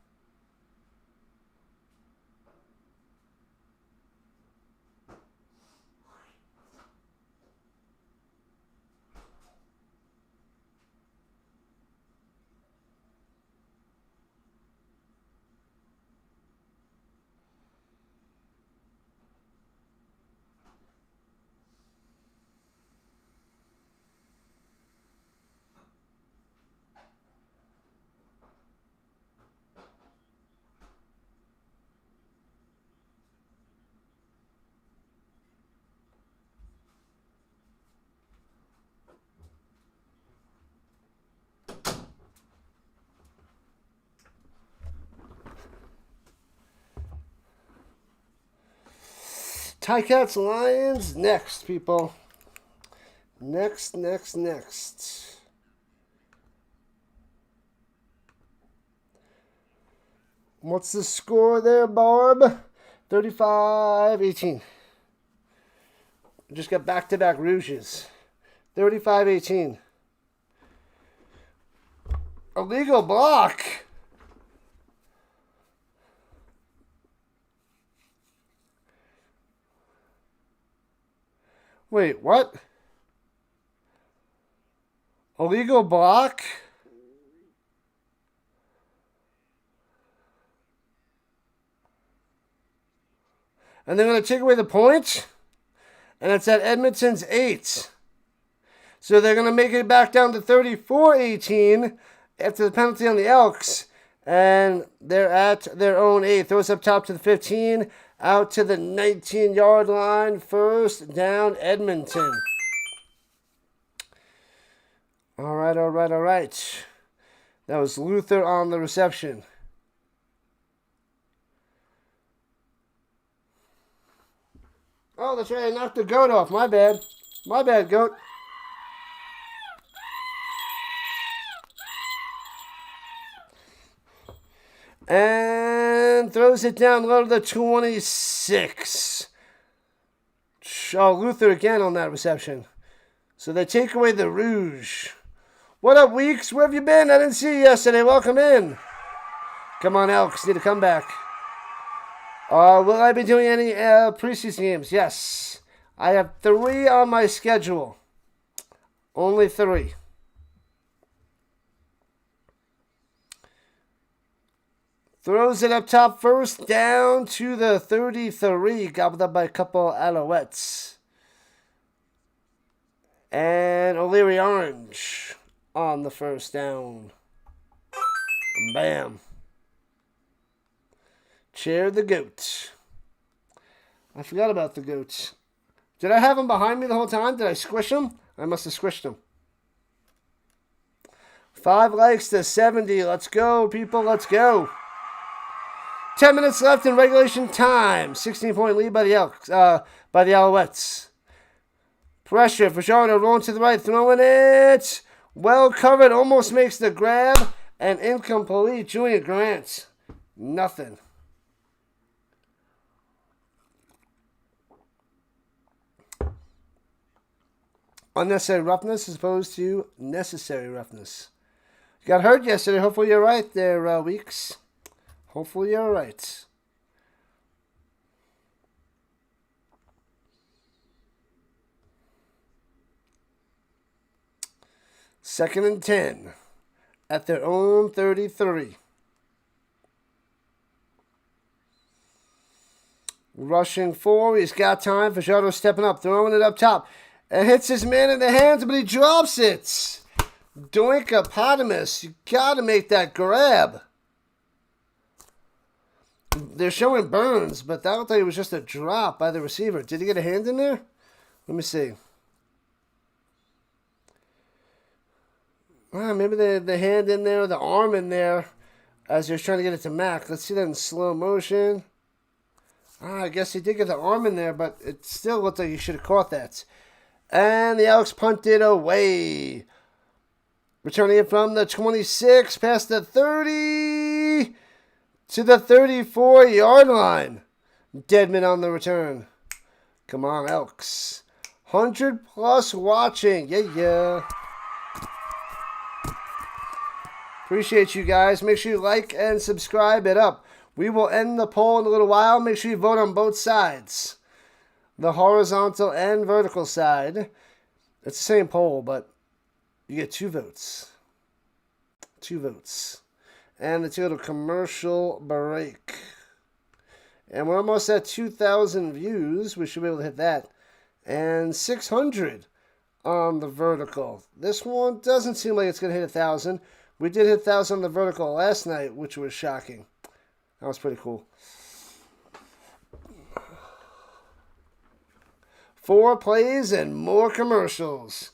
Speaker 1: Ticats Lions next, people. Next. What's the score there, Barb? 35-18. Just got back-to-back Rouges. 35-18. Illegal block. Wait, what? Illegal block? And they're going to take away the points? And it's at Edmonton's 8. So they're going to make it back down to 34-18 after the penalty on the Elks. And they're at their own 8. Throws up top to the 15. Out to the 19-yard line. First down, Edmonton. All right. That was Luther on the reception. Oh, that's right. I knocked the goat off. My bad. My bad, goat. And throws it down low to the 26. Oh, Luther again on that reception. So they take away the Rouge. What up, Weeks? Where have you been? I didn't see you yesterday. Welcome in. Come on, Elks. Need to come back. Will I be doing any preseason games? Yes. I have 3 on my schedule. Only 3. Throws it up top, first down to the 33. Gobbled up by a couple Alouettes. And O'Leary Orange on the first down. Bam. Chair the goat. I forgot about the goats. Did I have him behind me the whole time? Did I squish him? I must have squished him. 5 likes to 70. Let's go, people. Let's go. 10 minutes left in regulation time. 16-point lead by the Elks, by the Alouettes. Pressure. Fajardo rolling to the right, throwing it. Well covered. Almost makes the grab. And incomplete. Julian Grant. Nothing. Unnecessary roughness as opposed to necessary roughness. You got hurt yesterday. Hopefully you're right there, Weeks. Hopefully you're right. Second and 10 at their own 33. Rushing 4. He's got time. Fajardo stepping up, throwing it up top. And hits his man in the hands, but he drops it. Doinkopotamus. You got to make that grab. They're showing Burns, but that looked like it was just a drop by the receiver. Did he get a hand in there? Let me see. Maybe the hand in there, the arm in there, as he was trying to get it to Mac. Let's see that in slow motion. I guess he did get the arm in there, but it still looked like he should have caught that. And the Elks punted away. Returning it from the 26, past the 30, to the 34-yard line. Deadman on the return. Come on, Elks. 100 plus watching. Yeah. Appreciate you guys. Make sure you like and subscribe it up. We will end the poll in a little while. Make sure you vote on both sides. The horizontal and vertical side. It's the same poll, but you get 2 votes. 2 votes. And let's go to commercial break. And we're almost at 2,000 views. We should be able to hit that. And 600 on the vertical. This one doesn't seem like it's going to hit 1,000. We did hit 1,000 on the vertical last night, which was shocking. That was pretty cool. 4 plays and more commercials.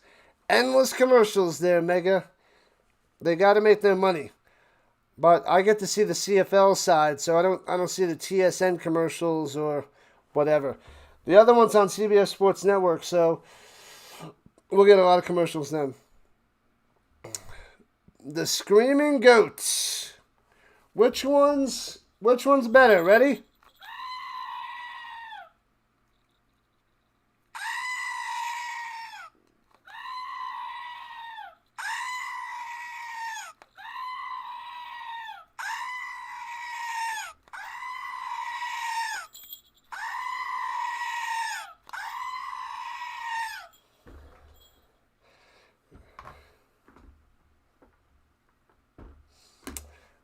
Speaker 1: Endless commercials there, Mega. They got to make their money. But I get to see the CFL side, so I don't see the TSN commercials or whatever. The other one's on CBS Sports Network, so we'll get a lot of commercials then. The Screaming Goats. Which one's better? Ready?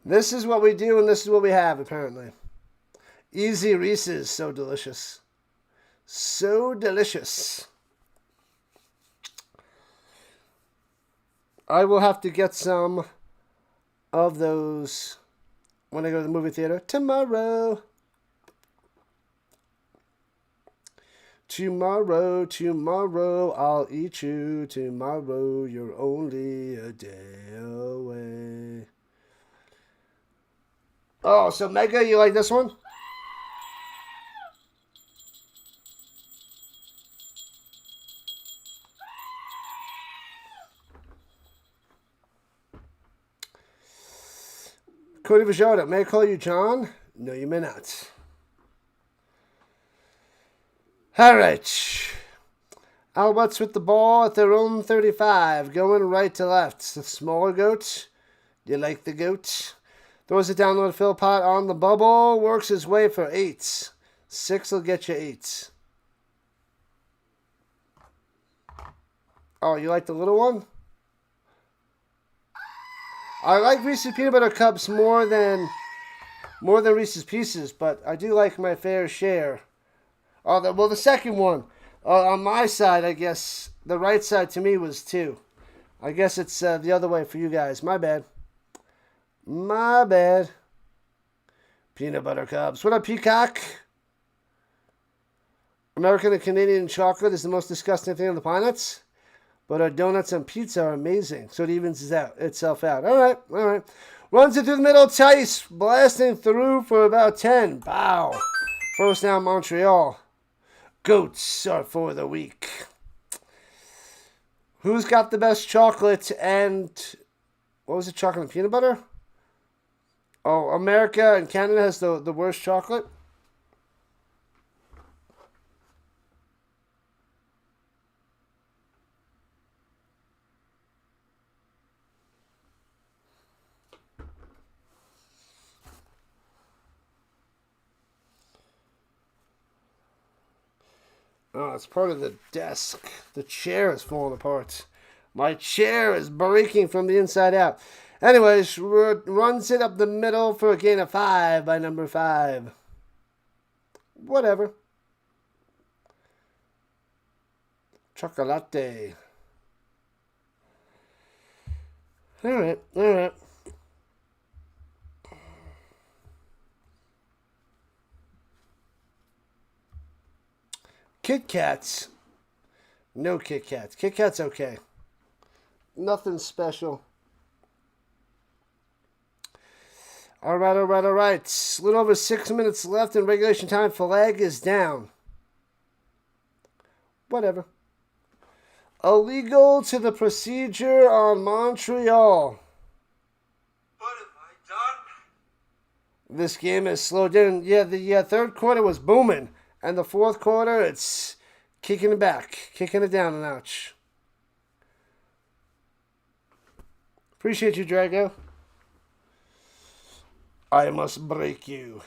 Speaker 1: This is what we do, and this is what we have, apparently. Easy Reese's. So delicious. So delicious. I will have to get some of those when I go to the movie theater tomorrow. Tomorrow, I'll eat you. Tomorrow, you're only a day away. Oh, so Mega, you like this one? Cody Vajota, may I call you John? No, you may not. All right. Alouettes with the ball at their own 35, going right to left. The smaller goat. You like the goat? Throws it down to Philpott on the bubble. Works his way for 8. 6 will get you 8. Oh, you like the little one? I like Reese's Peanut Butter Cups more than Reese's Pieces, but I do like my fair share. Oh, the second one. On my side, I guess, the right side to me was 2. I guess it's the other way for you guys. My bad. My bad. Peanut Butter Cups. What up, Peacock? American and Canadian chocolate is the most disgusting thing on the planet. But our donuts and pizza are amazing. So it evens itself out. All right. Runs it through the middle. Tice blasting through for about 10. Bow. First down, Montreal. Goats are for the week. Who's got the best chocolate and... What was it? Chocolate and peanut butter? Oh, America and Canada has the worst chocolate? Oh, it's part of the desk. The chair is falling apart. My chair is breaking from the inside out. Anyways, runs it up the middle for a gain of 5 by number 5. Whatever. Chocolate. All right. Kit Kats. No Kit Kats. Kit Kats okay. Nothing special. All right. A little over 6 minutes left in regulation time. Flag is down. Whatever. Illegal to the procedure on Montreal.
Speaker 2: What have I done?
Speaker 1: This game is slowed down. Yeah, the third quarter was booming. And the fourth quarter, it's Kicking it back. Kicking it down a notch. Appreciate you, Drago. I must break you.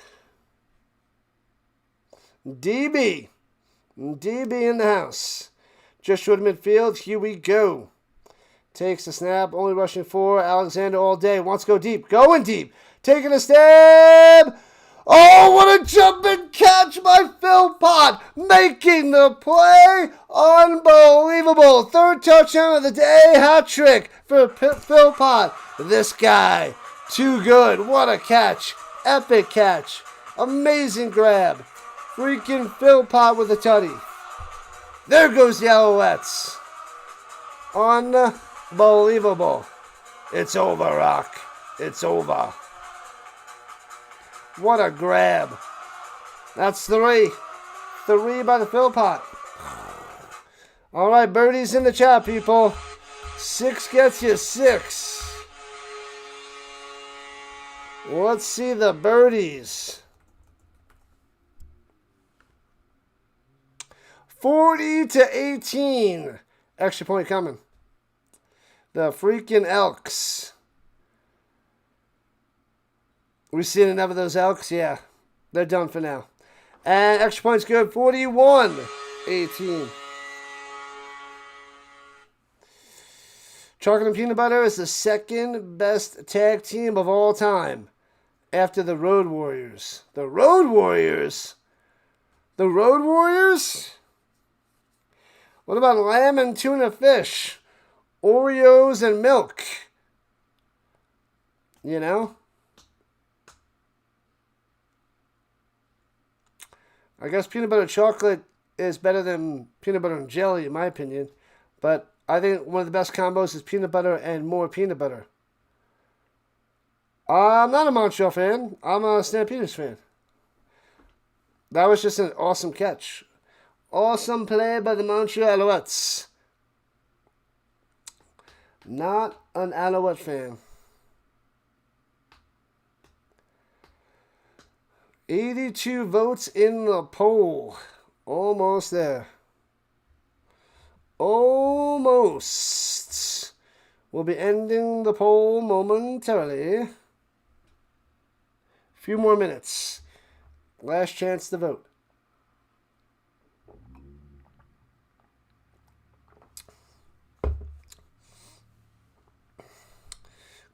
Speaker 1: DB. DB in the house. Just short of midfield. Here we go. Takes the snap. Only rushing 4. Alexander all day. Wants to go deep. Going deep. Taking a stab. Oh, what a jumping catch by Philpott. Making the play. Unbelievable. 3rd touchdown of the day. Hat trick for Philpott. This guy. Too good. What a catch. Epic catch. Amazing grab. Freaking Philpott with a tutty. There goes the Alouettes. Unbelievable. It's over, Rock. It's over. What a grab. That's 3. 3 by the Philpott. All right, birdies in the chat, people. 6 gets you 6. Let's see the birdies. 40-18. Extra point coming. The freaking Elks. We seen enough of those Elks? Yeah. They're done for now. And extra points good. 41-18. Chocolate and Peanut Butter is the 2nd best tag team of all time. After the Road Warriors. The Road Warriors? The Road Warriors? What about lamb and tuna fish? Oreos and milk? You know? I guess peanut butter chocolate is better than peanut butter and jelly, in my opinion. But I think one of the best combos is peanut butter and more peanut butter. I'm not a Montreal fan. I'm a Stampeders fan. That was just an awesome catch. Awesome play by the Montreal Alouettes. Not an Alouette fan. 82 votes in the poll. Almost there. Almost. We'll be ending the poll momentarily. Few more minutes. Last chance to vote.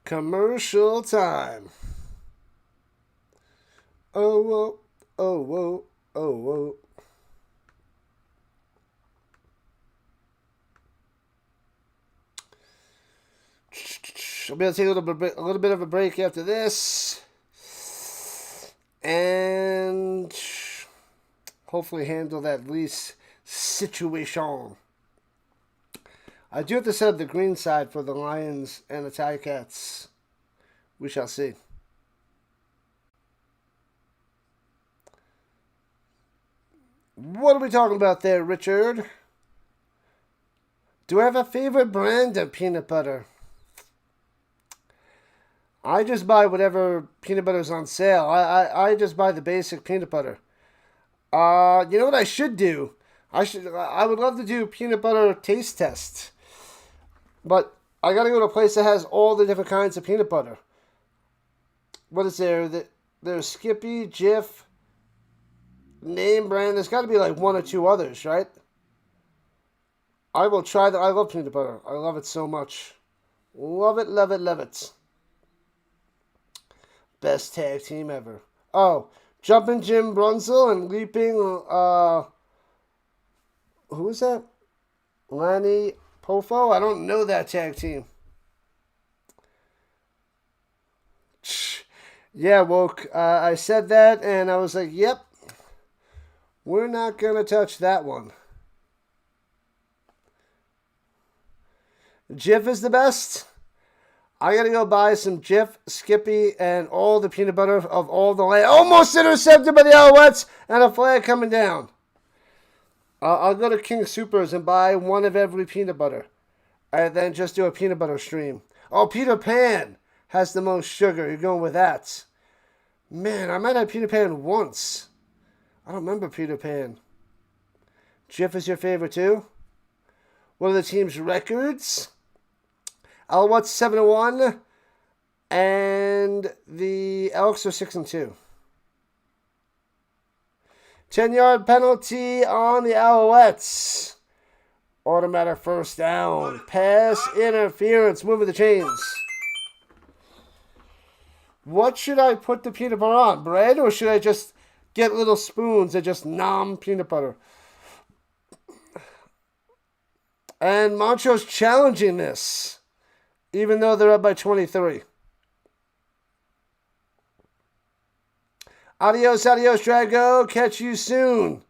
Speaker 1: Commercial time. Oh, whoa, oh, whoa, oh, whoa. I'll be able to take a little bit of a break after this. And hopefully handle that lease situation. I do have to set up the green side for the Lions and the Ticats. We shall see. What are we talking about there, Richard? Do I have a favorite brand of peanut butter? I just buy whatever peanut butter is on sale. I just buy the basic peanut butter. You know what I should do? I would love to do peanut butter taste test. But I gotta go to a place that has all the different kinds of peanut butter. What is there? There's Skippy, Jif, name brand. There's got to be like 1 or 2 others, right? I will try that. I love peanut butter. I love it so much. Love it, love it, love it. Best tag team ever. Oh, Jumping Jim Brunzel and Leaping, who is that? Lanny Pofo? I don't know that tag team. Yeah, Woke. I said that and I was like, yep. We're not going to touch that one. Jif is the best. I got to go buy some Jif, Skippy, and all the peanut butter of all the land. Almost intercepted by the Alouettes and a flag coming down. I'll go to King Supers and buy one of every peanut butter. And then just do a peanut butter stream. Oh, Peter Pan has the most sugar. You're going with that. Man, I might have Peter Pan once. I don't remember Peter Pan. Jif is your favorite too. What are the team's records? Alouettes 7-1, and the Elks are 6-2. 10-yard penalty on the Alouettes. Automatic first down. Pass interference. Moving the chains. What should I put the peanut butter on? Bread, or should I just get little spoons and just nom peanut butter? And Montreal's challenging this, even though they're up by 23. Adios, adios, Drago. Catch you soon.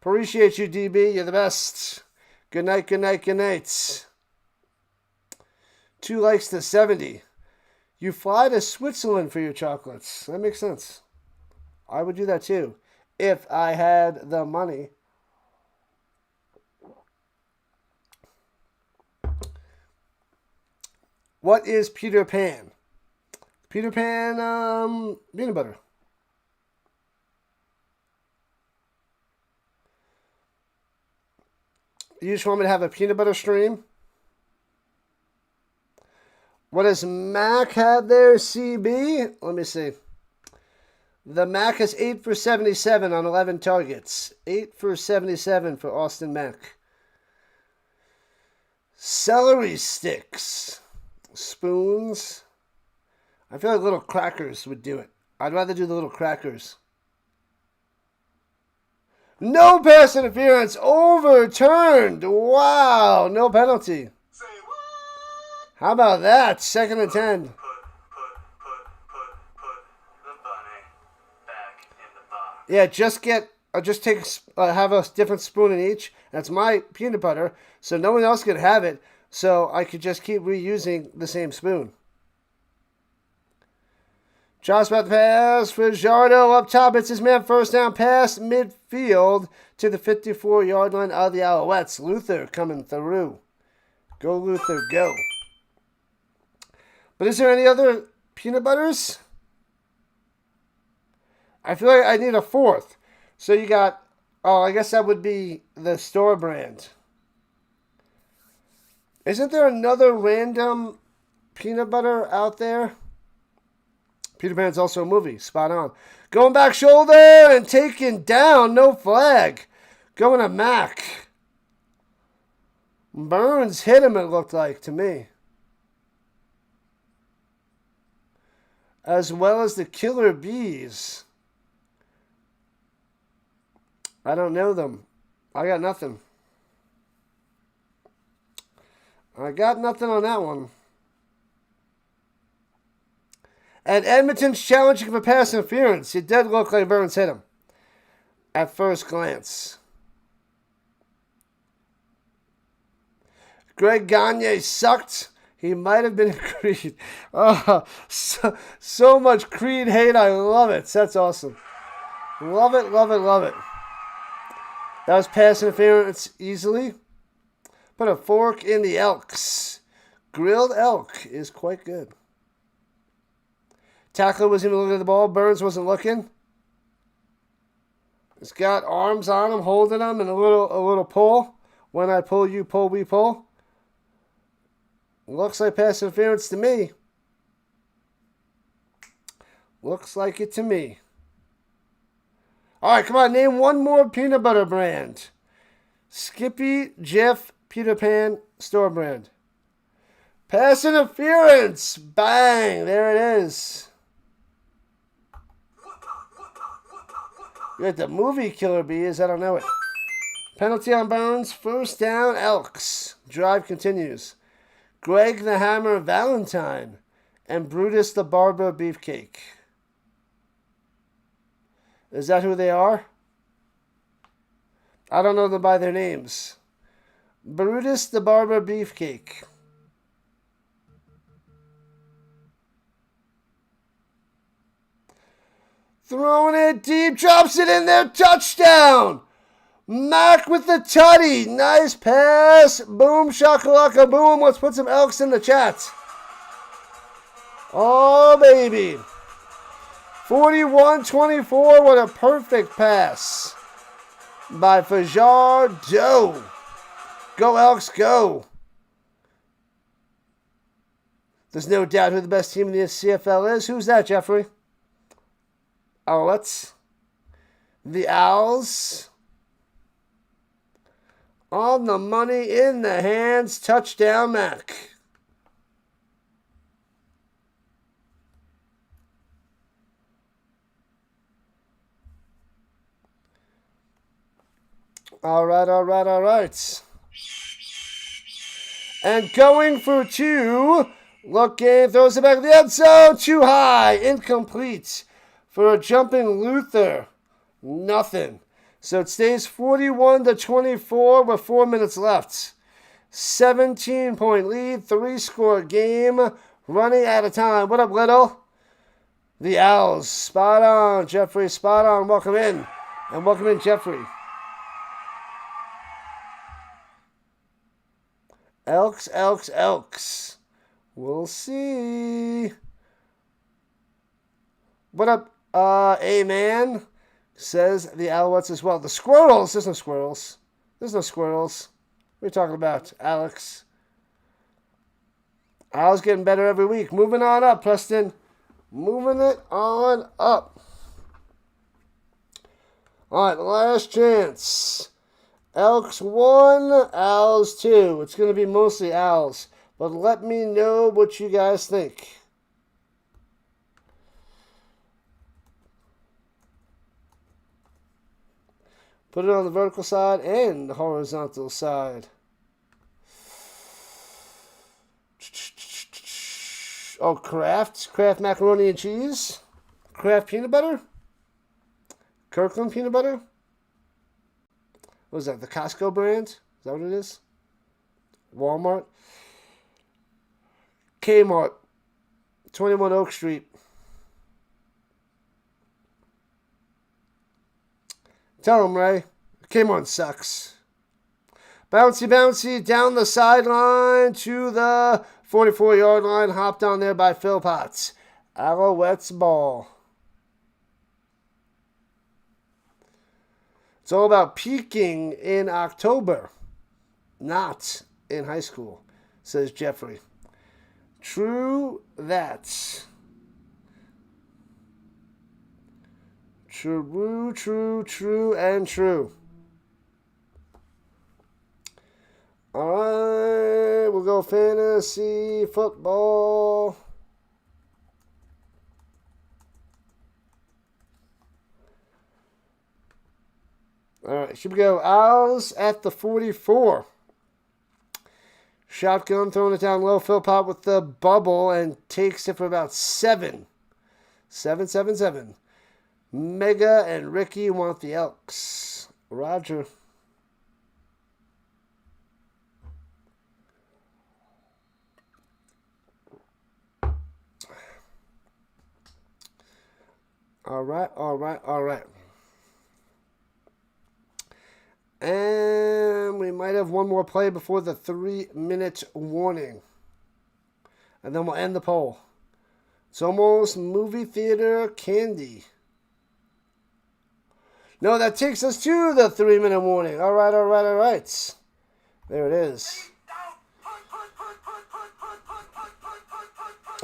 Speaker 1: Appreciate you, DB. You're the best. Good night, good night, good night. 2 likes to 70. You fly to Switzerland for your chocolates. That makes sense. I would do that too, if I had the money. What is Peter Pan? Peter Pan, peanut butter. You just want me to have a peanut butter stream? What does Mac have there, CB? Let me see. The Mac is 8 for 77 on 11 targets. 8 for 77 for Austin Mac. Celery sticks. Spoons. I feel like little crackers would do it. I'd rather do the little crackers. No pass interference. Overturned. Wow. No penalty.
Speaker 2: Say what?
Speaker 1: How about that? 2nd and 10.
Speaker 2: Put the bunny back in the box.
Speaker 1: Yeah, just take, have a different spoon in each. That's my peanut butter, so no one else could have it. So I could just keep reusing the same spoon. Josh about the pass for Jardo up top. It's his man, first down pass midfield to the 54-yard line of the Alouettes. Luther coming through. Go, Luther, go. But is there any other peanut butters? I feel like I need a 4th. So you got, I guess that would be the store brand. Isn't there another random peanut butter out there? Peter Pan's also a movie. Spot on. Going back shoulder and taken down. No flag. Going to Mac. Burns hit him, it looked like to me. As well as the Killer Bees. I don't know them. I got nothing. I got nothing on that one. And Edmonton's challenging for pass interference. It did look like Burns hit him at first glance. Greg Gagne sucked. He might have been a Creed. Oh, so much Creed hate. I love it. That's awesome. Love it, love it, love it. That was pass interference easily. Put a fork in the Elks. Grilled elk is quite good. Tackler wasn't even looking at the ball. Burns wasn't looking. He's got arms on him, holding him, and a little pull. When I pull, you pull, we pull. Looks like pass interference to me. Looks like it to me. All right, come on. Name one more peanut butter brand. Skippy, Jif, Peter Pan, store brand. Pass interference. Bang. There it is. You got the movie Killer Bees. I don't know it. Penalty on Burns. First down, Elks. Drive continues. Greg the Hammer Valentine and Brutus the Barber Beefcake. Is that who they are? I don't know them by their names. Brutus the Barber Beefcake. Throwing it deep, drops it in there, touchdown! Mac with the tutty, nice pass, boom, shakalaka, boom. Let's put some Elks in the chat. Oh, baby. 41-24, what a perfect pass. by Fajardo. Go Elks, go. There's no doubt who the best team in the CFL is. Who's that, Jeffrey? Alouettes. The Owls. On the money, in the hands, touchdown, Mac. All right. And going for two. Looking, throws it back in the end zone. Too high. Incomplete. For a jumping Luther. Nothing. So it stays 41-24 with 4 minutes left. 17-point lead. 3-score game. Running out of time. What up, Little? The Owls. Spot on, Jeffrey. Spot on. Welcome in. And welcome in, Jeffrey. Elks. We'll see. What up, A-Man? Says the Alouettes as well. The Squirrels. There's no Squirrels. What are you talking about, Alex? Owls getting better every week. Moving on up, Preston. Moving it on up. All right, last chance. Elks 1, Owls 2. It's going to be mostly Owls. But let me know what you guys think. Put it on the vertical side and the horizontal side. Oh, Kraft macaroni and cheese. Kraft peanut butter. Kirkland peanut butter. What is that, the Costco brand? Is that what it is? Walmart. Kmart. 21 Oak Street. Tell him, Ray. Kmart sucks. Bouncy down the sideline to the 44-yard line. Hopped on there by Phil Potts. Alouettes ball. It's all about peaking in October, not in high school, says Jeffrey. True that. True, and true. All right, we'll go fantasy football. All right, here we go. Owls at the 44. Shotgun, throwing it down low. Philpott with the bubble and takes it for about 7. 7. Mega and Ricky want the Elks. Roger. All right. And we might have one more play before the 3-minute warning. And then we'll end the poll. It's almost movie theater candy. No, that takes us to the 3-minute warning. All right. There it is.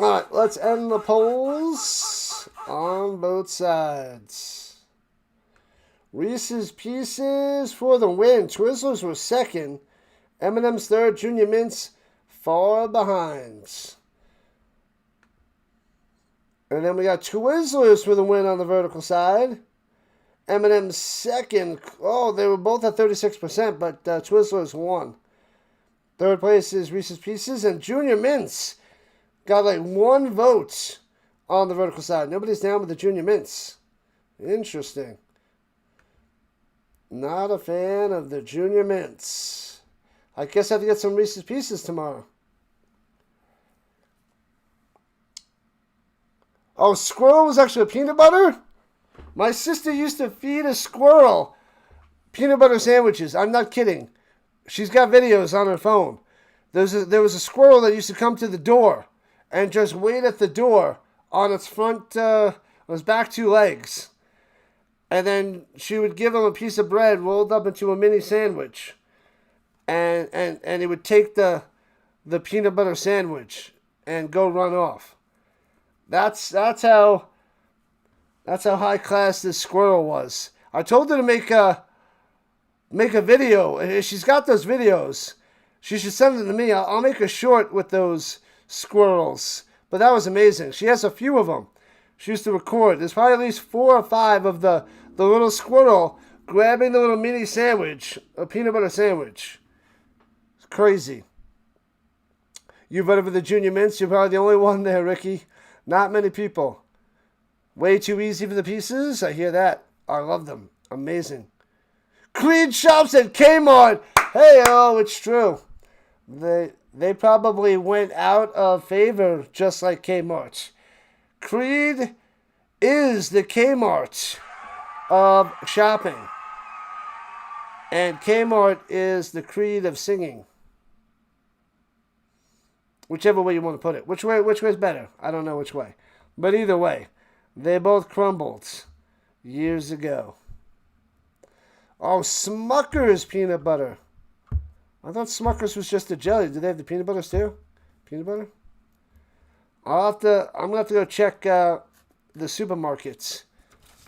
Speaker 1: All right, let's end the polls on both sides. Reese's Pieces for the win. Twizzlers were second. M&M's third. Junior Mints far behind. And then we got Twizzlers for the win on the vertical side. M&M's second. Oh, they were both at 36%, but Twizzlers won. Third place is Reese's Pieces. And Junior Mints got like 1 vote on the vertical side. Nobody's down with the Junior Mints. Interesting. Not a fan of the Junior Mints. I guess I have to get some Reese's Pieces tomorrow. Oh, squirrel was actually a peanut butter? My sister used to feed a squirrel peanut butter sandwiches. I'm not kidding. She's got videos on her phone. There was a squirrel that used to come to the door and just wait at the door on its front, on its back 2 legs. And then she would give him a piece of bread rolled up into a mini sandwich. And he would take the peanut butter sandwich and go run off. That's how high class this squirrel was. I told her to make a video. She's got those videos. She should send them to me. I'll make a short with those squirrels. But that was amazing. She has a few of them. She used to record. There's probably at least 4 or 5 of the little squirrel grabbing the little mini sandwich, a peanut butter sandwich. It's crazy. You voted for the Junior Mints. You're probably the only one there, Ricky. Not many people. Way too easy for the pieces. I hear that. I love them. Amazing. Creed shops at Kmart. Hey, oh, it's true. They probably went out of favor just like Kmart. Creed is the Kmart of shopping. And Kmart is the Creed of singing. Whichever way you want to put it. Which way's better? I don't know which way. But either way, they both crumbled years ago. Oh, Smucker's peanut butter. I thought Smucker's was just a jelly. Do they have the peanut butters too? Peanut butter? I'm gonna have to go check the supermarkets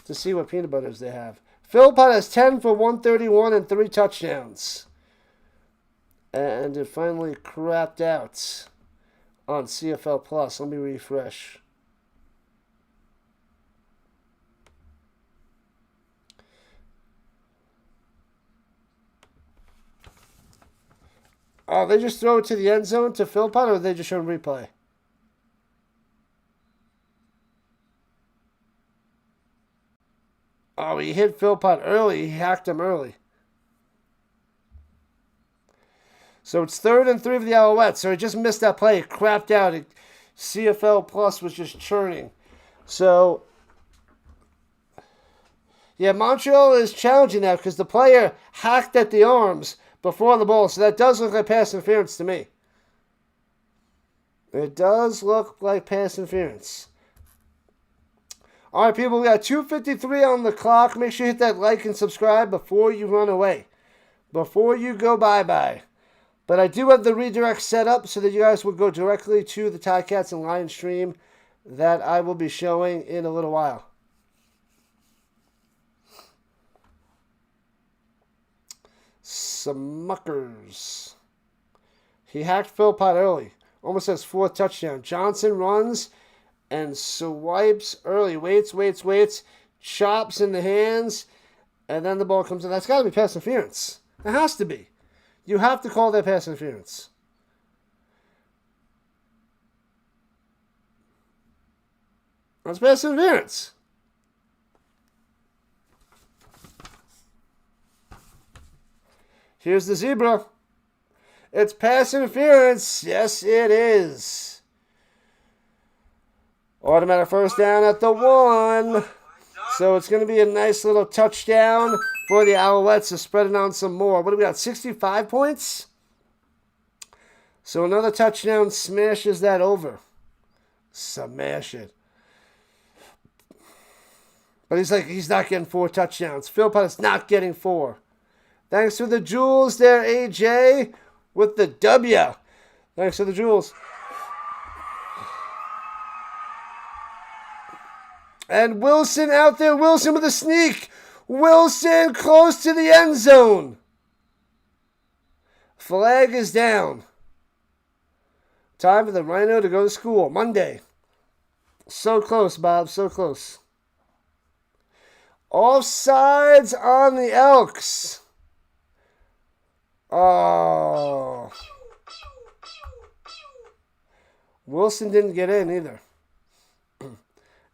Speaker 1: to see what peanut butters they have. Philpott has 10 for 131 and 3 touchdowns. And it finally crapped out on CFL Plus. Let me refresh. Oh, they just throw it to the end zone to Philpott, or they just show replay? Oh, he hit Philpott early. He hacked him early. So it's 3rd and 3 for the Alouettes. So he just missed that play. It crapped out. CFL Plus was just churning. So, yeah, Montreal is challenging that because the player hacked at the arms before the ball. So that does look like pass interference to me. It does look like pass interference. All right, people, we got 2:53 on the clock. Make sure you hit that like and subscribe before you run away. Before you go bye-bye. But I do have the redirect set up so that you guys will go directly to the Ticats and Lion stream that I will be showing in a little while. Smuckers. He hacked Philpott early. Almost has 4th touchdown. Johnson runs and swipes early. Waits. Chops in the hands. And then the ball comes in. That's got to be pass interference. It has to be. You have to call that pass interference. That's pass interference. Here's the zebra. It's pass interference. Yes, it is. Automatic first down at the 1. So it's going to be a nice little touchdown for the Alouettes to spread it on some more. What do we got? 65 points? So another touchdown smashes that over. Smash it. But he's not getting 4 touchdowns. Philpott is not getting 4. Thanks for the jewels there, AJ, with the W. Thanks for the jewels. And Wilson out there. Wilson with a sneak. Wilson close to the end zone. Flag is down. Time for the Rhino to go to school. Monday. So close, Bob. So close. Offsides on the Elks. Oh. Wilson didn't get in either.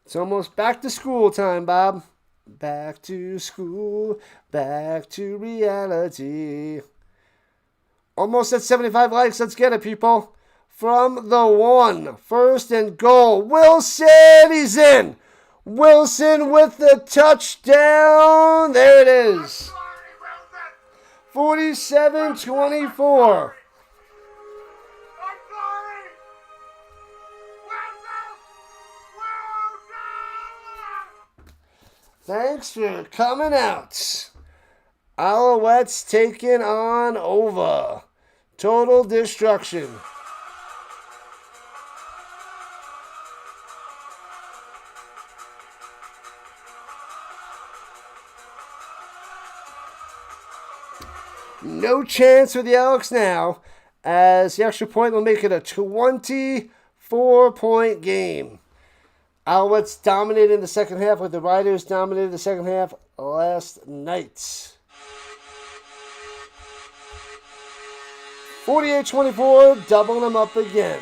Speaker 1: It's almost back to school time, Bob. Back to school. Back to reality. Almost at 75 likes. Let's get it, people. From the 1. 1st and goal. Wilson, he's in. Wilson with the touchdown. There it is. 47-24. Thanks for coming out. Alouettes taking on over. Total destruction. No chance for the Elks now, as the extra point will make it a 24-point game. Alouettes dominated the second half, with the Riders dominated the second half last night. 48-24, doubling them up again.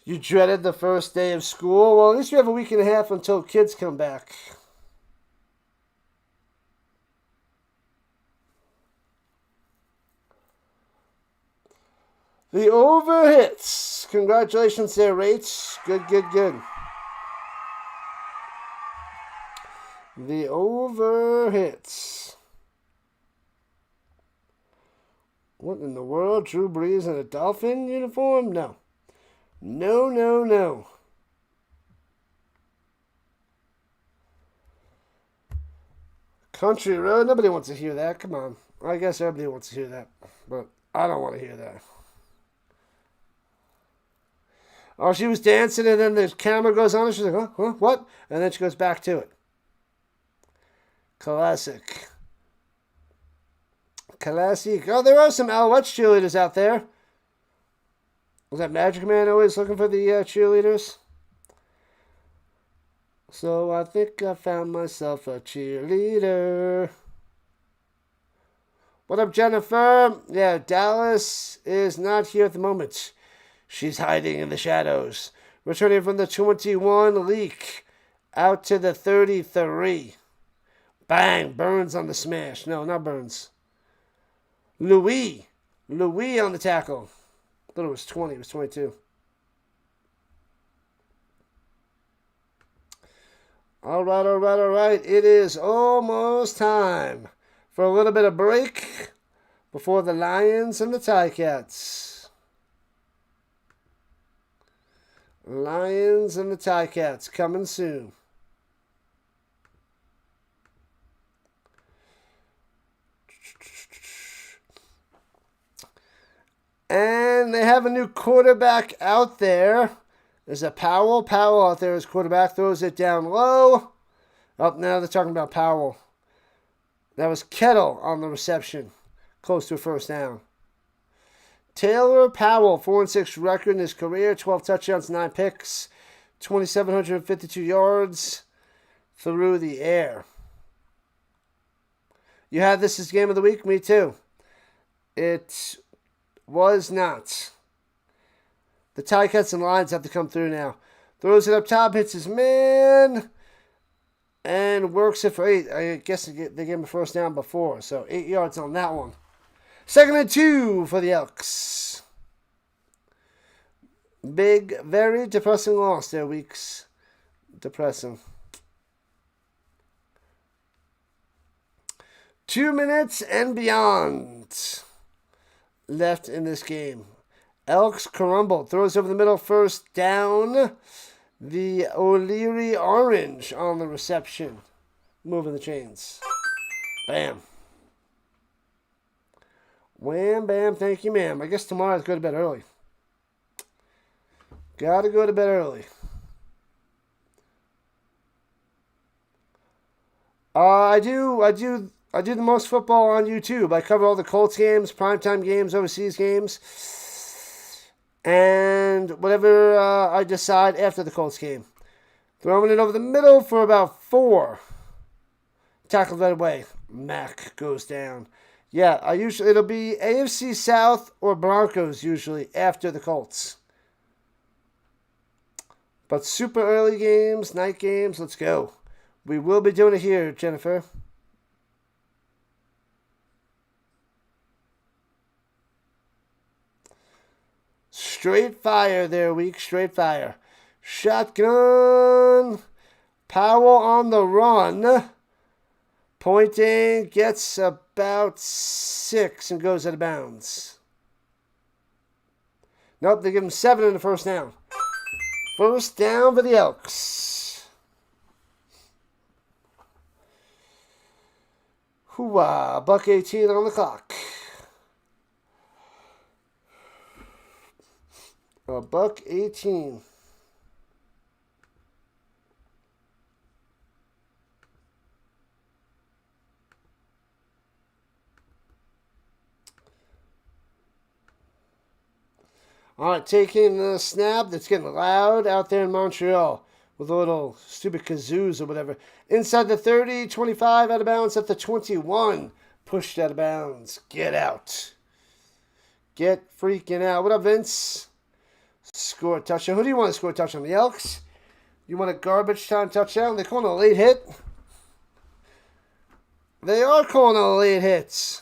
Speaker 1: You dreaded the first day of school? Well, at least we have a week and a half until kids come back. The over hits. Congratulations there, Rates. Good, good, good. The over hits. What in the world? Drew Brees in a Dolphin uniform? No. No, no, no. Country Road. Nobody wants to hear that. Come on. I guess everybody wants to hear that. But I don't want to hear that. Oh, she was dancing, and then the camera goes on, and she's like, huh, what? And then she goes back to it. Classic. Classic. Oh, there are some Alouettes cheerleaders out there. Was that Magic Man always looking for the cheerleaders? So I think I found myself a cheerleader. What up, Jennifer? Yeah, Dallas is not here at the moment. She's hiding in the shadows. Returning from the 21 leak. Out to the 33. Bang. Burns on the smash. No, not Burns. Louis on the tackle. I thought it was 20. It was 22. All right. It is almost time for a little bit of break before the Lions and the Ticats. Lions and the Ticats coming soon. And they have a new quarterback out there. There's a Powell. Powell out there as quarterback. Throws it down low. Oh, now they're talking about Powell. That was Kettle on the reception. Close to a first down. Taylor Powell, 4-6 record in his career. 12 touchdowns, 9 picks. 2,752 yards through the air. You had this as game of the week? Me too. It was not. The Ticats and Lions have to come through now. Throws it up top, hits his man, and works it for 8. I guess they gave him a first down before, so 8 yards on that one. 2nd and 2 for the Elks. Big, very depressing loss there, Weeks. Depressing. 2 minutes and beyond left in this game. Elks crumble. Throws over the middle. First down. The O'Leary Orange on the reception. Moving the chains. Bam. Wham, bam, thank you, ma'am. I guess tomorrow I have to go to bed early. Gotta go to bed early. I do the most football on YouTube. I cover all the Colts games, primetime games, overseas games, and whatever I decide after the Colts game. Throwing it over the middle for about 4. Tackled right away. Mac goes down. Yeah, it'll be AFC South or Broncos usually after the Colts. But super early games, night games, let's go. We will be doing it here, Jennifer. Straight fire there, Week. Straight fire. Shotgun. Powell on the run. Pointing. Gets about 6 and goes out of bounds. Nope, they give him 7 in the first down. First down for the Elks. Hoo-ah, buck 18 on the clock. A buck 18. All right, taking the snap. That's getting loud out there in Montreal with a little stupid kazoos or whatever. Inside the 30, 25 out of bounds at the 21. Pushed out of bounds. Get out. Get freaking out. What up, Vince? Score a touchdown. Who do you want to score a touchdown? The Elks? You want a garbage time touchdown? They're calling a late hit. They are calling a late hit.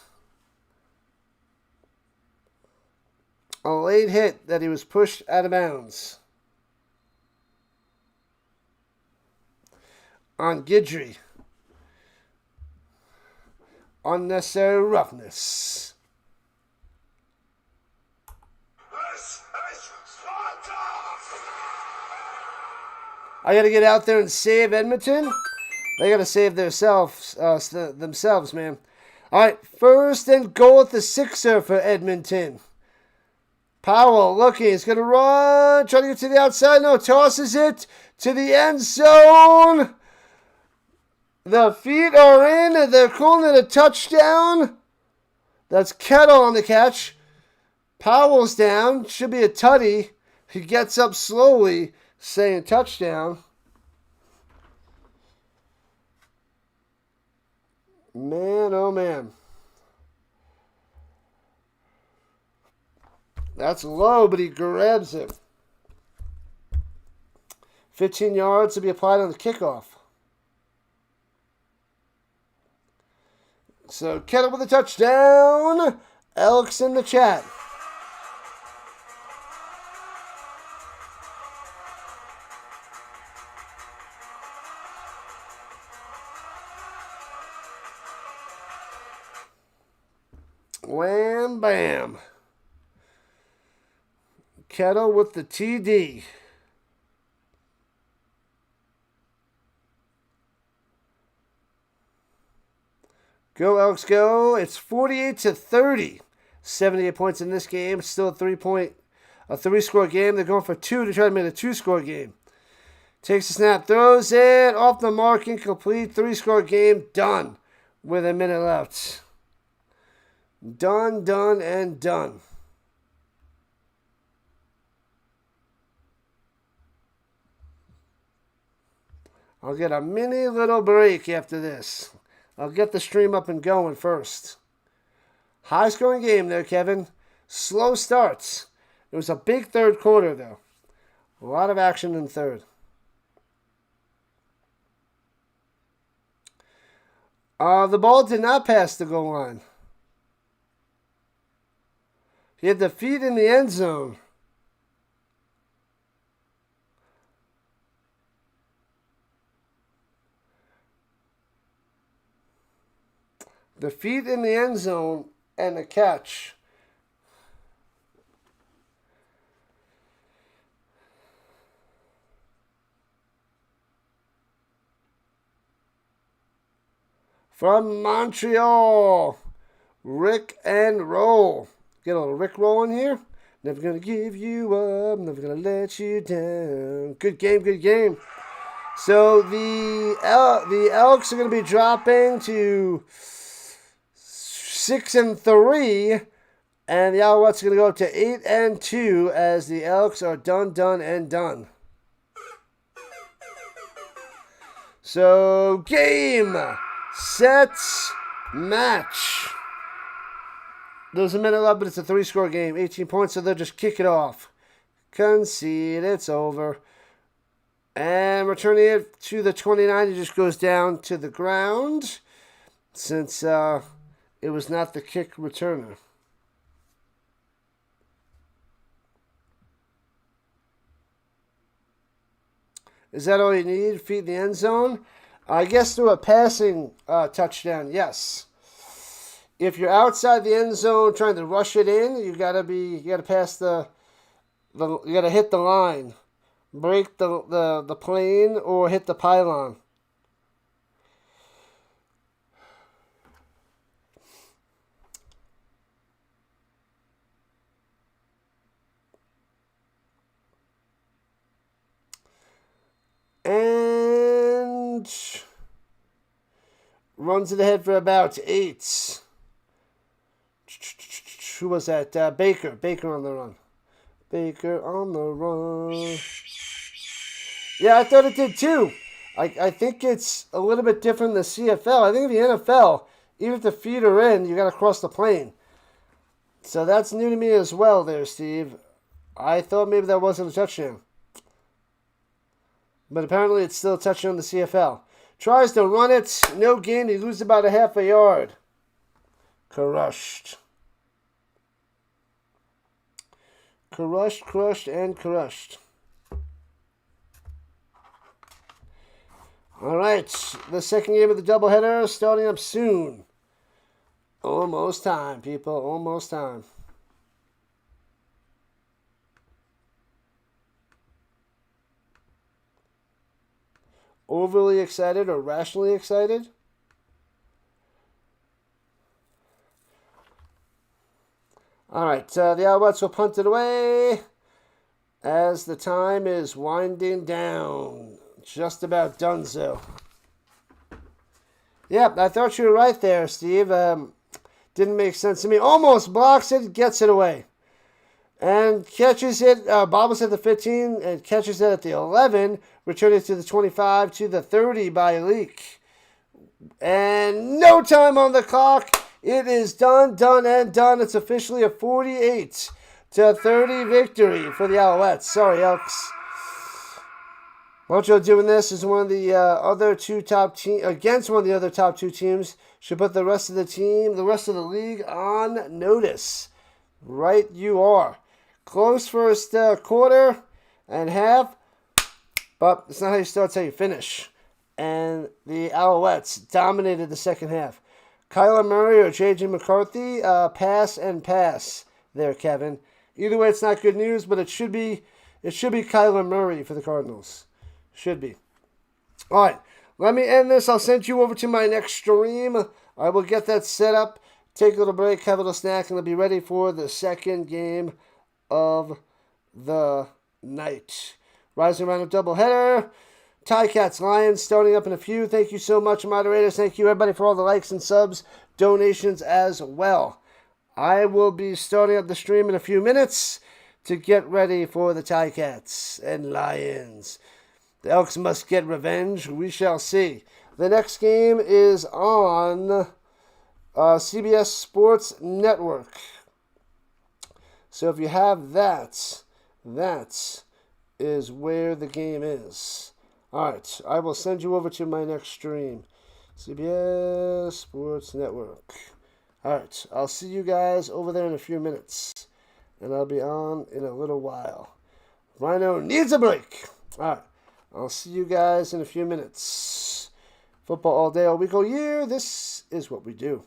Speaker 1: A late hit that he was pushed out of bounds. On Guidry. Unnecessary roughness. I got to get out there and save Edmonton. They got to save themselves, man. All right, first and goal at the 6er for Edmonton. Powell looking, he's going to run, trying to get to the outside. No, tosses it to the end zone. The feet are in. They're calling it a touchdown. That's Kettle on the catch. Powell's down. Should be a tutty. He gets up slowly, saying touchdown. Man, oh man. That's low, but he grabs him. 15 yards to be applied on the kickoff. So, Kettle with a touchdown. Elks in the chat. Wham, bam. Kettle with the TD. Go, Elks, go. It's 48-30. 78 points in this game. It's still a three-score game. They're going for 2 to try to make it a 2-score game. Takes the snap, throws it, off the mark, incomplete. 3-score game, done. With a minute left. Done, done, and done. I'll get a mini little break after this. I'll get the stream up and going first. High-scoring game there, Kevin. Slow starts. It was a big third quarter, though. A lot of action in third. The ball did not pass the goal line. He had the feet in the end zone. The feet in the end zone and the catch. From Montreal, Rick and Roll. Get a little Rick Roll in here. Never gonna give you up, never gonna let you down. Good game, good game. So the Elks are gonna be dropping to 6-3, and the Alouettes are going to go up to 8-2 as the Elks are done, and done. So, game, set, match. There's a minute left, but it's a 3-score game. 18 points, so they'll just kick it off. Concede, it's over. And returning it to the 29, it just goes down to the ground since it was not the kick returner. Is that all you need? Feet in the end zone? I guess through a passing touchdown, yes. If you're outside the end zone trying to rush it in, you gotta pass you gotta hit the line, break the plane, or hit the pylon. and runs it ahead for about 8. Who was that? Baker. Baker on the run. Baker on the run. Yeah, I thought it did too. I think it's a little bit different in the CFL. I think in the NFL, even if the feet are in, you got to cross the plane. So that's new to me as well there, Steve. I thought maybe that wasn't a touchdown. But apparently it's still a touchdown in the CFL. Tries to run it. No gain. He loses about a half a yard. Crushed. Crushed, and crushed. All right, the second game of the doubleheader starting up soon. Almost time, people. Almost time. Overly excited or rationally excited? All right, the Alouettes will punt it away as the time is winding down. Just about done so. Yep, I thought you were right there, Steve. Didn't make sense to me. Almost blocks it, gets it away. And catches it, bobbles at the 15 and catches it at the 11, returning it to the 25 to the 30 by Leak. And no time on the clock. It is done. It's officially a 48-30 victory for the Alouettes. Sorry, Elks. Montreal doing this is one of the other two top teams against one of the other top two teams. Should put the rest of the team, the rest of the league on notice. Right, you are. Close first quarter and half, but it's not how you start, it's how you finish. And the Alouettes dominated the second half. Kyler Murray or J.J. McCarthy, pass and pass there, Kevin. Either way, it's not good news, but it should be Kyler Murray for the Cardinals. Should be. All right, let me end this. I'll send you over to my next stream. I will get that set up, take a little break, have a little snack, and I'll be ready for the second game of the night. Rising Rhino doubleheader. Ticats Lions starting up in a few. Thank you so much, moderators. Thank you, everybody, for all the likes and subs, donations as well. I will be starting up the stream in a few minutes to get ready for the Ticats and Lions. The Elks must get revenge. We shall see. The next game is on CBS Sports Network. So if you have that, that is where the game is. All right, I will send you over to my next stream. CBS Sports Network. All right, I'll see you guys over there in a few minutes. And I'll be on in a little while. Rhino needs a break. All right, I'll see you guys in a few minutes. Football all day, all week, all year. This is what we do.